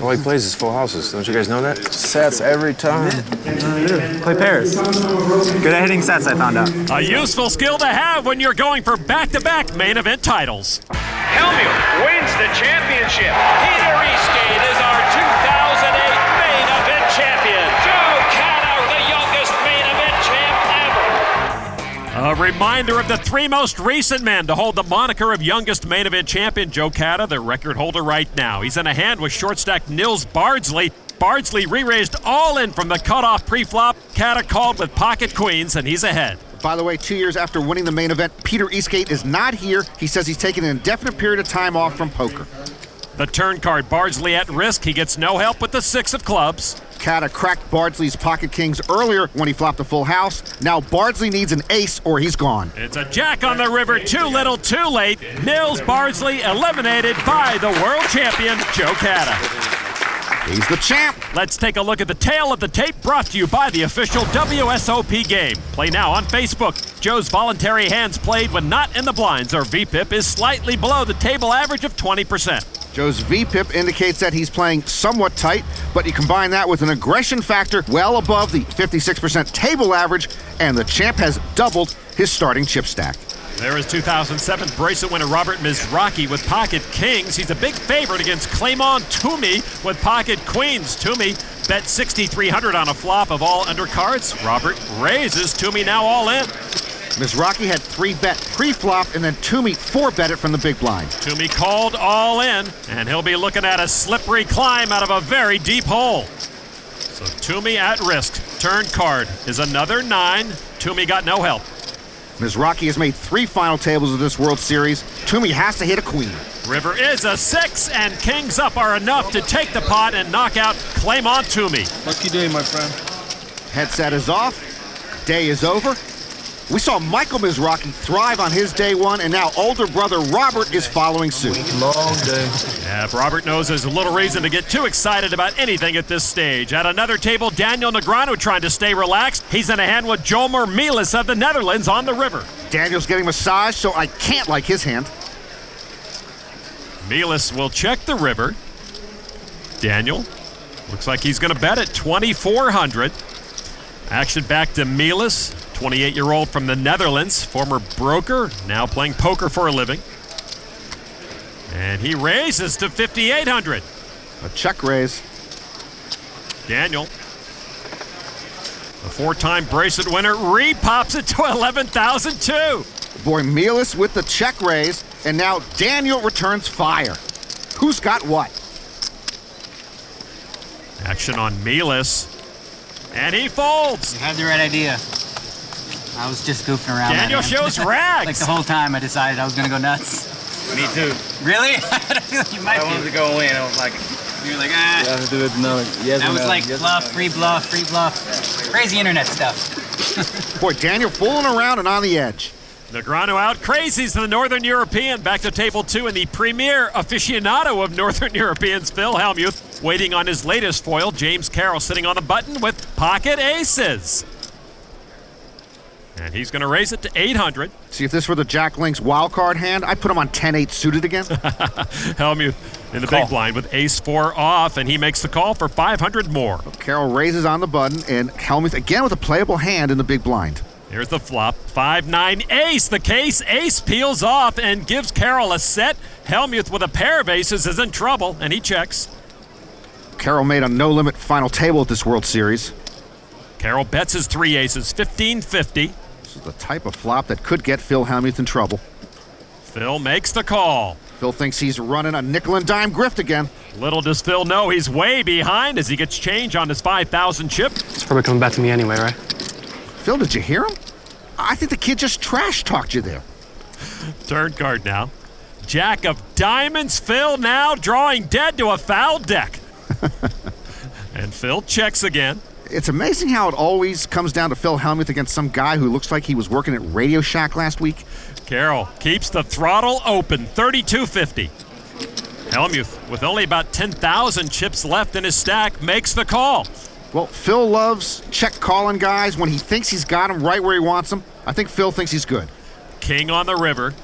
All he plays is full houses. Don't you guys know that? Sets every time. Play pairs. Good at hitting sets, I found out. A useful skill to have when you're going for back-to-back main event titles. Hellmuth wins the championship. Peter Eastgate is our 2008 main event champion. Joe Kata, the youngest main event champ ever. A reminder of the 3 most recent men to hold the moniker of youngest main event champion. Joe Kata, the record holder right now. He's in a hand with short stack Nils Bardsley. Bardsley re-raised all in from the cutoff pre-flop. Kata called with pocket queens, and he's ahead. By the way, 2 years after winning the main event, Peter Eastgate is not here. He says he's taking an indefinite period of time off from poker. The turn card, Bardsley at risk. He gets no help with the 6 of clubs. Kata cracked Bardsley's pocket kings earlier when he flopped a full house. Now Bardsley needs an ace or he's gone. It's a jack on the river, too little, too late. Nils Bardsley eliminated by the world champion, Joe Kata. He's the champ. Let's take a look at the tail of the tape brought to you by the official WSOP game. Play now on Facebook. Joe's voluntary hands played when not in the blinds or VPIP is slightly below the table average of 20%. Joe's VPIP indicates that he's playing somewhat tight, but you combine that with an aggression factor well above the 56% table average, and the champ has doubled his starting chip stack. There is 2007 bracelet winner Robert Mizrachi with pocket kings. He's a big favorite against Claymon Toomey with pocket queens. Toomey bet 6,300 on a flop of all undercards. Robert raises. Toomey now all in. Mizrachi had 3-bet pre-flop, and then Toomey 4-bet it from the big blind. Toomey called all in, and he'll be looking at a slippery climb out of a very deep hole. So Toomey at risk. Turn card is another 9. Toomey got no help. Mizrachi has made 3 final tables of this World Series. Toomey has to hit a queen. River is a 6, and kings up are enough to take the pot and knock out Claymon Toomey. Lucky day, my friend. Headset is off. Day is over. We saw Michael Mizrachi thrive on his day one, and now older brother Robert is following suit. Long day. Yeah, Robert knows there's a little reason to get too excited about anything at this stage. At another table, Daniel Negreanu trying to stay relaxed. He's in a hand with Jomer Mielis of the Netherlands on the river. Daniel's getting massaged, so I can't like his hand. Mielis will check the river. Daniel looks like he's going to bet at 2,400. Action back to Mielis. 28-year-old from the Netherlands, former broker, now playing poker for a living. And he raises to 5,800. A check raise. Daniel, the 4-time bracelet winner, repops it to 11,002. Boy, Mielis with the check raise, and now Daniel returns fire. Who's got what? Action on Mielis, and he folds. You had the right idea. I was just goofing around. Daniel shows rags. Like the whole time I decided I was going to go nuts. Me too. Really? I had a feeling you might I wanted to go in. I was like, you were like, ah. You have to do it, no. Yes, that was no. like yes, bluff, no. free bluff, free bluff. Crazy internet stuff. Boy, Daniel fooling around and on the edge. Negreanu out crazies the Northern European. Back to table 2 and the premier aficionado of Northern Europeans, Phil Hellmuth, waiting on his latest foil. James Carroll sitting on the button with pocket aces. And he's going to raise it to 800. See, if this were the Jack Link's wild card hand, I'd put him on 10-8 suited again. Hellmuth in the big blind with ace-4 off, and he makes the call for 500 more. Carroll raises on the button, and Hellmuth again with a playable hand in the big blind. Here's the flop. 5-9 ace. The case ace peels off and gives Carroll a set. Hellmuth with a pair of aces is in trouble, and he checks. Carroll made a no-limit final table at this World Series. Carroll bets his 3 aces, 1550. This is the type of flop that could get Phil Hellmuth in trouble. Phil makes the call. Phil thinks he's running a nickel and dime grift again. Little does Phil know he's way behind as he gets change on his 5,000 chip. It's probably coming back to me anyway, right? Phil, did you hear him? I think the kid just trash-talked you there. Turn card now. Jack of diamonds. Phil now drawing dead to a foul deck. And Phil checks again. It's amazing how it always comes down to Phil Hellmuth against some guy who looks like he was working at Radio Shack last week. Carroll keeps the throttle open, 3250. Hellmuth, with only about 10,000 chips left in his stack, makes the call. Well, Phil loves check calling guys when he thinks he's got them right where he wants them. I think Phil thinks he's good. King on the river.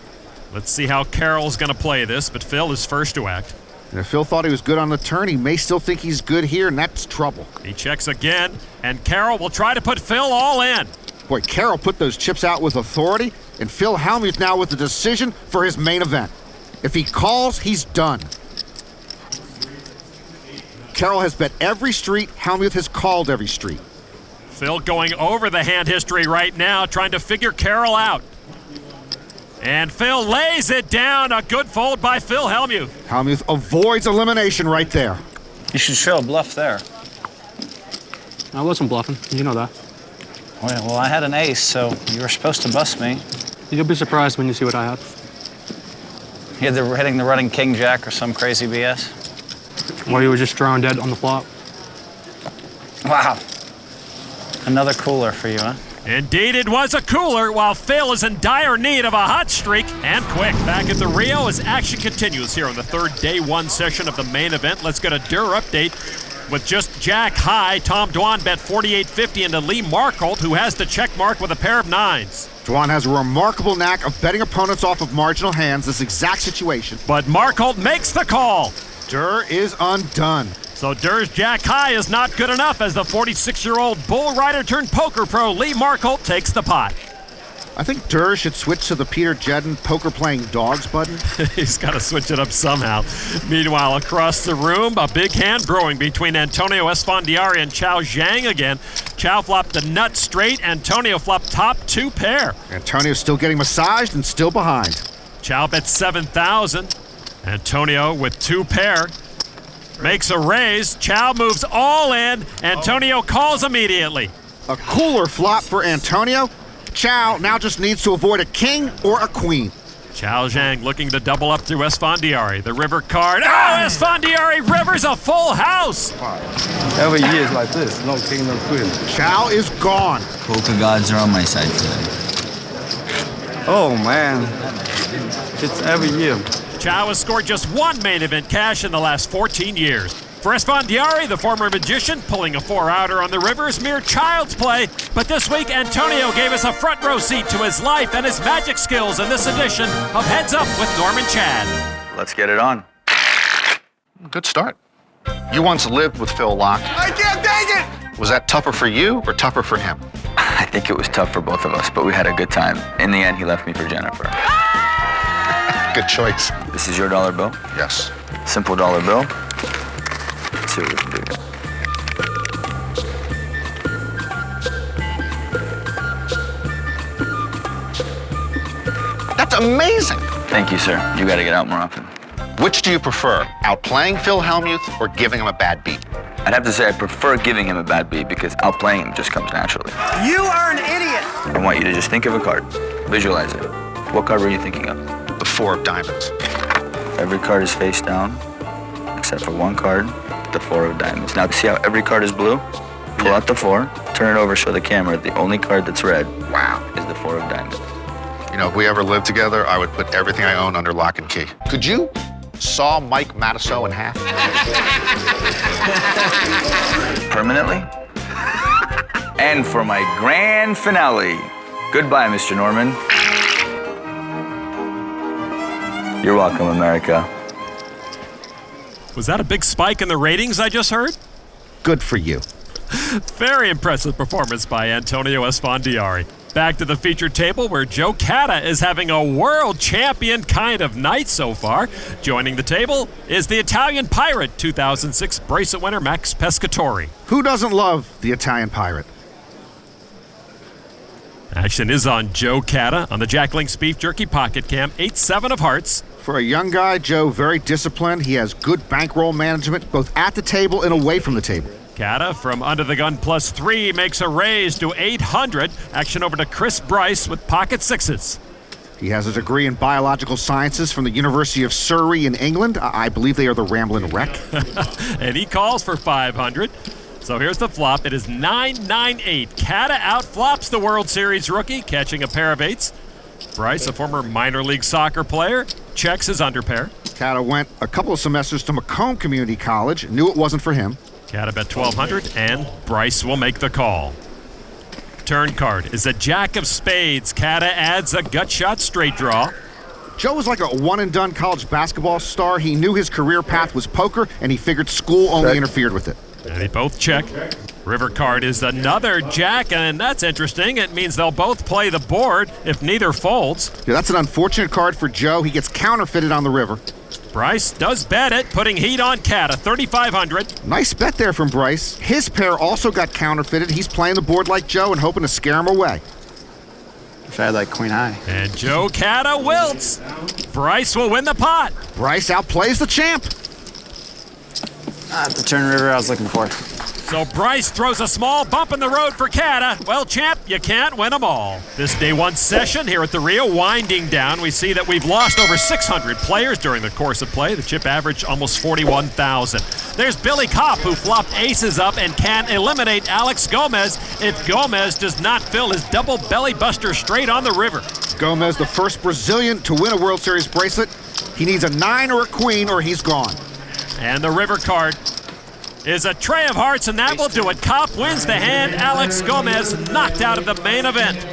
Let's see how Carroll's going to play this, but Phil is first to act. And if Phil thought he was good on the turn, he may still think he's good here, and that's trouble. He checks again, and Carroll will try to put Phil all in. Boy, Carroll put those chips out with authority, and Phil Hellmuth now with the decision for his main event. If he calls, he's done. Carroll has bet every street. Hellmuth has called every street. Phil going over the hand history right now, trying to figure Carroll out. And Phil lays it down. A good fold by Phil Hellmuth. Hellmuth avoids elimination right there. You should show a bluff there. I wasn't bluffing. You know that. Well, I had an ace, so you were supposed to bust me. You'll be surprised when you see what I have. You had hitting the running king jack or some crazy BS? Well, you were just drawing dead on the flop. Wow. Another cooler for you, huh? Indeed, it was a cooler, while Phil is in dire need of a hot streak, and quick. Back at the Rio as action continues here on the third day one session of the main event. Let's get a Durr update. With just jack high, Tom Dwan bet 48.50 into Lee Markholt, who has the check mark with a pair of nines. Dwan has a remarkable knack of betting opponents off of marginal hands, this exact situation. But Markholt makes the call. Durr is undone. So Durr's jack high is not good enough as the 46-year-old bull rider turned poker pro Lee Markholt takes the pot. I think Durr should switch to the Peter Jedden poker-playing dogs button. He's got to switch it up somehow. Meanwhile, across the room, a big hand brewing between Antonio Esfandiari and Chao Zhang again. Chao flopped the nut straight. Antonio flopped top two pair. Antonio's still getting massaged and still behind. Chao bet 7,000. Antonio with two pair. Makes a raise. Chao moves all in. Antonio calls immediately. A cooler flop for Antonio. Chao now just needs to avoid a king or a queen. Chao Zhang looking to double up through Esfandiari. The river card. Oh, Esfandiari rivers a full house. Every year is like this. No king, no queen. Chao is gone. Poker gods are on my side today. Oh, man. It's every year. Chao has scored just one main event cash in the last 14 years. For Esfandiari, the former magician, pulling a four-outer on the river is mere child's play. But this week, Antonio gave us a front row seat to his life and his magic skills in this edition of Heads Up with Norman Chad. Let's get it on. Good start. You once lived with Phil Locke. I can't take it! Was that tougher for you or tougher for him? I think it was tough for both of us, but we had a good time. In the end, he left me for Jennifer. Good choice. This is your dollar bill? Yes. Simple dollar bill. Let's see what we can do. That's amazing. Thank you, sir. You gotta get out more often. Which do you prefer, outplaying Phil Hellmuth or giving him a bad beat? I'd have to say I prefer giving him a bad beat because outplaying him just comes naturally. You are an idiot! I want you to just think of a card. Visualize it. What card were you thinking of? The 4 of diamonds. Every card is face down, except for one card, the 4 of diamonds. Now, see how every card is blue? Pull out the 4, turn it over, show the camera. The only card that's red, wow, is the 4 of diamonds. You know, if we ever lived together, I would put everything I own under lock and key. Could you saw Mike Matusow in half? Permanently? And for my grand finale, goodbye, Mr. Norman. You're welcome, America. Was that a big spike in the ratings I just heard? Good for you. Very impressive performance by Antonio Esfandiari. Back to the featured table where Joe Catta is having a world champion kind of night so far. Joining the table is the Italian Pirate 2006 bracelet winner Max Pescatori. Who doesn't love the Italian Pirate? Action is on Joe Catta on the Jack Link's Beef Jerky Pocket Cam, 8-7 of hearts. For a young guy, Joe, very disciplined. He has good bankroll management, both at the table and away from the table. Catta from under the gun +3 makes a raise to 800. Action over to Chris Bryce with pocket sixes. He has a degree in biological sciences from the University of Surrey in England. I believe they are the Ramblin' Wreck. And he calls for 500. So here's the flop. It is 9-9-8. Catta outflops the World Series rookie, catching a pair of eights. Bryce, a former minor league soccer player, checks his underpair. Catta went a couple of semesters to Macomb Community College, knew it wasn't for him. Catta bet 1,200, and Bryce will make the call. Turn card is a jack of spades. Catta adds a gut shot straight draw. Joe was like a one-and-done college basketball star. He knew his career path was poker, and he figured school only interfered with it. And they both check. River card is another jack, and that's interesting. It means they'll both play the board if neither folds. Yeah, that's an unfortunate card for Joe. He gets counterfeited on the river. Bryce does bet it, putting heat on Catta, 3,500. Nice bet there from Bryce. His pair also got counterfeited. He's playing the board like Joe and hoping to scare him away. Wish I had like queen high. And Joe Catta wilts. Bryce will win the pot. Bryce outplays the champ. The turn river I was looking for. So Bryce throws a small bump in the road for Cata. Well, champ, you can't win them all. This day one session here at the Rio winding down. We see that we've lost over 600 players during the course of play. The chip average almost 41,000. There's Billy Kopp, who flopped aces up and can eliminate Alex Gomez if Gomez does not fill his double belly buster straight on the river. Gomez, the first Brazilian to win a World Series bracelet. He needs a 9 or a queen or he's gone. And the river card is a tray of hearts, and that will do it. Kopp wins the hand. Alex Gomez knocked out of the main event.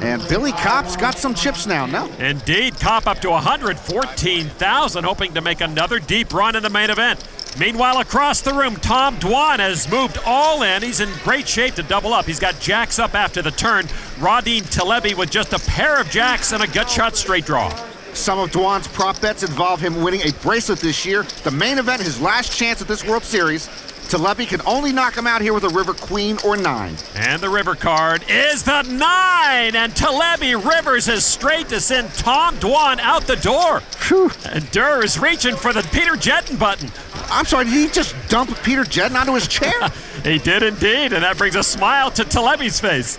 And Billy Kopp's got some chips now, no? Indeed, Kopp up to 114,000, hoping to make another deep run in the main event. Meanwhile, across the room, Tom Dwan has moved all in. He's in great shape to double up. He's got jacks up after the turn. Radin Talebi with just a pair of jacks and a gut shot straight draw. Some of Dwan's prop bets involve him winning a bracelet this year. The main event, his last chance at this World Series. Talebi can only knock him out here with a river queen or 9. And the river card is the 9, and Talebi rivers his straight to send Tom Dwan out the door. Whew. And Durr is reaching for the Peter Jetton button. I'm sorry, did he just dump Peter Jetton onto his chair? He did indeed, and that brings a smile to Talebi's face.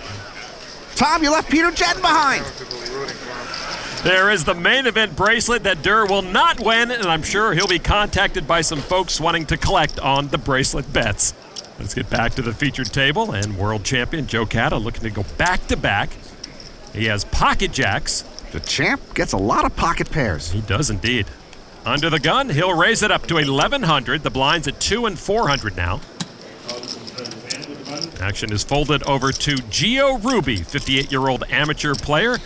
Tom, you left Peter Jetton behind. There is the main event bracelet that Durr will not win, and I'm sure he'll be contacted by some folks wanting to collect on the bracelet bets. Let's get back to the featured table, and world champion Joe Cata looking to go back-to-back. He has pocket jacks. The champ gets a lot of pocket pairs. He does indeed. Under the gun, he'll raise it up to 1,100. The blind's at 2 and 400 now. Action is folded over to Gio Ruby, 58-year-old amateur player.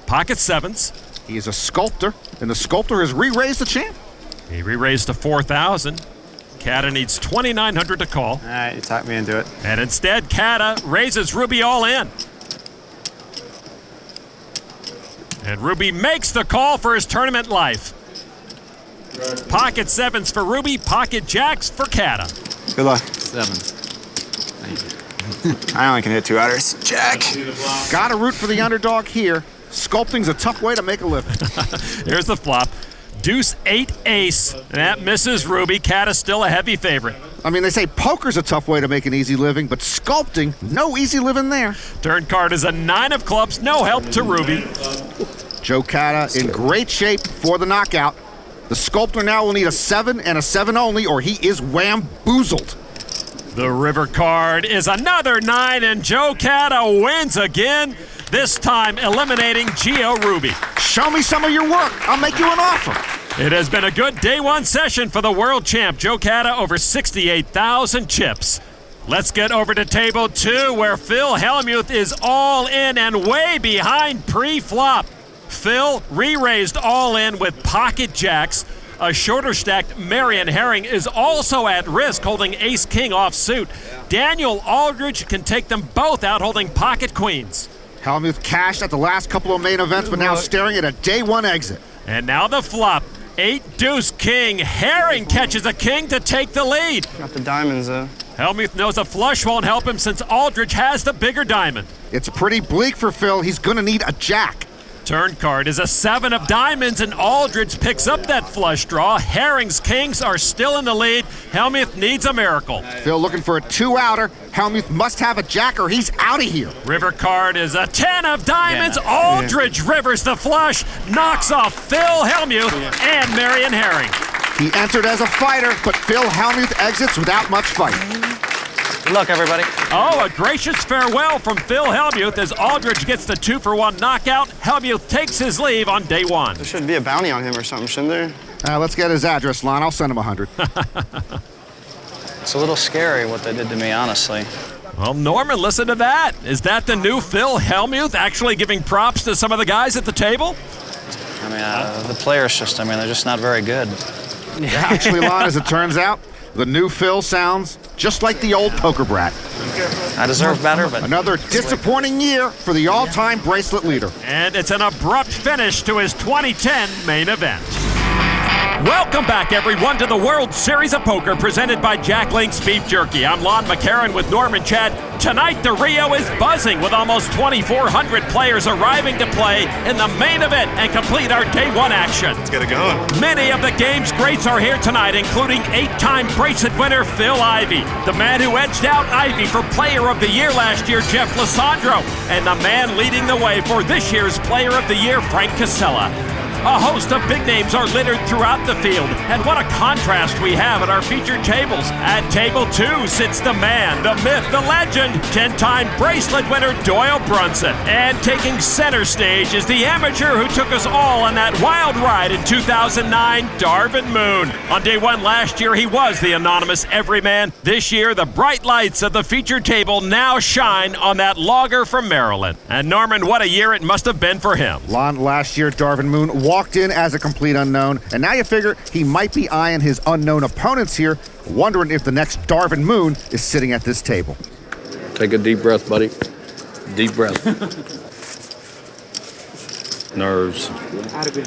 Pocket 7s. He is a sculptor, and the sculptor has re-raised the champ. He re-raised to 4,000. Cata needs 2,900 to call. All right, you talked me into it. And instead, Cata raises Ruby all in. And Ruby makes the call for his tournament life. Pocket 7s for Ruby, pocket jacks for Cata. Good luck. 7. Thank you. I only can hit 2-outers. Jack. Gotta root for the underdog here. Sculpting's a tough way to make a living. Here's the flop. Deuce 8 ace. That misses Ruby. Cata's still a heavy favorite. I mean, they say poker's a tough way to make an easy living, but sculpting, no easy living there. Turn card is a 9 of clubs. No help to Ruby. Joe Cata in great shape for the knockout. The sculptor now will need a 7 and a 7 only, or he is whamboozled. The river card is another 9, and Joe Cata wins again. This time eliminating Gio Ruby. Show me some of your work. I'll make you an offer. It has been a good day one session for the world champ. Joe Cata over 68,000 chips. Let's get over to table 2 where Phil Hellmuth is all in and way behind pre-flop. Phil re-raised all in with pocket jacks. A shorter stacked Marion Herring is also at risk, holding ace-king offsuit. Daniel Aldridge can take them both out, holding pocket queens. Hellmuth cashed at the last couple of main events, but now staring at a day one exit. And now the flop. 8 deuce king. Herring catches a king to take the lead. Got the diamonds, though. Hellmuth knows a flush won't help him since Aldridge has the bigger diamond. It's pretty bleak for Phil. He's going to need a jack. Turn card is a 7 of diamonds, and Aldridge picks up that flush draw. Herring's kings are still in the lead. Hellmuth needs a miracle. Phil looking for a 2-outer. Hellmuth must have a jack or he's out of here. River card is a 10 of diamonds. Aldridge rivers the flush, knocks off Phil Hellmuth and Marion Herring. He entered as a fighter, but Phil Hellmuth exits without much fight. Good luck, everybody. Oh, a gracious farewell from Phil Hellmuth as Aldridge gets the 2-for-1 knockout. Hellmuth takes his leave on day one. There should be a bounty on him or something, shouldn't there? Let's get his address, Lon. I'll send him 100. It's a little scary what they did to me, honestly. Well, Norman, listen to that. Is that the new Phil Hellmuth actually giving props to some of the guys at the table? I mean, the players just, they're just not very good. Yeah, actually, Lon, as it turns out, the new Phil sounds just like the old poker brat. I deserve better, but... Another disappointing year for the all-time bracelet leader. And it's an abrupt finish to his 2010 main event. Welcome back, everyone, to the World Series of Poker presented by Jack Link's Beef Jerky. I'm Lon McCarran with Norman Chad. Tonight, the Rio is buzzing with almost 2,400 players arriving to play in the main event and complete our day one action. Let's get it going. Many of the game's greats are here tonight, including 8-time bracelet winner Phil Ivey, the man who edged out Ivey for Player of the Year last year, Jeff Lissandro, and the man leading the way for this year's Player of the Year, Frank Casella. A host of big names are littered throughout the field, and what a contrast we have at our featured tables. At table 2 sits the man, the myth, the legend, 10-time bracelet winner Doyle Brunson. And taking center stage is the amateur who took us all on that wild ride in 2009, Darvin Moon. On day one last year, he was the anonymous everyman. This year, the bright lights of the featured table now shine on that logger from Maryland. And Norman, what a year it must have been for him. Lon, last year, Darvin Moon walked in as a complete unknown, and now you figure he might be eyeing his unknown opponents here, wondering if the next Darvin Moon is sitting at this table. Take a deep breath, buddy. Deep breath. Nerves.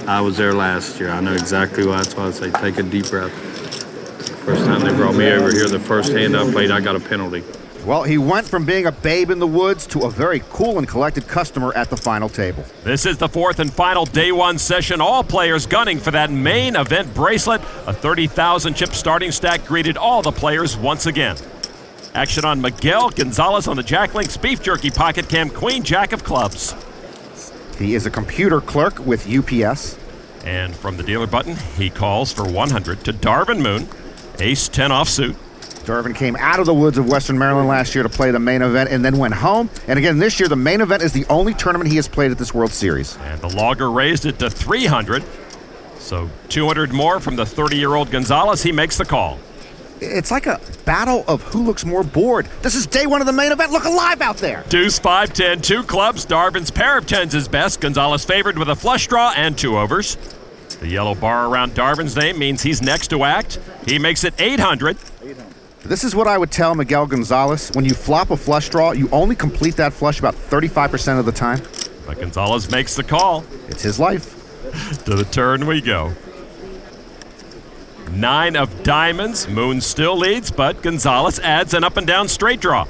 I was there last year. I know exactly why. That's why I say take a deep breath. First time they brought me over here, the first hand I played, I got a penalty. Well, he went from being a babe in the woods to a very cool and collected customer at the final table. This is the fourth and final day one session. All players gunning for that main event bracelet. A 30,000 chip starting stack greeted all the players once again. Action on Miguel Gonzalez on the Jack Link's Beef Jerky Pocket Cam Queen Jack of Clubs. He is a computer clerk with UPS. And from the dealer button, he calls for 100 to Darvin Moon, ace 10 offsuit. Darvin came out of the woods of Western Maryland last year to play the main event and then went home. And again, this year, the main event is the only tournament he has played at this World Series. And the logger raised it to 300. So 200 more from the 30-year-old Gonzalez. He makes the call. It's like a battle of who looks more bored. This is day one of the main event. Look alive out there. Deuce, 5, 10, 2 clubs. Darvin's pair of 10s is best. Gonzalez favored with a flush draw and 2 overs. The yellow bar around Darvin's name means he's next to act. He makes it 800. This is what I would tell Miguel Gonzalez. When you flop a flush draw, you only complete that flush about 35% of the time. But Gonzalez makes the call. It's his life. To the turn we go. 9 of diamonds. Moon still leads, but Gonzalez adds an up and down straight draw.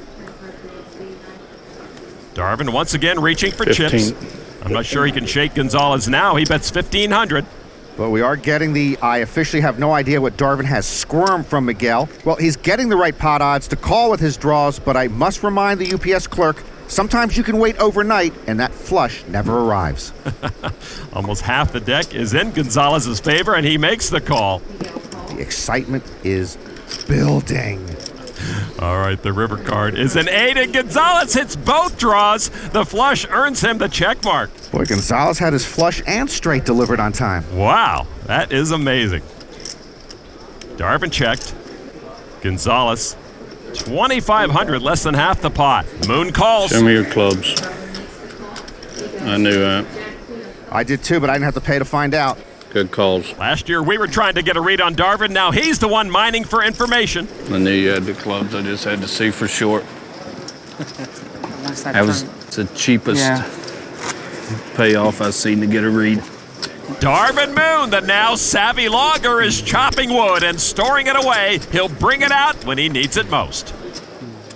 Darvin once again reaching for 15. chips. I'm not sure he can shake Gonzalez now. He bets 1,500. But we are getting the I officially have no idea what Darvin has squirm from Miguel. Well, he's getting the right pot odds to call with his draws, but I must remind the UPS clerk, sometimes you can wait overnight, and that flush never arrives. Almost half the deck is in Gonzalez's favor, and he makes the call. The excitement is building. All right, the river card is an 8, and Gonzalez hits both draws. The flush earns him the check mark. Boy, Gonzalez had his flush and straight delivered on time. Wow, that is amazing. Darvin checked. Gonzalez, 2,500, less than half the pot. Moon calls. Show me your clubs. I knew that. I did too, but I didn't have to pay to find out. Good calls. Last year, we were trying to get a read on Darvin. Now he's the one mining for information. I knew you had the clubs. I just had to see for sure. That was the cheapest payoff I've seen to get a read. Darvin Moon, the now savvy logger, is chopping wood and storing it away. He'll bring it out when he needs it most.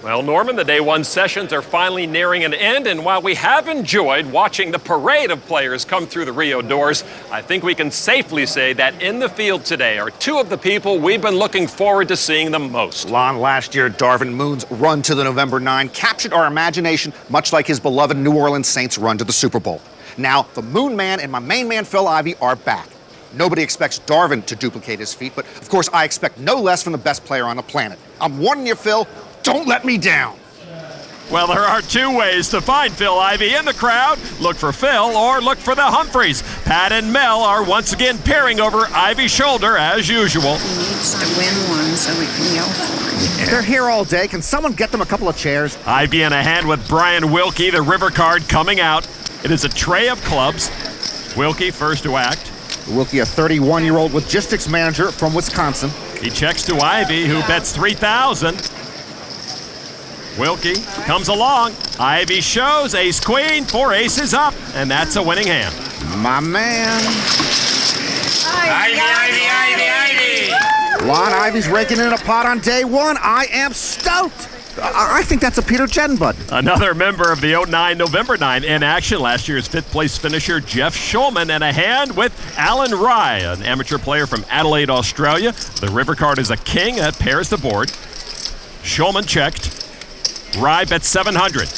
Well, Norman, the day one sessions are finally nearing an end, and while we have enjoyed watching the parade of players come through the Rio doors, I think we can safely say that in the field today are 2 of the people we've been looking forward to seeing the most. Lon, last year, Darvin Moon's run to the November 9 captured our imagination, much like his beloved New Orleans Saints run to the Super Bowl. Now, the Moon Man and my main man, Phil Ivey, are back. Nobody expects Darvin to duplicate his feat, but of course I expect no less from the best player on the planet. I'm warning you, Phil, don't let me down. Well, there are 2 ways to find Phil Ivey in the crowd. Look for Phil or look for the Humphreys. Pat and Mel are once again peering over Ivey's shoulder as usual. He needs to win one so we can yell for him. They're here all day. Can someone get them a couple of chairs? Ivey in a hand with Brian Wilkie, the river card coming out. It is a tray of clubs. Wilkie first to act. Wilkie, a 31-year-old logistics manager from Wisconsin. He checks to Ivey, who bets 3,000. Wilkie comes along. Ivey shows ace-queen, 4 aces up, and that's a winning hand. My man. Lon Ivy's raking in a pot on day one. I am stoked. I think that's a Peter Jedden button. Another member of the 09 November 9 in action, last year's fifth-place finisher Jeff Shulman, and a hand with Alan Rye, an amateur player from Adelaide, Australia. The river card is a king. That pairs the board. Shulman checked. Rye bet 700.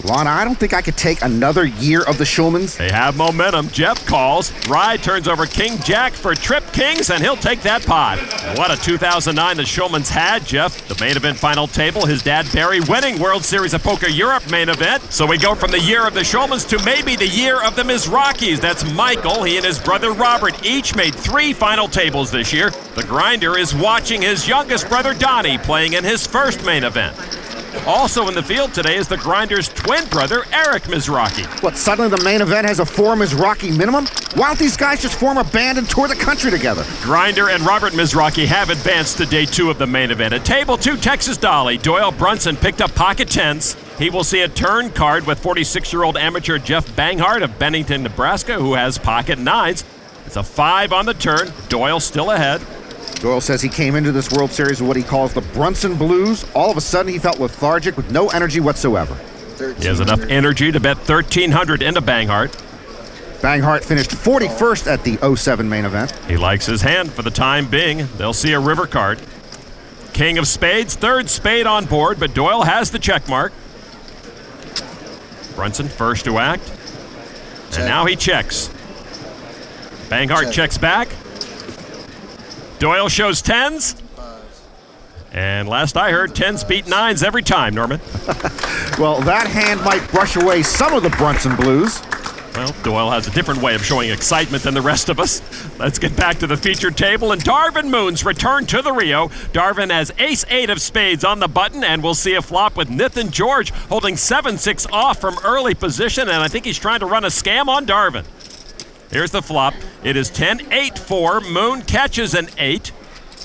Lon, I don't think I could take another year of the Shulmans. They have momentum. Jeff calls. Rye turns over King Jack for trip kings, and he'll take that pot. What a 2009 the Shulmans had, Jeff. The main event final table, his dad Barry winning World Series of Poker Europe main event. So we go from the year of the Shulmans to maybe the year of the Mizrakis. That's Michael. He and his brother Robert each made 3 final tables this year. The grinder is watching his youngest brother Donnie playing in his first main event. Also in the field today is the grinder's twin brother, Eric Mizrachi. What, suddenly the main event has a 4 Mizrachi minimum? Why don't these guys just form a band and tour the country together? Grinder and Robert Mizrachi have advanced to day 2 of the main event. At table 2, Texas Dolly, Doyle Brunson picked up pocket 10s. He will see a turn card with 46-year-old amateur Jeff Banghart of Bennington, Nebraska, who has pocket 9s. It's a 5 on the turn. Doyle still ahead. Doyle says he came into this World Series with what he calls the Brunson blues. All of a sudden, he felt lethargic with no energy whatsoever. He has enough energy to bet 1,300 into Banghart. Banghart finished 41st at the 07 main event. He likes his hand for the time being. They'll see a river card. King of spades, 3rd spade on board, but Doyle has the check mark. Brunson first to act. And now he checks. Banghart checks back. Doyle shows 10s. And last I heard, 10s beat 9s every time, Norman. Well, that hand might brush away some of the Brunson blues. Well, Doyle has a different way of showing excitement than the rest of us. Let's get back to the featured table and Darvin Moon's return to the Rio. Darvin has ace-8 of spades on the button, and we'll see a flop with Nathan George holding 7-6 off from early position, and I think he's trying to run a scam on Darvin. Here's the flop. It is 10-8-4. Moon catches an 8.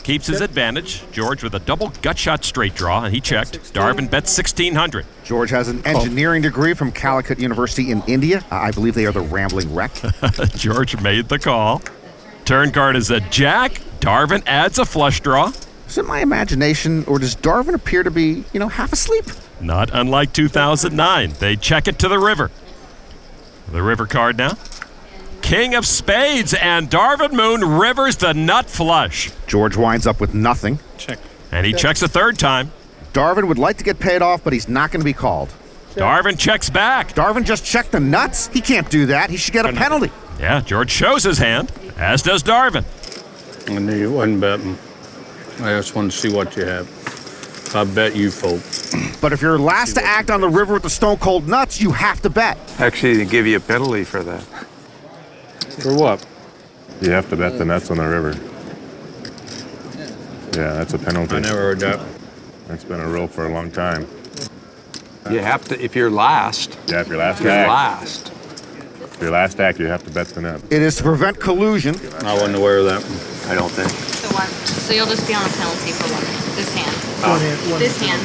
Keeps his advantage. George with a double gut shot straight draw, and he checked. Darvin bets 1,600. George has an engineering degree from Calicut University in India. I believe they are the Rambling Wreck. George made the call. Turn card is a jack. Darvin adds a flush draw. Is it my imagination, or does Darvin appear to be, half asleep? Not unlike 2009. They check it to the river. The river card now. King of spades, and Darvin Moon rivers the nut flush. George winds up with nothing. Check. And he checks a 3rd time. Darvin would like to get paid off, but he's not going to be called. Darvin checks back. Darvin just checked the nuts? He can't do that. He should get a penalty. Yeah, George shows his hand, as does Darvin. I knew you wasn't betting. I just wanted to see what you have. I bet you fold. But if you're last to act on the river with the stone cold nuts, you have to bet. Actually, they give you a penalty for that. For what? You have to bet the nuts on the river. Yeah, that's a penalty. I never heard that. That's been a rule for a long time. You have to, if you're last. Yeah, if you're last You're act. last. If you're last act, you have to bet the nut. It is to prevent collusion. I wasn't aware of that one. I don't think. So you'll just be on a penalty for what? This hand. This hand.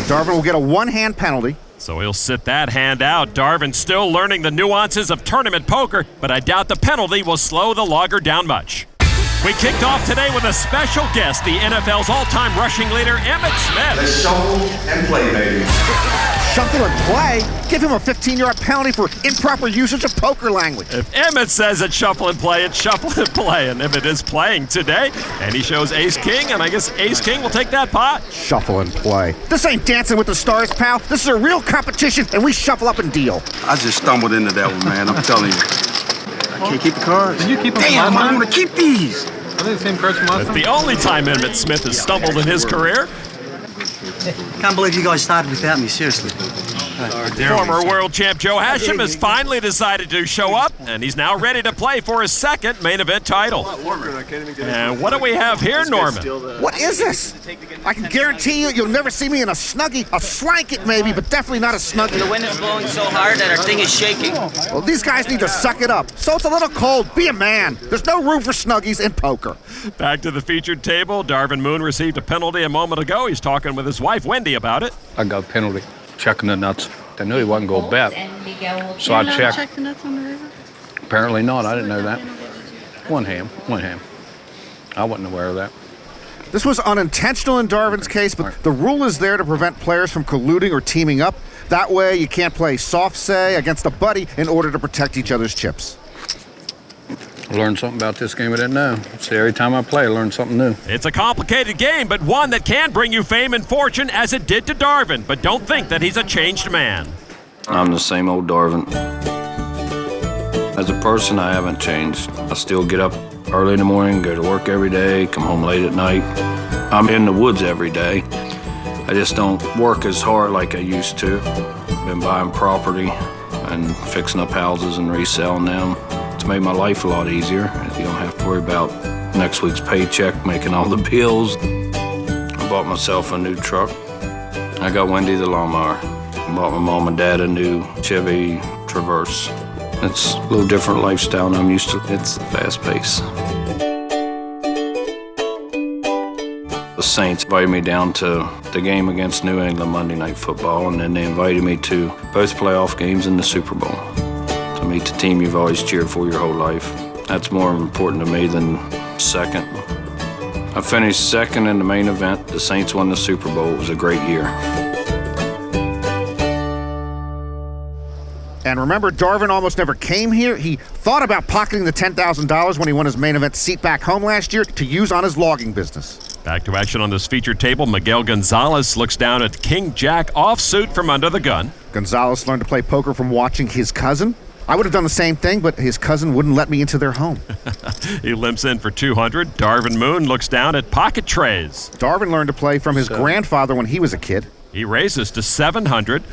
Darvin will get a 1-hand penalty. So he'll sit that hand out. Darvin still learning the nuances of tournament poker, but I doubt the penalty will slow the logger down much. We kicked off today with a special guest, the NFL's all-time rushing leader, Emmitt Smith. Let's shuffle and play, baby. Shuffle and play? Give him a 15-yard penalty for improper usage of poker language. If Emmitt says it's shuffle and play, it's shuffle and play. And Emmitt is playing today, and he shows ace-king, and I guess ace-king will take that pot. Shuffle and play. This ain't Dancing with the Stars, pal. This is a real competition, and we shuffle up and deal. I just stumbled into that one, man. I'm telling you. I can't keep the cards. Did you keep them? Damn, I want to keep these. Are they the same cards from last time? It's the only time Emmitt Smith has stumbled in his career. Can't believe you guys started without me, seriously. Former world champ Joe Hashem has finally decided to show up, and he's now ready to play for his 2nd main event title. And what do we have here, Norman? What is this? I can guarantee you'll never see me in a Snuggie. A slanket maybe, but definitely not a Snuggie. The wind is blowing so hard that our thing is shaking. Well, these guys need to suck it up. So it's a little cold. Be a man. There's no room for Snuggies in poker. Back to the featured table. Darvin Moon received a penalty a moment ago. He's talking with his wife, Wendy, about it. I got a penalty. Checking the nuts. I knew he wasn't going to bet. So I checked. Check the nuts on the river? Apparently not. I didn't know that. One ham. I wasn't aware of that. This was unintentional in Darvin's case, but the rule is there to prevent players from colluding or teaming up. That way, you can't play soft say against a buddy in order to protect each other's chips. I learned something about this game I didn't know. See, every time I play, I learn something new. It's a complicated game, but one that can bring you fame and fortune as it did to Darvin. But don't think that he's a changed man. I'm the same old Darvin. As a person, I haven't changed. I still get up early in the morning, go to work every day, come home late at night. I'm in the woods every day. I just don't work as hard like I used to. Been buying property and fixing up houses and reselling them. It's made my life a lot easier. You don't have to worry about next week's paycheck, making all the bills. I bought myself a new truck. I got Wendy the lawnmower. I bought my mom and dad a new Chevy Traverse. It's a little different lifestyle than I'm used to. It's fast paced. The Saints invited me down to the game against New England Monday Night Football, and then they invited me to both playoff games in the Super Bowl. To meet the team you've always cheered for your whole life. That's more important to me than second. I finished second in the main event. The Saints won the Super Bowl. It was a great year. And remember, Darvin almost never came here. He thought about pocketing the $10,000 when he won his main event seat back home last year to use on his logging business. Back to action on this featured table. Miguel Gonzalez looks down at King Jack offsuit from under the gun. Gonzalez learned to play poker from watching his cousin. I would have done the same thing, but his cousin wouldn't let me into their home. He limps in for 200. Darvin Moon looks down at pocket trays. Darvin learned to play from his grandfather when he was a kid. He raises to 700.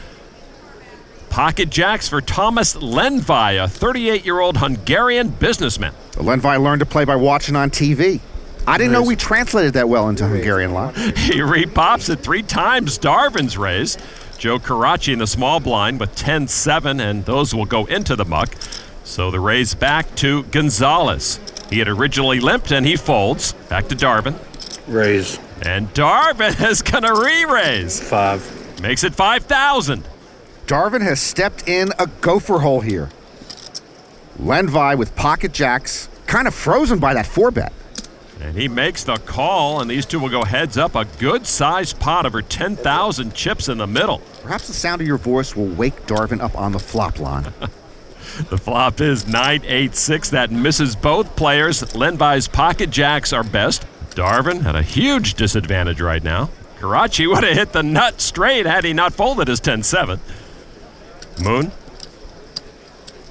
Pocket jacks for Thomas Lenvi, a 38-year-old Hungarian businessman. Lenvi learned to play by watching on TV. I didn't know we translated that well into Hungarian law. He repops at 3 times Darvin's raise. Joe Karachi in the small blind with 10-7, and those will go into the muck. So the raise back to Gonzalez. He had originally limped, and he folds. Back to Darvin. Raise. And Darvin is going to re-raise. 5. Makes it 5,000. Darvin has stepped in a gopher hole here. Lenvi with pocket jacks, kind of frozen by that 4-bet. And he makes the call, and these two will go heads up. A good-sized pot over 10,000 chips in the middle. Perhaps the sound of your voice will wake Darvin up on the flop line. The flop is 9-8-6. That misses both players. Lenvi's pocket jacks are best. Darvin at a huge disadvantage right now. Karachi would have hit the nut straight had he not folded his 10-7. Moon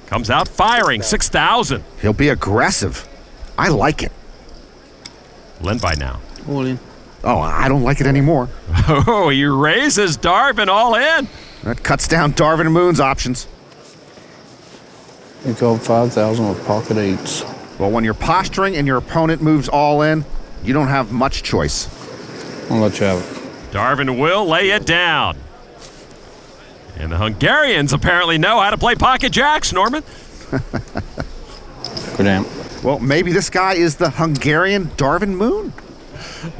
comes out firing, 6,000. He'll be aggressive. I like it. Lenvi now. All in. Oh, I don't like it anymore. Oh, he raises Darvin all in. That cuts down Darvin and Moon's options. You called 5,000 with pocket 8s. Well, when you're posturing and your opponent moves all in, you don't have much choice. I'll let you have it. Darvin will lay it down. And the Hungarians apparently know how to play pocket jacks, Norman. Good damn. Well, maybe this guy is the Hungarian Darvin Moon.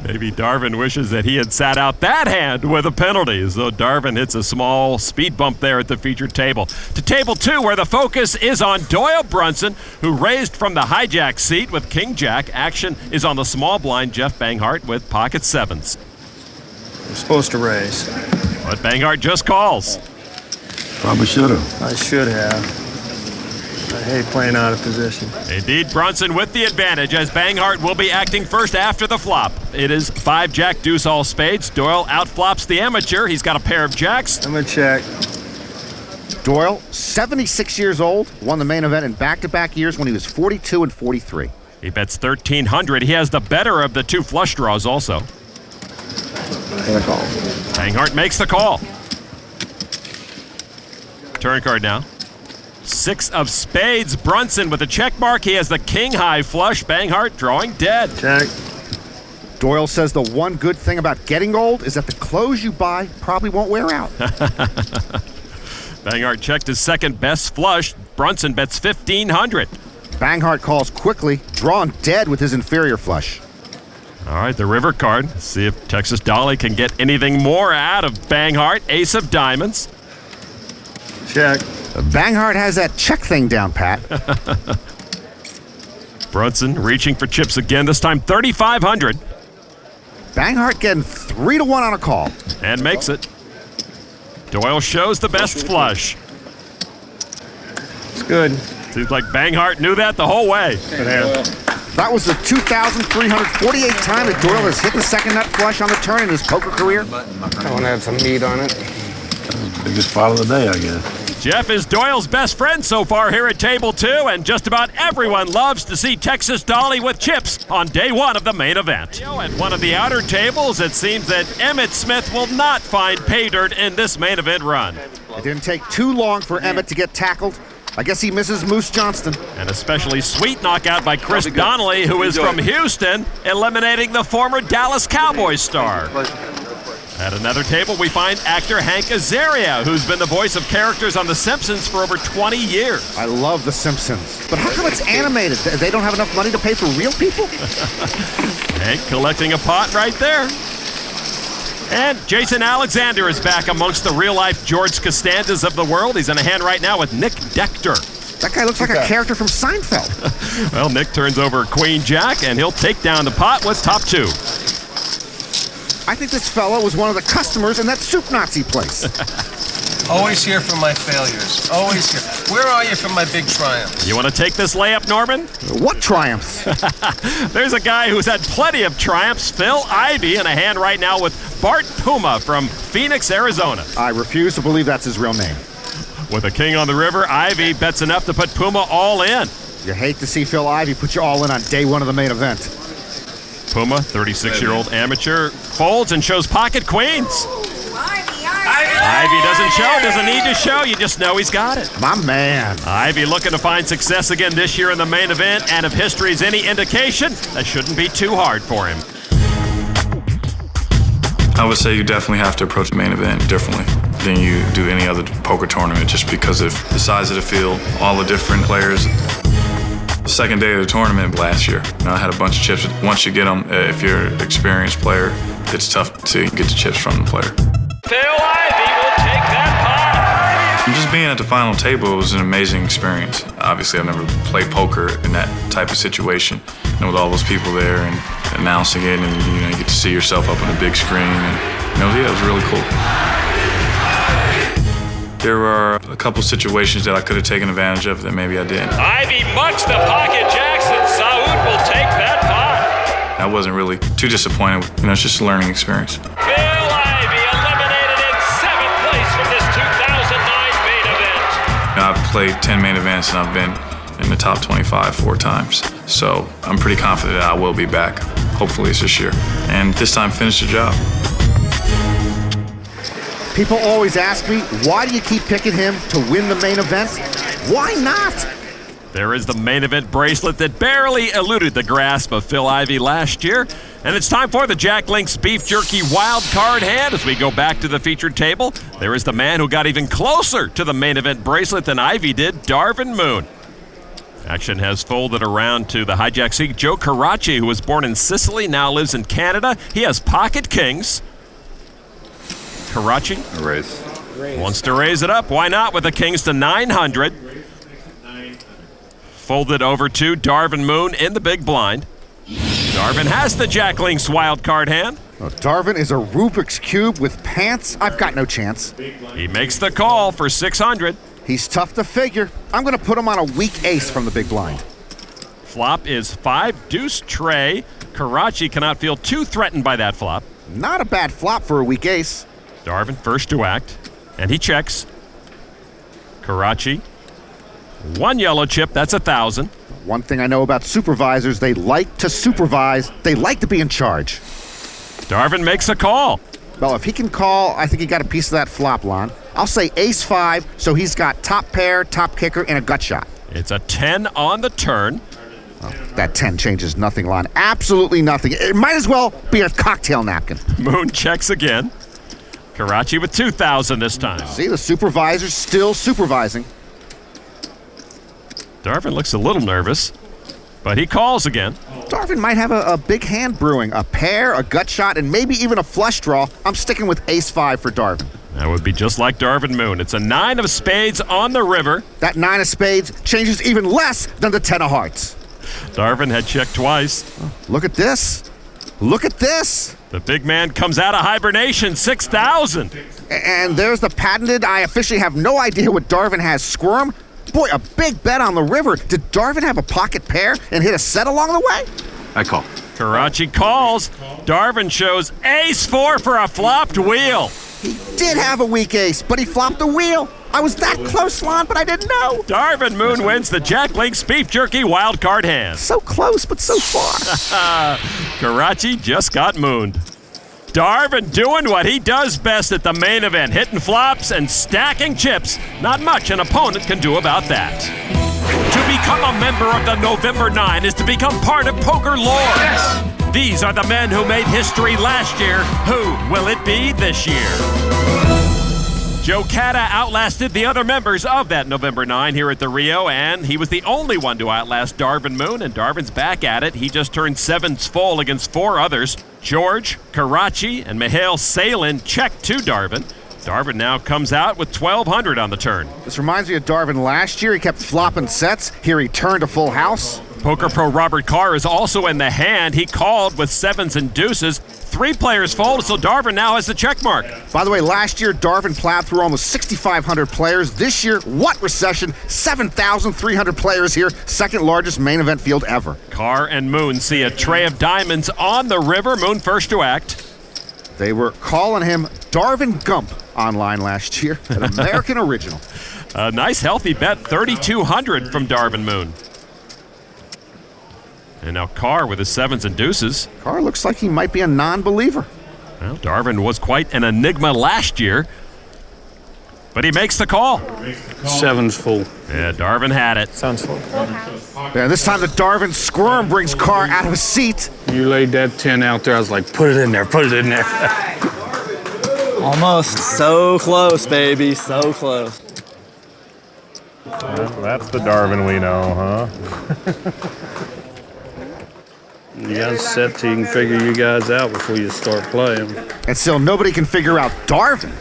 Maybe Darvin wishes that he had sat out that hand with a penalty, as though Darvin hits a small speed bump there at the featured table. To table 2, where the focus is on Doyle Brunson, who raised from the hijack seat with King Jack. Action is on the small blind, Jeff Banghart with pocket 7s. I'm supposed to raise. But Banghart just calls. Probably should have. I should have. I hate playing out of position. Indeed, Brunson with the advantage, as Banghart will be acting first after the flop. It is 5 jack deuce all spades. Doyle outflops the amateur. He's got a pair of jacks. I'm gonna check. Doyle, 76 years old, won the main event in back-to-back years when he was 42 and 43. He bets 1,300. He has the better of the 2 flush draws also. Banghart makes the call. Turn card now. 6 of spades. Brunson with a check mark. He has the king high flush. Banghart drawing dead. Check. Doyle says the one good thing about getting old is that the clothes you buy probably won't wear out. Banghart checked his second best flush. Brunson bets 1,500. Banghart calls quickly, drawn dead with his inferior flush. All right, the river card. See if Texas Dolly can get anything more out of Banghart. Ace of diamonds. Check. Banghart has that check thing down, Pat. Brunson reaching for chips again, this time 3,500. Banghart getting 3-1 on a call. And makes it. Doyle shows the best flush. It's good. Seems like Banghart knew that the whole way. That was the 2,348 time that Doyle has hit the second nut flush on the turn in his poker career. I want to have some meat on it. Biggest fall of the day, I guess. Jeff is Doyle's best friend so far here at table 2, and just about everyone loves to see Texas Dolly with chips on day 1 of the main event. At one of the outer tables, it seems that Emmett Smith will not find pay dirt in this main event run. It didn't take too long for Emmett to get tackled. I guess he misses Moose Johnston. An especially sweet knockout by Chris Donnelly, who is from Houston, eliminating the former Dallas Cowboys star. At another table, we find actor Hank Azaria, who's been the voice of characters on The Simpsons for over 20 years. I love The Simpsons. But how come it's animated? They don't have enough money to pay for real people? Hank collecting a pot right there. And Jason Alexander is back amongst the real-life George Costanzas of the world. He's in a hand right now with Nick Dector. That guy looks like a character from Seinfeld. Well, Nick turns over Queen Jack, and he'll take down the pot with top 2. I think this fella was one of the customers in that Soup Nazi place. Always here for my failures. Always here. Where are you for my big triumphs? You want to take this layup, Norman? What triumphs? There's a guy who's had plenty of triumphs. Phil Ivey in a hand right now with Bart Puma from Phoenix, Arizona. I refuse to believe that's his real name. With a king on the river, Ivey bets enough to put Puma all in. You hate to see Phil Ivey put you all in on day 1 of the main event. Puma, 36-year-old amateur, folds and shows pocket queens. Ivey doesn't show, doesn't need to show, you just know he's got it. My man. Ivey looking to find success again this year in the main event, and if history's any indication, that shouldn't be too hard for him. I would say you definitely have to approach the main event differently than you do any other poker tournament, just because of the size of the field, all the different players. The second day of the tournament last year, I had a bunch of chips. Once you get them, if you're an experienced player, it's tough to get the chips from the player. Phil Ivey will take that pot. And just being at the final table was an amazing experience. Obviously, I've never played poker in that type of situation. With all those people there and announcing it, and you get to see yourself up on a big screen, and it was really cool. There were a couple situations that I could have taken advantage of that maybe I didn't. Ivey mucks the pocket Jackson. Saud will take that pot. I wasn't really too disappointed. It's just a learning experience. Phil Ivey eliminated in 7th place from this 2009 main event. I've played 10 main events and I've been in the top 25 4 times. So I'm pretty confident that I will be back. Hopefully it's this year. And this time finish the job. People always ask me, why do you keep picking him to win the main event? Why not? There is the main event bracelet that barely eluded the grasp of Phil Ivey last year. And it's time for the Jack Link's Beef Jerky wild card hand as we go back to the featured table. There is the man who got even closer to the main event bracelet than Ivey did, Darvin Moon. Action has folded around to the hijack seat. Joe Caracci, who was born in Sicily, now lives in Canada. He has pocket kings. Caracci wants to raise it up. Why not with the kings to 900? Folded over to Darvin Moon in the big blind. Darvin has the Jack Link's wild card hand. Oh, Darvin is a Rubik's Cube with pants. I've got no chance. He makes the call for 600. He's tough to figure. I'm going to put him on a weak ace from the big blind. Flop is 5 deuce tray. Caracci cannot feel too threatened by that flop. Not a bad flop for a weak ace. Darvin first to act, and he checks. Caracci, 1 yellow chip, that's 1,000. One thing I know about supervisors, they like to supervise. They like to be in charge. Darvin makes a call. Well, if he can call, I think he got a piece of that flop, Lon. I'll say ace-5, so he's got top pair, top kicker, and a gut shot. It's a 10 on the turn. Oh, that 10 changes nothing, Lon. Absolutely nothing. It might as well be a cocktail napkin. Moon checks again. Caracci with 2,000 this time. See, the supervisor's still supervising. Darvin looks a little nervous, but he calls again. Darvin might have a big hand brewing. A pair, a gut shot, and maybe even a flush draw. I'm sticking with ace-5 for Darvin. That would be just like Darvin Moon. It's a 9 of spades on the river. That 9 of spades changes even less than the 10 of hearts. Darvin had checked twice. Look at this. Look at this. The big man comes out of hibernation, 6,000. And there's the patented, I officially have no idea what Darvin has squirm. Boy, a big bet on the river. Did Darvin have a pocket pair and hit a set along the way? I call. Karachi calls. Darvin shows ace-4 for a flopped wheel. He did have a weak ace, but he flopped the wheel. I was that close, Lon, but I didn't know. Darvin Moon wins the Jack Link's Beef Jerky wild card hand. So close, but so far. Karachi just got mooned. Darvin doing what he does best at the main event, hitting flops and stacking chips. Not much an opponent can do about that. To become a member of the November 9 is to become part of poker lore. Yes. These are the men who made history last year. Who will it be this year? Joe Cata outlasted the other members of that November 9 here at the Rio, and he was the only one to outlast Darvin Moon, and Darvin's back at it. He just turned 7's full against 4 others. George, Karachi, and Mihail Salin checked to Darvin. Darvin now comes out with 1,200 on the turn. This reminds me of Darvin last year. He kept flopping sets. Here he turned a full house. Poker pro Robert Carr is also in the hand. He called with 7s and deuces. 3 players folded, so Darvin now has the check mark. By the way, last year, Darvin plowed through almost 6,500 players. This year, what recession? 7,300 players here. Second largest main event field ever. Carr and Moon see a tray of diamonds on the river. Moon first to act. They were calling him Darvin Gump online last year, an American original. A nice healthy bet, 3,200 from Darvin Moon. And now Carr with his 7s and deuces. Carr looks like he might be a non-believer. Well, Darvin was quite an enigma last year, but he makes the call. 7's full. Yeah, Darvin had it. Sounds full. Yeah, this time the Darvin squirm brings Carr out of his seat. You laid that 10 out there. I was like, put it in there, put it in there. Almost. So close, baby. So close. That's the Darvin we know, huh? You guys set till you can figure you guys out before you start playing. And still nobody can figure out Darvin.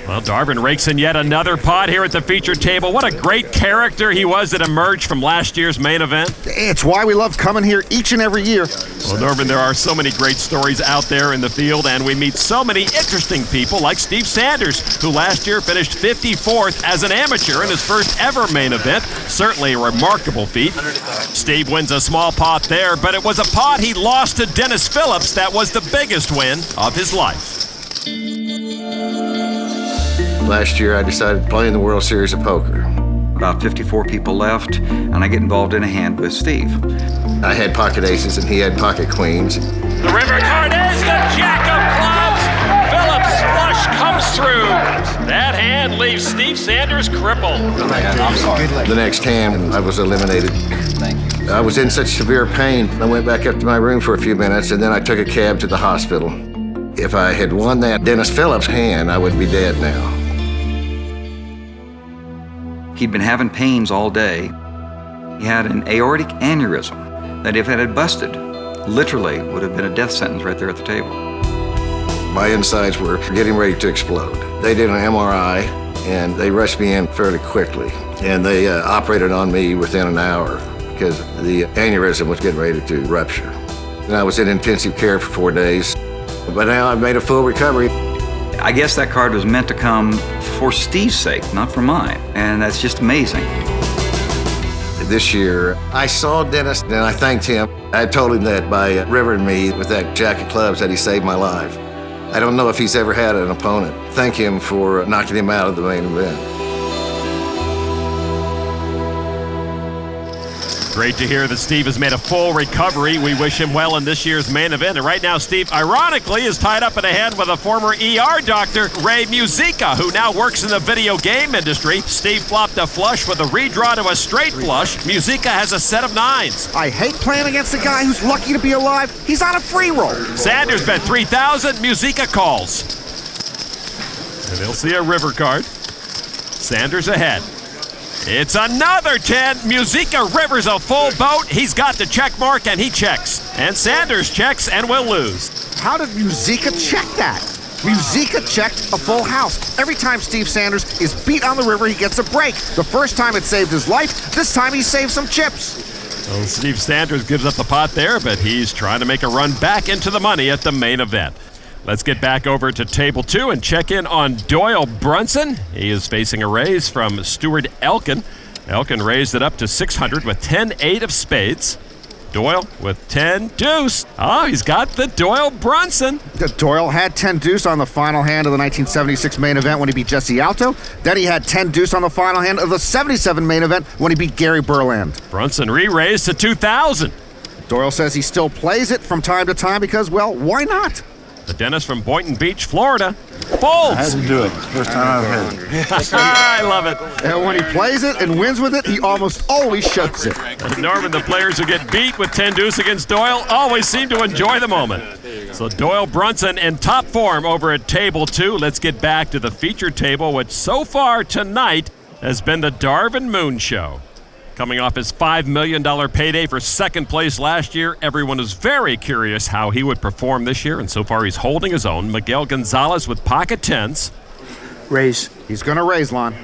Well, Darvin rakes in yet another pot here at the featured table. What a great character he was that emerged from last year's main event. It's why we love coming here each and every year. Well, Darvin, there are so many great stories out there in the field, and we meet so many interesting people like Steve Sanders, who last year finished 54th as an amateur in his first ever main event. Certainly a remarkable feat. Steve wins a small pot there, but it was a pot he lost to Dennis Phillips that was the biggest win of his life. Last year, I decided to play in the World Series of Poker. About 54 people left, and I get involved in a hand with Steve. I had pocket aces, and he had pocket queens. The river card is the Jack of Clubs. Phillips flush comes through. That hand leaves Steve Sanders crippled. I'm sorry. The next hand, I was eliminated. Thank you. I was in such severe pain, I went back up to my room for a few minutes, and then I took a cab to the hospital. If I had won that Dennis Phillips hand, I would be dead now. He'd been having pains all day. He had an aortic aneurysm that if it had busted, literally would have been a death sentence right there at the table. My insides were getting ready to explode. They did an MRI, and they rushed me in fairly quickly. And they operated on me within an hour because the aneurysm was getting ready to rupture. And I was in intensive care for 4 days. But now I've made a full recovery. I guess that card was meant to come for Steve's sake, not for mine. And that's just amazing. This year, I saw Dennis and I thanked him. I told him that by rivering me with that Jack of Clubs that he saved my life. I don't know if he's ever had an opponent. Thank him for knocking him out of the main event. Great to hear that Steve has made a full recovery. We wish him well in this year's main event. And right now, Steve, ironically, is tied up in a hand with a former ER doctor, Ray Musica, who now works in the video game industry. Steve flopped a flush with a redraw to a straight flush. Musica has a set of 9s. I hate playing against a guy who's lucky to be alive. He's on a free roll. Sanders bet 3,000. Musica calls. And they'll see a river card. Sanders ahead. It's another 10. Musica rivers a full boat. He's got the check mark, and he checks. And Sanders checks and will lose. How did Musica check that? Musica checked a full house. Every time Steve Sanders is beat on the river, he gets a break. The first time it saved his life. This time he saved some chips. Well, Steve Sanders gives up the pot there, but he's trying to make a run back into the money at the main event. Let's get back over to table 2 and check in on Doyle Brunson. He is facing a raise from Stuart Elkin. Elkin raised it up to 600 with 10-8 of spades. Doyle with 10 deuce. Oh, he's got the Doyle Brunson. Doyle had 10 deuce on the final hand of the 1976 main event when he beat Jesse Alto. Then he had 10 deuce on the final hand of the 77 main event when he beat Gary Berland. Brunson re-raised to 2,000. Doyle says he still plays it from time to time because, well, why not? The dentist from Boynton Beach, Florida, folds. I had to do it. First time I've heard it. I love it. And when he plays it and wins with it, he almost always shuts it. Norman, the players who get beat with 10 deuce against Doyle always seem to enjoy the moment. So Doyle Brunson in top form over at table 2. Let's get back to the featured table, which so far tonight has been the Darvin Moon Show. Coming off his $5 million payday for second place last year, everyone is very curious how he would perform this year, and so far he's holding his own. Miguel Gonzalez with pocket tens. Raise. He's going to raise, Lon.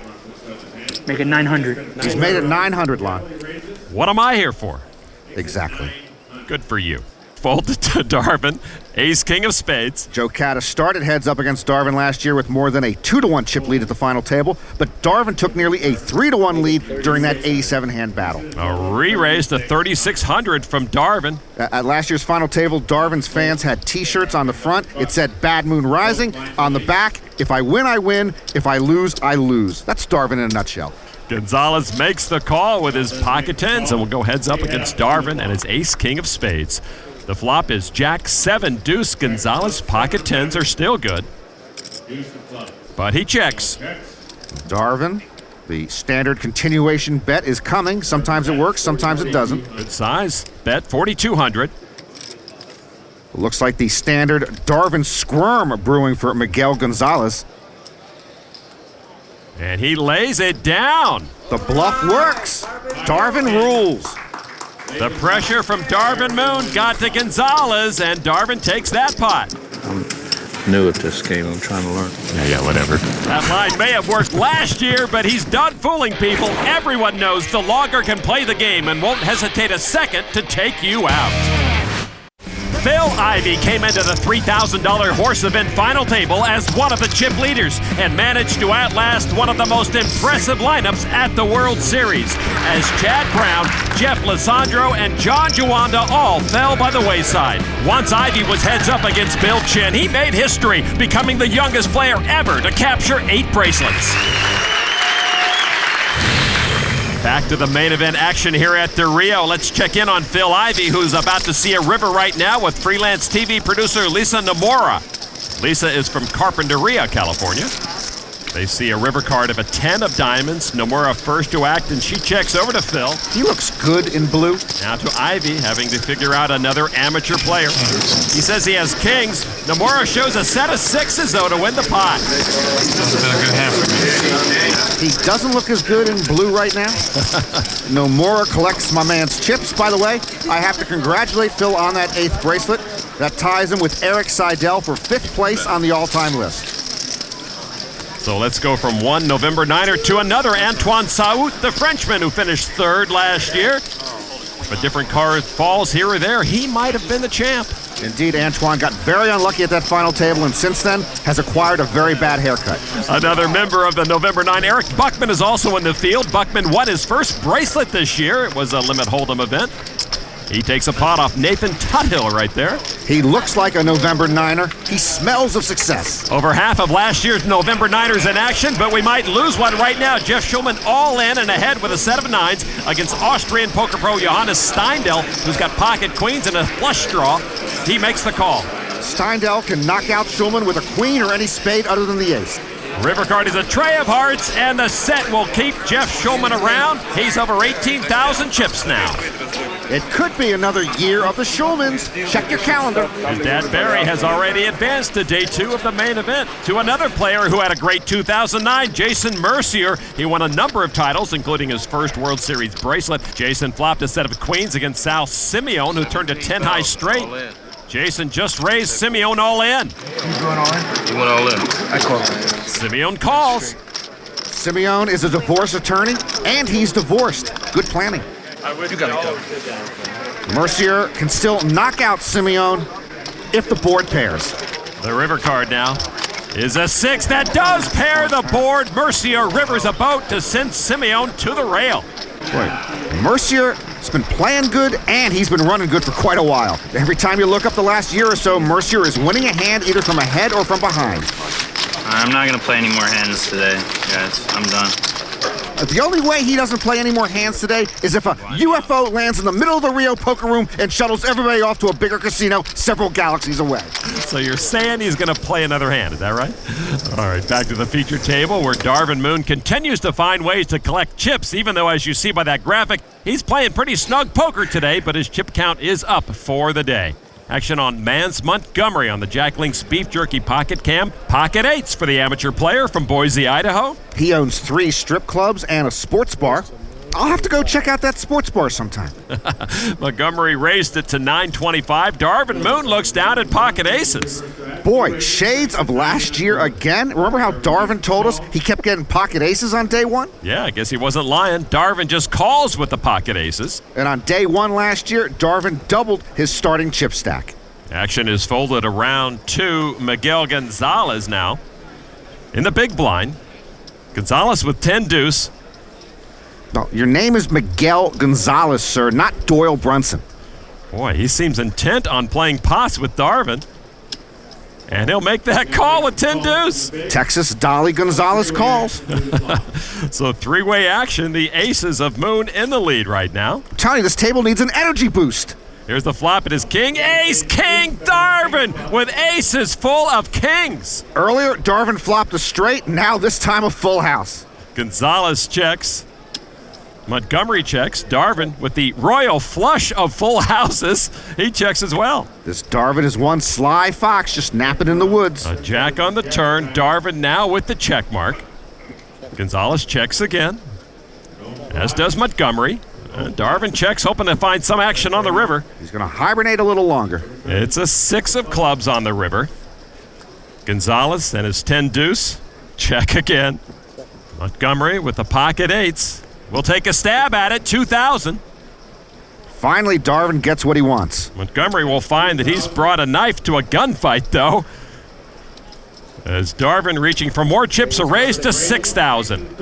Make it 900. He's made it 900, Lon. What am I here for? Exactly. Good for you. Folded to Darvin, ace king of spades. Joe Catta started heads up against Darvin last year with more than a 2-1 chip lead at the final table, but Darvin took nearly a 3-1 lead during that 87-hand battle. A re-raise to 3,600 from Darvin. At last year's final table, Darvin's fans had T-shirts on the front. It said Bad Moon Rising. On the back, if I win, I win. If I lose, I lose. That's Darvin in a nutshell. Gonzalez makes the call with his pocket tens and will go heads up against Darvin and his ace king of spades. The flop is Jack 7 deuce. Gonzalez pocket tens are still good, but he checks. Darvin, the standard continuation bet is coming. Sometimes it works, sometimes it doesn't. Good size bet, 4,200. Looks like the standard Darvin squirm brewing for Miguel Gonzalez. And he lays it down. The bluff works. Darvin rules. The pressure from Darvin Moon got to Gonzalez, and Darvin takes that pot. I'm new at this game. I'm trying to learn. Yeah, whatever. That line may have worked last year, but he's done fooling people. Everyone knows the logger can play the game and won't hesitate a second to take you out. Phil Ivey came into the $3,000 horse event final table as one of the chip leaders and managed to outlast one of the most impressive lineups at the World Series, as Chad Brown, Jeff Lisandro, and John Juanda all fell by the wayside. Once Ivey was heads up against Bill Chin, he made history, becoming the youngest player ever to capture 8 bracelets. Back to the main event action here at the Rio. Let's check in on Phil Ivey, who's about to see a river right now with freelance TV producer Lisa Nomura. Lisa is from Carpinteria, California. They see a river card of a 10 of diamonds. Nomura first to act, and she checks over to Phil. He looks good in blue. Now to Ivey, having to figure out another amateur player. He says he has kings. Nomura shows a set of 6s, though, to win the pot. That's been a good hand for me. He doesn't look as good in blue right now. Nomura collects my man's chips, by the way. I have to congratulate Phil on that 8th bracelet. That ties him with Eric Seidel for 5th place on the all-time list. So let's go from one November Niner to another, Antoine Saout, the Frenchman who finished 3rd last year. If a different card falls here or there, he might have been the champ. Indeed, Antoine got very unlucky at that final table and since then has acquired a very bad haircut. Another member of the November 9, Eric Buckman, is also in the field. Buckman won his first bracelet this year. It was a limit hold'em event. He takes a pot off Nathan Tuthill right there. He looks like a November Niner. He smells of success. Over half of last year's November Niners in action, but we might lose one right now. Jeff Schulman all in and ahead with a set of 9s against Austrian poker pro Johannes Steindl, who's got pocket queens and a flush draw. He makes the call. Steindl can knock out Schulman with a queen or any spade other than the ace. River card is a tray of hearts, and the set will keep Jeff Schulman around. He's over 18,000 chips now. It could be another year of the Schulmans. Check your calendar. His dad, Barry, has already advanced to day 2 of the main event. To another player who had a great 2009, Jason Mercier. He won a number of titles, including his first World Series bracelet. Jason flopped a set of queens against Sal Simeone, who turned a 10-high straight. Jason just raised Simeone all in. You going all in? You went all in. I call. Simeone calls. Simeone is a divorce attorney, and he's divorced. Good planning. You got to go. Mercier can still knock out Simeone if the board pairs. The river card now is a 6 that does pair the board. Mercier rivers a boat to send Simeone to the rail. Boy, Mercier's been playing good, and he's been running good for quite a while. Every time you look up the last year or so, Mercier is winning a hand either from ahead or from behind. I'm not going to play any more hands today, guys. I'm done. The only way he doesn't play any more hands today is if a UFO lands in the middle of the Rio poker room and shuttles everybody off to a bigger casino several galaxies away. So you're saying he's going to play another hand, is that right? All right, back to the feature table where Darvin Moon continues to find ways to collect chips, even though, as you see by that graphic, he's playing pretty snug poker today, but his chip count is up for the day. Action on Mance Montgomery on the Jack Link's Beef Jerky Pocket Cam. Pocket 8s for the amateur player from Boise, Idaho. He owns 3 strip clubs and a sports bar. I'll have to go check out that sports bar sometime. Montgomery raised it to $9.25. Darvin Moon looks down at pocket aces. Boy, shades of last year again. Remember how Darvin told us he kept getting pocket aces on day 1? Yeah, I guess he wasn't lying. Darvin just calls with the pocket aces. And on day 1 last year, Darvin doubled his starting chip stack. Action is folded around to Miguel Gonzalez now. In the big blind, Gonzalez with 10 deuce. No, your name is Miguel Gonzalez, sir, not Doyle Brunson. Boy, he seems intent on playing pots with Darvin. And he'll make that call with 10 deuce. Texas Dolly Gonzalez calls. So 3-way action, the aces of Moon in the lead right now. I'm telling you, this table needs an energy boost. Here's the flop. It is king, ace, king, Darvin with aces full of kings. Earlier, Darvin flopped a straight, now this time a full house. Gonzalez checks. Montgomery checks. Darvin with the royal flush of full houses. He checks as well. This Darvin is one sly fox just napping in the woods. A jack on the turn. Darvin now with the check mark. Gonzalez checks again, as does Montgomery. Darvin checks, hoping to find some action on the river. He's going to hibernate a little longer. It's a 6 of clubs on the river. Gonzalez and his 10 deuce. Check again. Montgomery with the pocket 8s. We'll take a stab at it, 2,000. Finally, Darvin gets what he wants. Montgomery will find that he's brought a knife to a gunfight, though. As Darvin reaching for more chips, a raise to 6,000.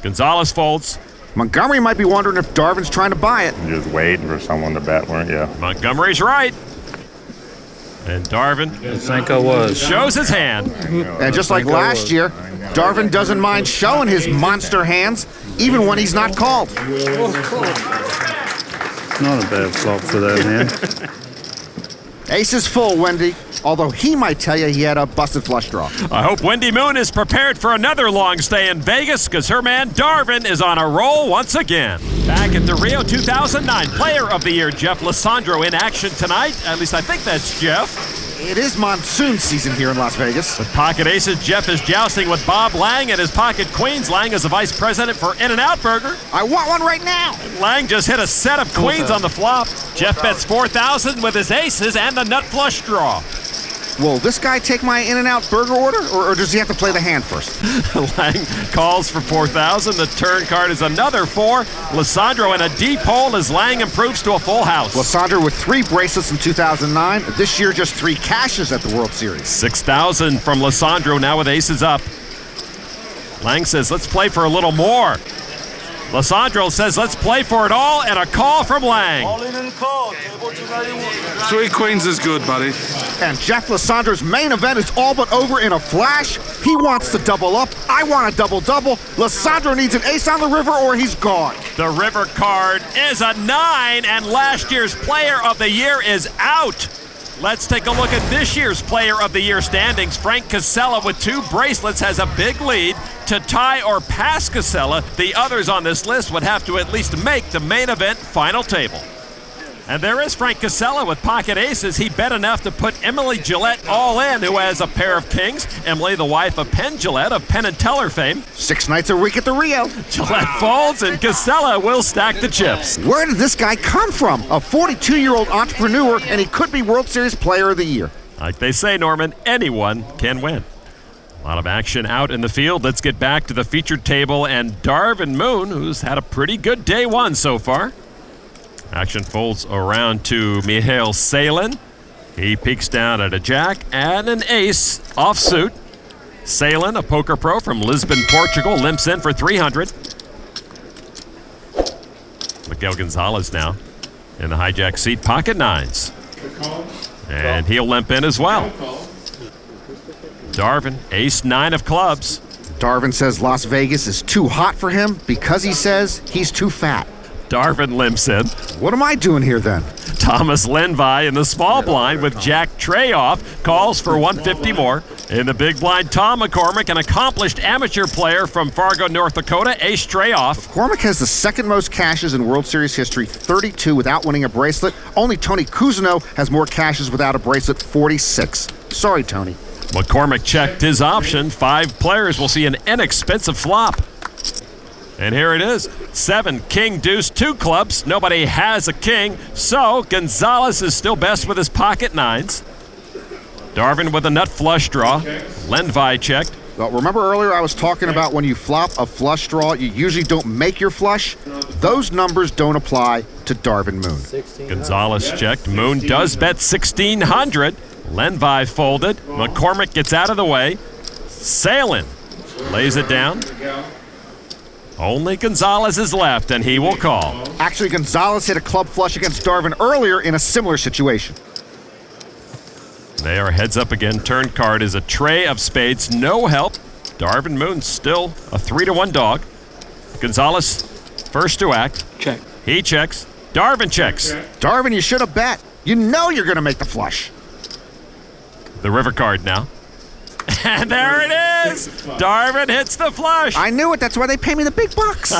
Gonzalez folds. Montgomery might be wondering if Darvin's trying to buy it. Just waiting for someone to bet, weren't you? Montgomery's right. And Darvin I think I was. shows his hand. And just like last year, Darvin doesn't mind showing his monster hands, even when he's not called. Not a bad flop for that hand. Ace is full, Wendy, although he might tell you he had a busted flush draw. I hope Wendy Moon is prepared for another long stay in Vegas, because her man Darvin is on a roll once again. Back at the Rio 2009 Player of the Year, Jeff Lissandro in action tonight. At least I think that's Jeff. It is monsoon season here in Las Vegas. With pocket aces, Jeff is jousting with Bob Lang and his pocket queens. Lang is the vice president for In-N-Out Burger. I want one right now. Lang just hit a set of queens on the flop. Jeff bets 4,000 with his aces and the nut flush draw. Will this guy take my In-N-Out Burger order, or does he have to play the hand first? Lang calls for 4,000. The turn card is another 4. Lissandro in a deep hole as Lang improves to a full house. Lissandro with 3 bracelets in 2009. This year, just 3 cashes at the World Series. 6,000 from Lissandro now with aces up. Lang says, let's play for a little more. Lissandro says, let's play for it all, and a call from Lang. All in and call. 3 queens is good, buddy. And Jeff Lissandro's main event is all but over in a flash. He wants to double up. I want a double-double. Lissandro needs an ace on the river or he's gone. The river card is a 9, and last year's Player of the Year is out. Let's take a look at this year's Player of the Year standings. Frank Casella with 2 bracelets has a big lead. To tie or pass Casella, the others on this list would have to at least make the main event final table. And there is Frank Casella with pocket aces. He bet enough to put Emily Gillette all in, who has a pair of kings. Emily, the wife of Penn Gillette of Penn and Teller fame. 6 nights a week at the Rio. Gillette folds, and Casella will stack the chips. Where did this guy come from? A 42-year-old entrepreneur, and he could be World Series Player of the Year. Like they say, Norman, anyone can win. A lot of action out in the field. Let's get back to the featured table and Darvin Moon, who's had a pretty good day one so far. Action folds around to Mihail Salin. He peeks down at a jack and an ace offsuit. Salin, a poker pro from Lisbon, Portugal, limps in for 300. Miguel Gonzalez now in the hijack seat, pocket nines. And he'll limp in as well. Darvin, ace-9 of clubs. Darvin says Las Vegas is too hot for him because he says he's too fat. Darvin limps in. What am I doing here then? Thomas Lenvi in the small blind with Jack Trey off, calls for 150 more. In the big blind, Tom McCormick, an accomplished amateur player from Fargo, North Dakota, ace Trey off. McCormick has the second most cashes in World Series history, 32 without winning a bracelet. Only Tony Cousineau has more cashes without a bracelet, 46. Sorry, Tony. McCormick checked his option. 5 players will see an inexpensive flop. And here it is. 7, king, deuce, 2 clubs. Nobody has a king, so Gonzalez is still best with his pocket nines. Darvin with a nut flush draw. Lenvi checked. Well, remember earlier I was talking about when you flop a flush draw, you usually don't make your flush? Those numbers don't apply to Darvin Moon. Gonzalez checked. Moon does bet 1,600. Lenvi folded. McCormick gets out of the way. Salin lays it down. Only Gonzalez is left, and he will call. Actually, Gonzalez hit a club flush against Darvin earlier in a similar situation. They are heads up again. Turn card is a tray of spades. No help. Darvin Moon still a 3-1 dog. Gonzalez first to act. Check. He checks. Darvin checks. Darvin, you should have bet. You know you're going to make the flush. The river card now. And there it is! Darvin hits the flush. I knew it. That's why they pay me the big bucks.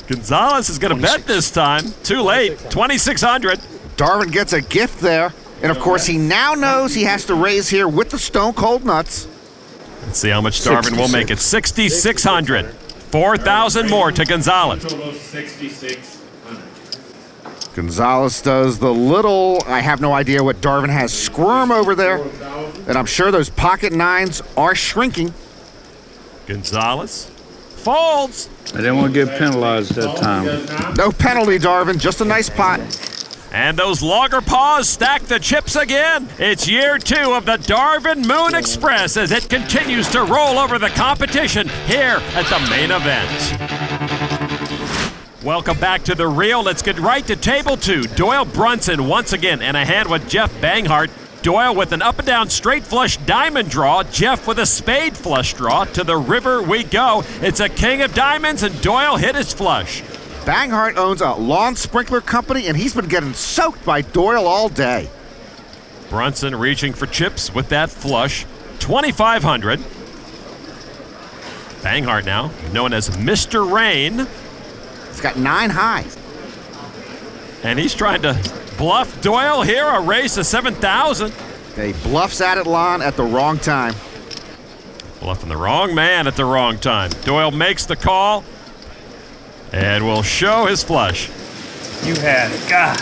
Gonzalez is going to bet this time. Too late. 2,600. Darvin gets a gift there. And, of course, he now knows he has to raise here with the stone cold nuts. Let's see how much Darvin will make it. 6,600. 4,000 more to Gonzalez. Gonzalez does the little, I have no idea what Darvin has, squirm over there. And I'm sure those pocket nines are shrinking. Gonzalez folds. I didn't want to get penalized that time. No penalty, Darvin. Just a nice pot. And those logger paws stack the chips again. It's year 2 of the Darvin Moon Express as it continues to roll over the competition here at the main event. Welcome back to the reel. Let's get right to table 2. Doyle Brunson once again in a hand with Jeff Banghart. Doyle with an up and down straight flush diamond draw. Jeff with a spade flush draw. To the river we go. It's a king of diamonds and Doyle hit his flush. Banghart owns a lawn sprinkler company, and he's been getting soaked by Doyle all day. Brunson reaching for chips with that flush. 2,500. Banghart now, known as Mr. Rain. He's got 9 high. And he's trying to bluff Doyle here, a race to 7,000. He bluffs at it, Lon, at the wrong time. Bluffing the wrong man at the wrong time. Doyle makes the call. And will show his flush. You had it. God,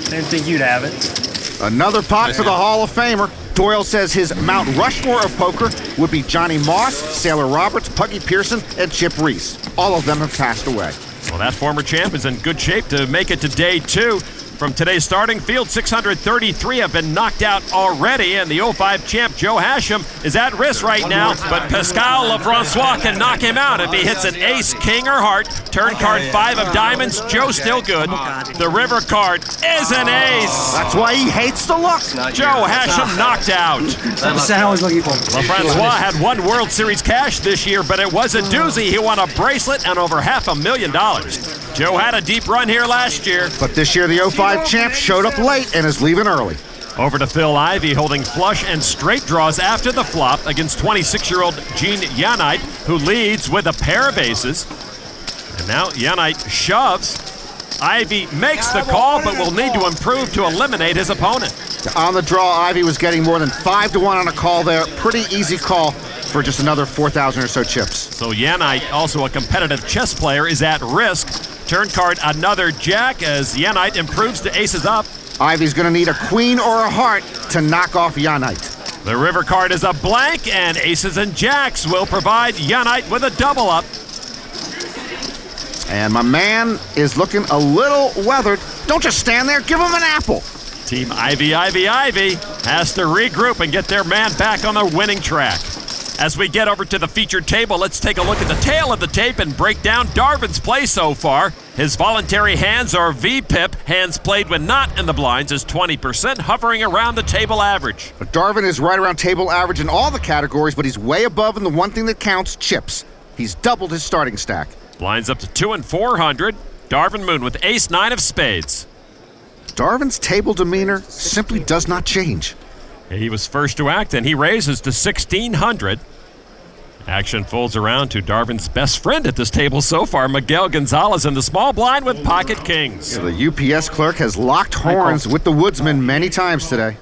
didn't think you'd have it. Another pot for the Hall of Famer. Doyle says his Mount Rushmore of poker would be Johnny Moss, Sailor Roberts, Puggy Pearson, and Chip Reese. All of them have passed away. Well, that former champ is in good shape to make it to day 2. From today's starting field, 633 have been knocked out already, and the 05 champ Joe Hashem is at risk right now, but Pascal Lafrancois can knock him out if he hits an ace, king, or heart. Turn card 5 of diamonds, Joe still good. The river card is an ace. That's why he hates the luck. Joe Hashem knocked out. That's what I was looking for. Lafrancois had 1 World Series cash this year, but it was a doozy. He won a bracelet and over $500,000. Joe had a deep run here last year. But this year the 05 champ showed up late and is leaving early. Over to Phil Ivey holding flush and straight draws after the flop against 26-year-old Gene Yanite, who leads with a pair of aces. And now Yanite shoves. Ivey makes the call, but will need to improve to eliminate his opponent. On the draw, Ivey was getting more than 5-1 on a call there. Pretty easy call for just another 4,000 or so chips. So Yanite, also a competitive chess player, is at risk. Turn card another jack as Yanite improves to aces up. Ivey's going to need a queen or a heart to knock off Yanite. The river card is a blank, and aces and jacks will provide Yanite with a double up. And my man is looking a little weathered. Don't just stand there, give him an apple. Team Ivy has to regroup and get their man back on the winning track. As we get over to the featured table, let's take a look at the tail of the tape and break down Darvin's play so far. His voluntary hands are VPIP. Hands played when not in the blinds is 20%, hovering around the table average. Darvin is right around table average in all the categories, but he's way above in the one thing that counts, chips. He's doubled his starting stack. Blinds up to 2 and 400. Darvin Moon with ace-9 of spades. Darvin's table demeanor simply does not change. He was first to act, and he raises to 1,600. Action folds around to Darvin's best friend at this table so far, Miguel Gonzalez in the small blind with pocket kings. The UPS clerk has locked horns with the woodsman many times today.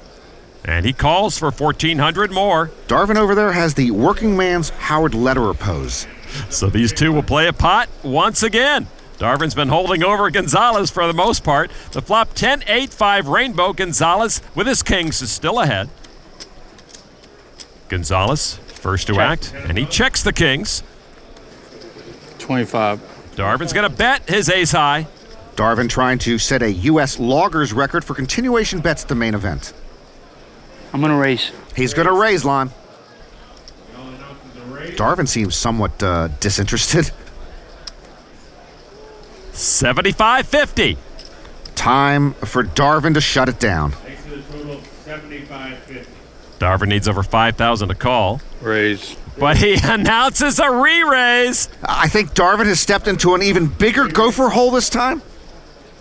And he calls for 1,400 more. Darvin over there has the working man's Howard Lederer pose. So these two will play a pot once again. Darvin's been holding over Gonzalez for the most part. The flop 10-8-5 rainbow. Gonzalez with his kings is still ahead. Gonzalez first to act, and he checks the kings. 25. Darvin's going to bet his ace high. Darvin trying to set a U.S. loggers record for continuation bets at the main event. I'm going to raise. He's going to raise, Lon. Darvin seems somewhat disinterested. 75-50. Time for Darvin to shut it down. Darvin needs over 5,000 to call. Raise. But he announces a re-raise. I think Darvin has stepped into an even bigger gopher hole this time.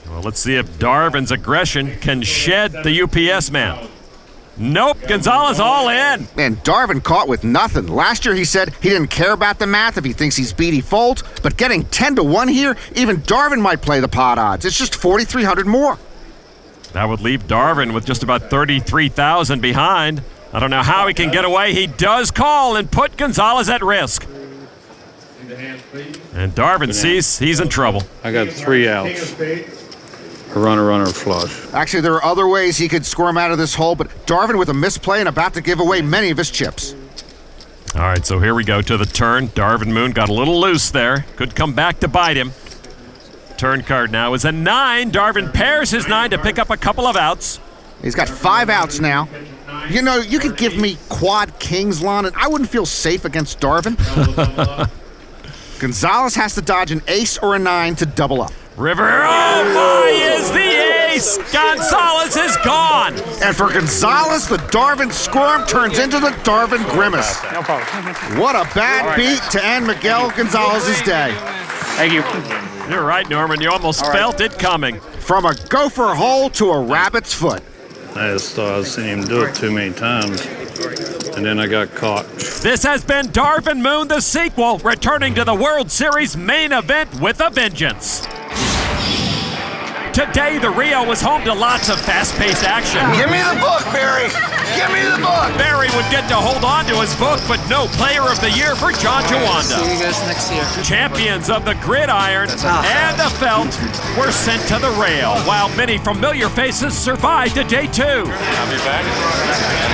Well, let's see if Darvin's aggression can shed the UPS man. Nope, Gonzalez all in. And Darvin caught with nothing. Last year he said he didn't care about the math if he thinks he's beat, he folds. But getting 10-1 here, even Darvin might play the pot odds. It's just 4,300 more. That would leave Darvin with just about 33,000 behind. I don't know how he can get away. He does call and put Gonzalez at risk. And Darvin sees he's in trouble. I got 3 outs. A runner, flush. Actually, there are other ways he could squirm out of this hole, but Darvin with a misplay and about to give away many of his chips. All right, so here we go to the turn. Darvin Moon got a little loose there. Could come back to bite him. Turn card now is a 9. Darvin pairs his 9 to pick up a couple of outs. He's got 5 outs now. You know, you could give me quad kings, Lon, and I wouldn't feel safe against Darvin. Gonzalez has to dodge an ace or a 9 to double up. River, oh my, is the ace! Gonzalez is gone! And for Gonzalez, the Darvin squirm turns into the Darvin grimace. No problem. What a bad beat to end Miguel Gonzalez's day. Thank you. You're right, Norman. You almost felt it coming. From a gopher hole to a rabbit's foot. I just thought I'd seen him do it too many times, and then I got caught. This has been Darvin Moon, the sequel, returning to the World Series main event with a vengeance. Today, the Rio was home to lots of fast-paced action. Give me the book, Barry. Give me the book. Barry would get to hold on to his book, but no Player of the Year for John Jawanda. See you guys next year. Champions of the gridiron and the felt were sent to the rail, while many familiar faces survived to day 2. I'll be back.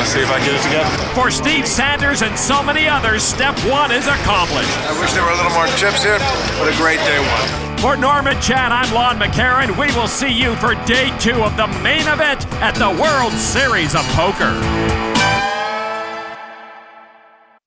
Let's see if I get it together. For Steve Sanders and so many others, step 1 is accomplished. I wish there were a little more chips here. What a great day one. For Norman Chan, I'm Lon McCarran. We will see you for day 2 of the main event at the World Series of Poker.